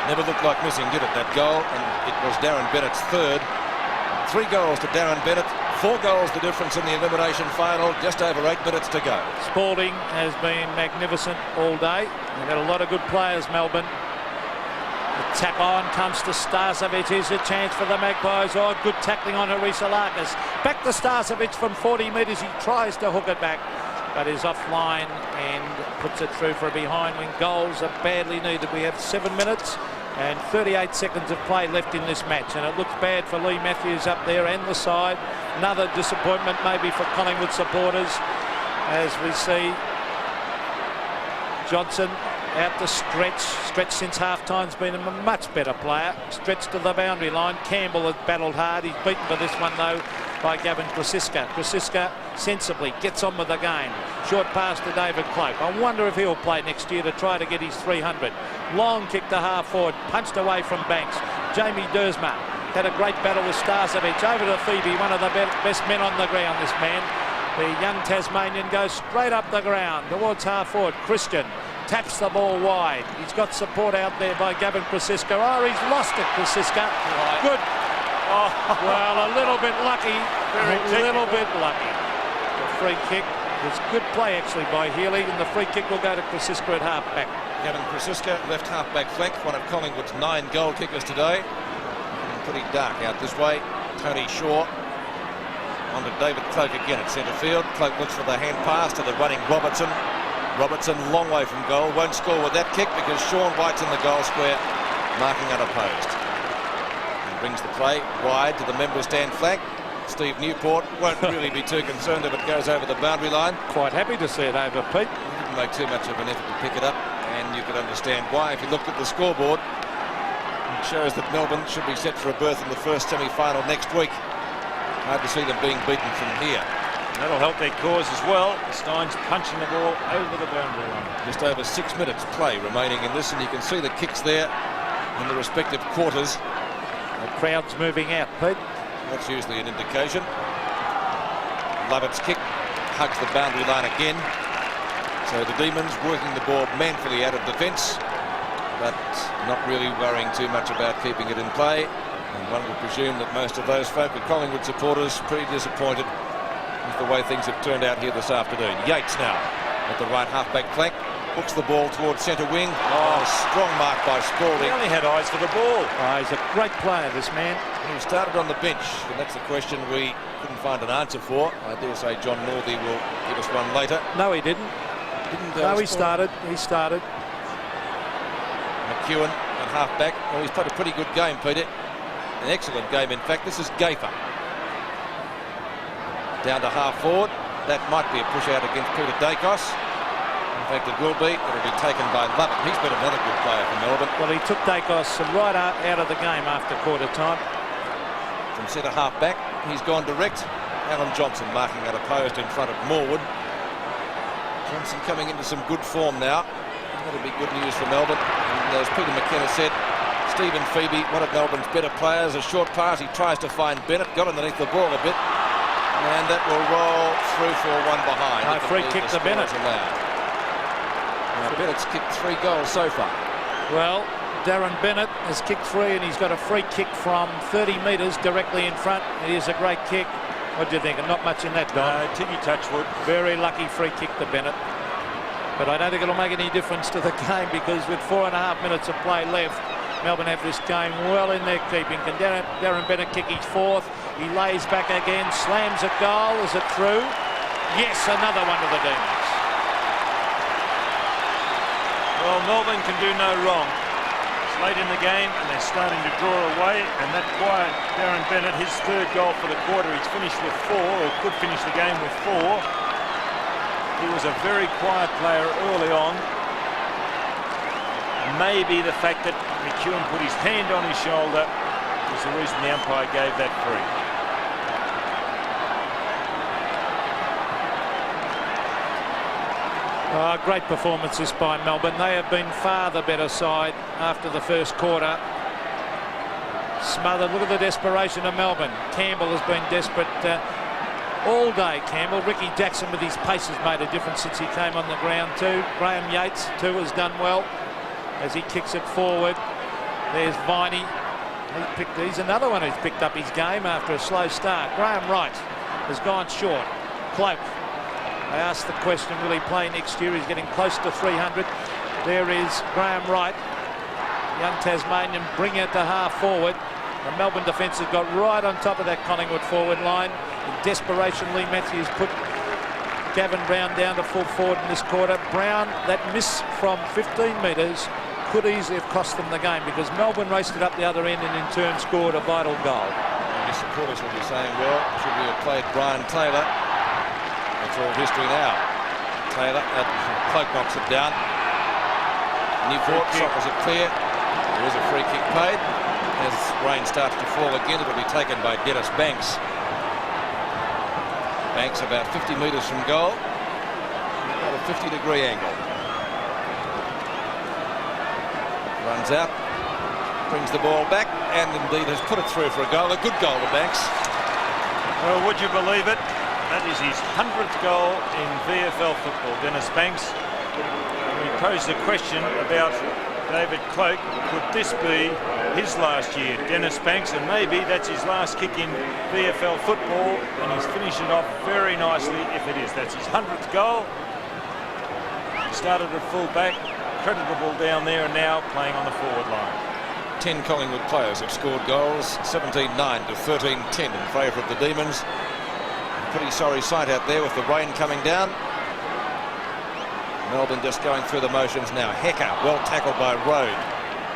Never looked like missing, did it, that goal? And it was Darren Bennett's third. 3 goals to Darren Bennett. 4 goals the difference in the elimination final. Just over 8 minutes to go. Spalding has been magnificent all day. They've got a lot of good players, Melbourne. The tap on comes to Starcevic. Here's a chance for the Magpies. Oh, good tackling on Harisalakis. Back to Starcevic from 40 metres. He tries to hook it back, but is offline and puts it through for a behind wing. Goals are badly needed. We have 7 minutes and 38 seconds of play left in this match, and it looks bad for Lee Matthews up there and the side. Another disappointment maybe for Collingwood supporters, as we see Johnson out to Stretch. Stretch since half-time's been a much better player. Stretch to the boundary line. Campbell has battled hard. He's beaten for this one though by Gavin Krasiska. Krasiska sensibly gets on with the game. Short pass to David Cloak. I wonder if he'll play next year to try to get his 300. Long kick to half forward, punched away from Banks. Jamie Dersma had a great battle with Starcevic. Over to Phoebe, one of the best men on the ground, this man. The young Tasmanian goes straight up the ground towards half forward. Christian taps the ball wide. He's got support out there by Gavin Krasiska. Oh, he's lost it, Krasiska. Right. Good. Oh, well, a little bit lucky. A little bit lucky. The free kick was good play, actually, by Healy, and the free kick will go to Krasiska at half-back. Gavin Krasiska, left half-back flank, one of Collingwood's 9 goal kickers today. Pretty dark out this way. Tony Shaw on to David Cloak again at centre field. Cloak looks for the hand pass to the running Robertson. Robertson, long way from goal, won't score with that kick because Sean White's in the goal square, marking unopposed. And brings the play wide to the member stand flank. Steve Newport won't really be too concerned if it goes over the boundary line. Quite happy to see it over, Pete. He didn't make too much of an effort to pick it up, and you can understand why if you looked at the scoreboard. It shows that Melbourne should be set for a berth in the first semi-final next week. Hard to see them being beaten from here. That'll help their cause as well. Stein's punching the ball over the boundary line. Just over 6 minutes play remaining in this, and you can see the kicks there in the respective quarters. The crowd's moving out, Pete. That's usually an indication. Lovett's kick hugs the boundary line again. So the Demons working the ball manfully out of defence, but not really worrying too much about keeping it in play. And one would presume that most of those folk are Collingwood supporters, pretty disappointed with the way things have turned out here this afternoon. Yates now at the right half-back flank. Hooks the ball towards centre wing. Oh, strong mark by Spalding. He only had eyes for the ball. Oh, he's a great player, this man. He started on the bench, and that's the question we couldn't find an answer for. I dare say John Northey will give us one later. No, he didn't. No, he started. He started. McEwen at half-back. Well, he's played a pretty good game, Peter. An excellent game, in fact. This is Gafer. Down to half-forward. That might be a push-out against Peter Dacos. In fact, it will be. It'll be taken by Lovett. He's been another good player for Melbourne. Well, he took Dacos right out of the game after quarter time. From centre half-back, he's gone direct. Alan Johnson marking that opposed in front of Morwood. Johnson coming into some good form now. That'll be good news for Melbourne. And as Peter McKenna said, Stephen Phoebe, one of Melbourne's better players. A short pass, he tries to find Bennett, got underneath the ball a bit, and that will roll through for one behind. No, free kick to Bennett. Now, Bennett's kicked 3 goals so far. Well, Darren Bennett has kicked 3, and he's got a free kick from 30 metres directly in front. It is a great kick. What do you think? Not much in that, Don. Tiggy Touchwood. Very lucky free kick to Bennett. But I don't think it'll make any difference to the game, because with 4.5 minutes of play left, Melbourne have this game well in their keeping. Can Darren Bennett kick his 4th? He lays back again, slams a goal. Is it through? Yes, another one to the Demons. Well, Melbourne can do no wrong. It's late in the game and they're starting to draw away, and that quiet Darren Bennett, his 3rd goal for the quarter, he's finished with 4, or could finish the game with 4. He was a very quiet player early on. Maybe the fact that McEwen put his hand on his shoulder was the reason the umpire gave that free. Great performances by Melbourne. They have been far the better side after the first quarter. Smothered. Look at the desperation of Melbourne. Campbell has been desperate all day. Campbell. Ricky Jackson with his pace has made a difference since he came on the ground too. Graham Yates too has done well as he kicks it forward. There's Viney. He's another one who's picked up his game after a slow start. Graham Wright has gone short. Cloak. I asked the question, will he play next year? He's getting close to 300. There is Graham Wright, young Tasmanian, bringing it to half forward. The Melbourne defence has got right on top of that Collingwood forward line. In desperation, Lee Matthews put Gavin Brown down to full forward in this quarter. Brown, that miss from 15 metres could easily have cost them the game, because Melbourne raced it up the other end and in turn scored a vital goal. His supporters will be saying, well, should we have played Brian Taylor? It's all history now. Taylor, Cloak knocks it down. Newport offers it clear. There is a free kick paid. As rain starts to fall again, it'll be taken by Dennis Banks. Banks about 50 metres from goal. About a 50-degree angle. Runs out, brings the ball back, and indeed has put it through for a goal. A good goal to Banks. Well, would you believe it? That is his 100th goal in VFL football, Dennis Banks. We posed the question about David Cloak. Could this be his last year? Dennis Banks, and maybe that's his last kick in VFL football, and he's finished it off very nicely if it is. That's his 100th goal. He started at full back, creditable down there, and now playing on the forward line. 10 Collingwood players have scored goals, 17-9 to 13-10 in favour of the Demons. Pretty sorry sight out there with the rain coming down. Melbourne just going through the motions now. Hecker, well tackled by Rode.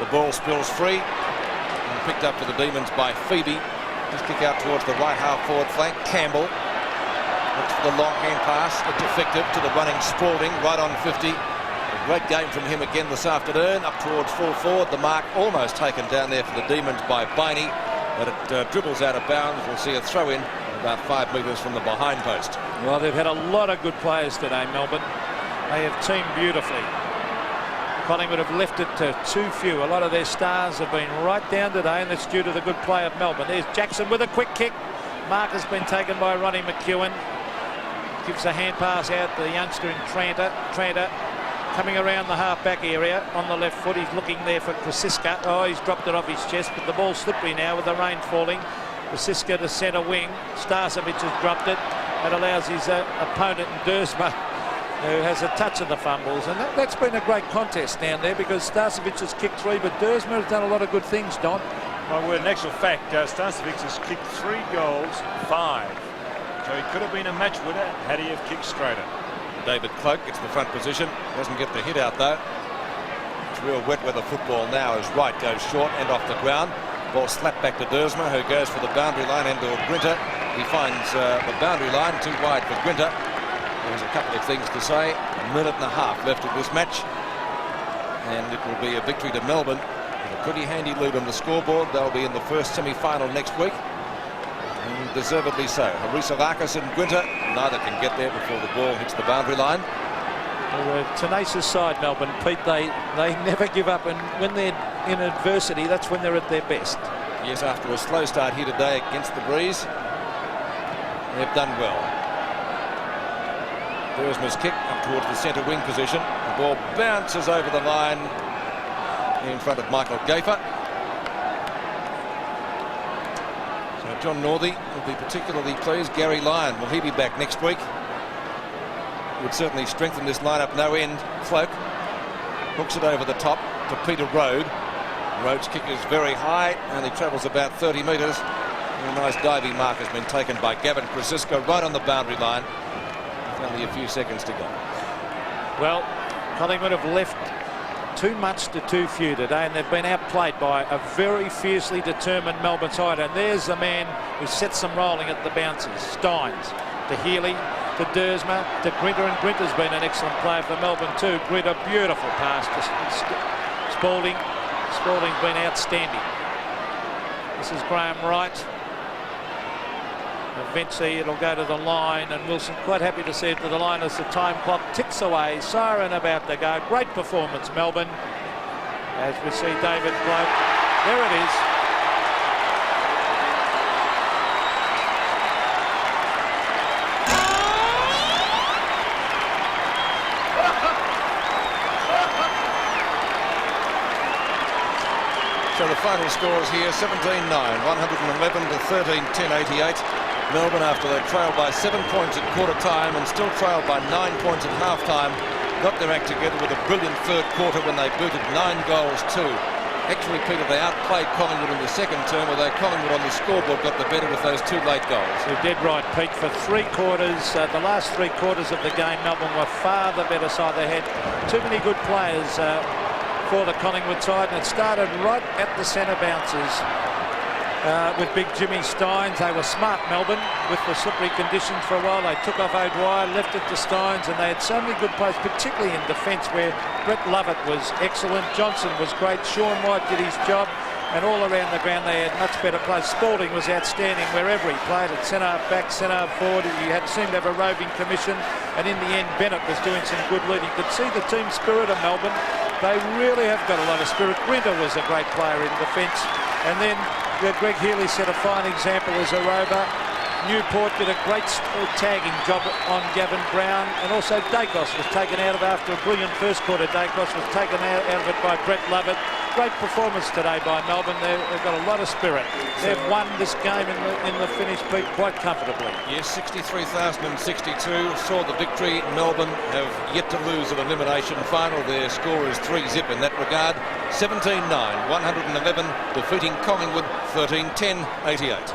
The ball spills free and picked up for the Demons by Phoebe. Just kick out towards the right half forward flank. Campbell looks for the long hand pass. It's effective to the running Spalding right on 50. A great game from him again this afternoon. Up towards full forward. The mark almost taken down there for the Demons by Biney, but it dribbles out of bounds. We'll see a throw in about 5 metres from the behind post. Well, they've had a lot of good players today, Melbourne. They have teamed beautifully. Collingwood have left it to too few. A lot of their stars have been right down today, and that's due to the good play of Melbourne. There's Jackson with a quick kick. Mark has been taken by Ronnie McEwen. gives a hand pass out to the youngster in Tranter. Tranter coming around the half-back area on the left foot. He's looking there for Krasiska. Oh, he's dropped it off his chest, but the ball's slippery now with the rain falling. Krasiska to centre wing. Starcevic has dropped it. That allows his opponent Dersma, who has a touch of the fumbles. And that's been a great contest down there because Starcevic has kicked 3, but Dersma has done a lot of good things, Don. My word, in actual fact, Starcevic has kicked 3 goals, 5. So he could have been a match winner had he have kicked straighter. David Cloak gets the front position. Doesn't get the hit out though. It's real wet weather football now as Wright goes short and off the ground. Ball slapped back to Dersma, who goes for the boundary line into Grinter. He finds the boundary line too wide for Grinter. There's a couple of things to say. A minute and a half left of this match. And it will be a victory to Melbourne with a pretty handy lead on the scoreboard. They'll be in the first semi-final next week. And deservedly so. Harisavakis and Grinter, neither can get there before the ball hits the boundary line. They're a tenacious side, Melbourne, Pete. They never give up, and when they're in adversity, that's when they're at their best. Yes, after a slow start here today against the breeze, they've done well. Dersma's kick up towards the centre wing position. The ball bounces over the line in front of Michael Gafer. So John Northey will be particularly pleased. Gary Lyon, will he be back next week? Would certainly strengthen this lineup no end. Cloak hooks it over the top to Peter Rode. Rode's kick is very high, only travels about 30 metres. A nice diving mark has been taken by Gavin Krasiska right on the boundary line. With only a few seconds to go. Well, Collingwood have left too much to too few today, and they've been outplayed by a very fiercely determined Melbourne side. And there's the man who sets them rolling at the bounces. Steins to Healy, to Dersma, to Grinter, and Grinter's been an excellent player for Melbourne too. Grinter, beautiful pass to Spalding. Spalding's been outstanding. This is Graham Wright. Eventually it'll go to the line, and Wilson quite happy to see it to the line as the time clock ticks away. Siren about to go. Great performance, Melbourne. As we see David Cloak. There it is. So the final scores here, 17-9, 111 to 13-10-88. Melbourne, after they trailed by 7 points at quarter time and still trailed by 9 points at half time, got their act together with a brilliant third quarter when they booted 9 goals to. Actually, Peter, they outplayed Collingwood in the second term, although Collingwood on the scoreboard got the better with those 2 late goals. You're dead right, Pete. For 3 quarters, the last 3 quarters of the game, Melbourne were far the better side. They had too many good players for the Collingwood side, and it started right at the centre bounces with big Jimmy Steins. They were smart, Melbourne, with the slippery conditions for a while. They took off O'Dwyer, left it to Steins, and they had so many good players, particularly in defence, where Brett Lovett was excellent. Johnson was great. Sean White did his job, and all around the ground they had much better players. Spalding was outstanding wherever he played, at centre back, centre forward. He seemed to have a roving commission, and in the end Bennett was doing some good leading. But see the team spirit of Melbourne. They really have got a lot of spirit. Grinter was a great player in defence. And then Greg Healy set a fine example as a rover. Newport did a great tagging job on Gavin Brown. And also Dacos was taken out of, after a brilliant first quarter, Dacos was taken out of it by Brett Lovett. Great performance today by Melbourne. They've got a lot of spirit. They've won this game in the finish, Pete, quite comfortably. Yes, 63,062 saw the victory. Melbourne have yet to lose an elimination final. Their score is 3-zip in that regard. 17-9, 111, defeating Collingwood 13-10-88.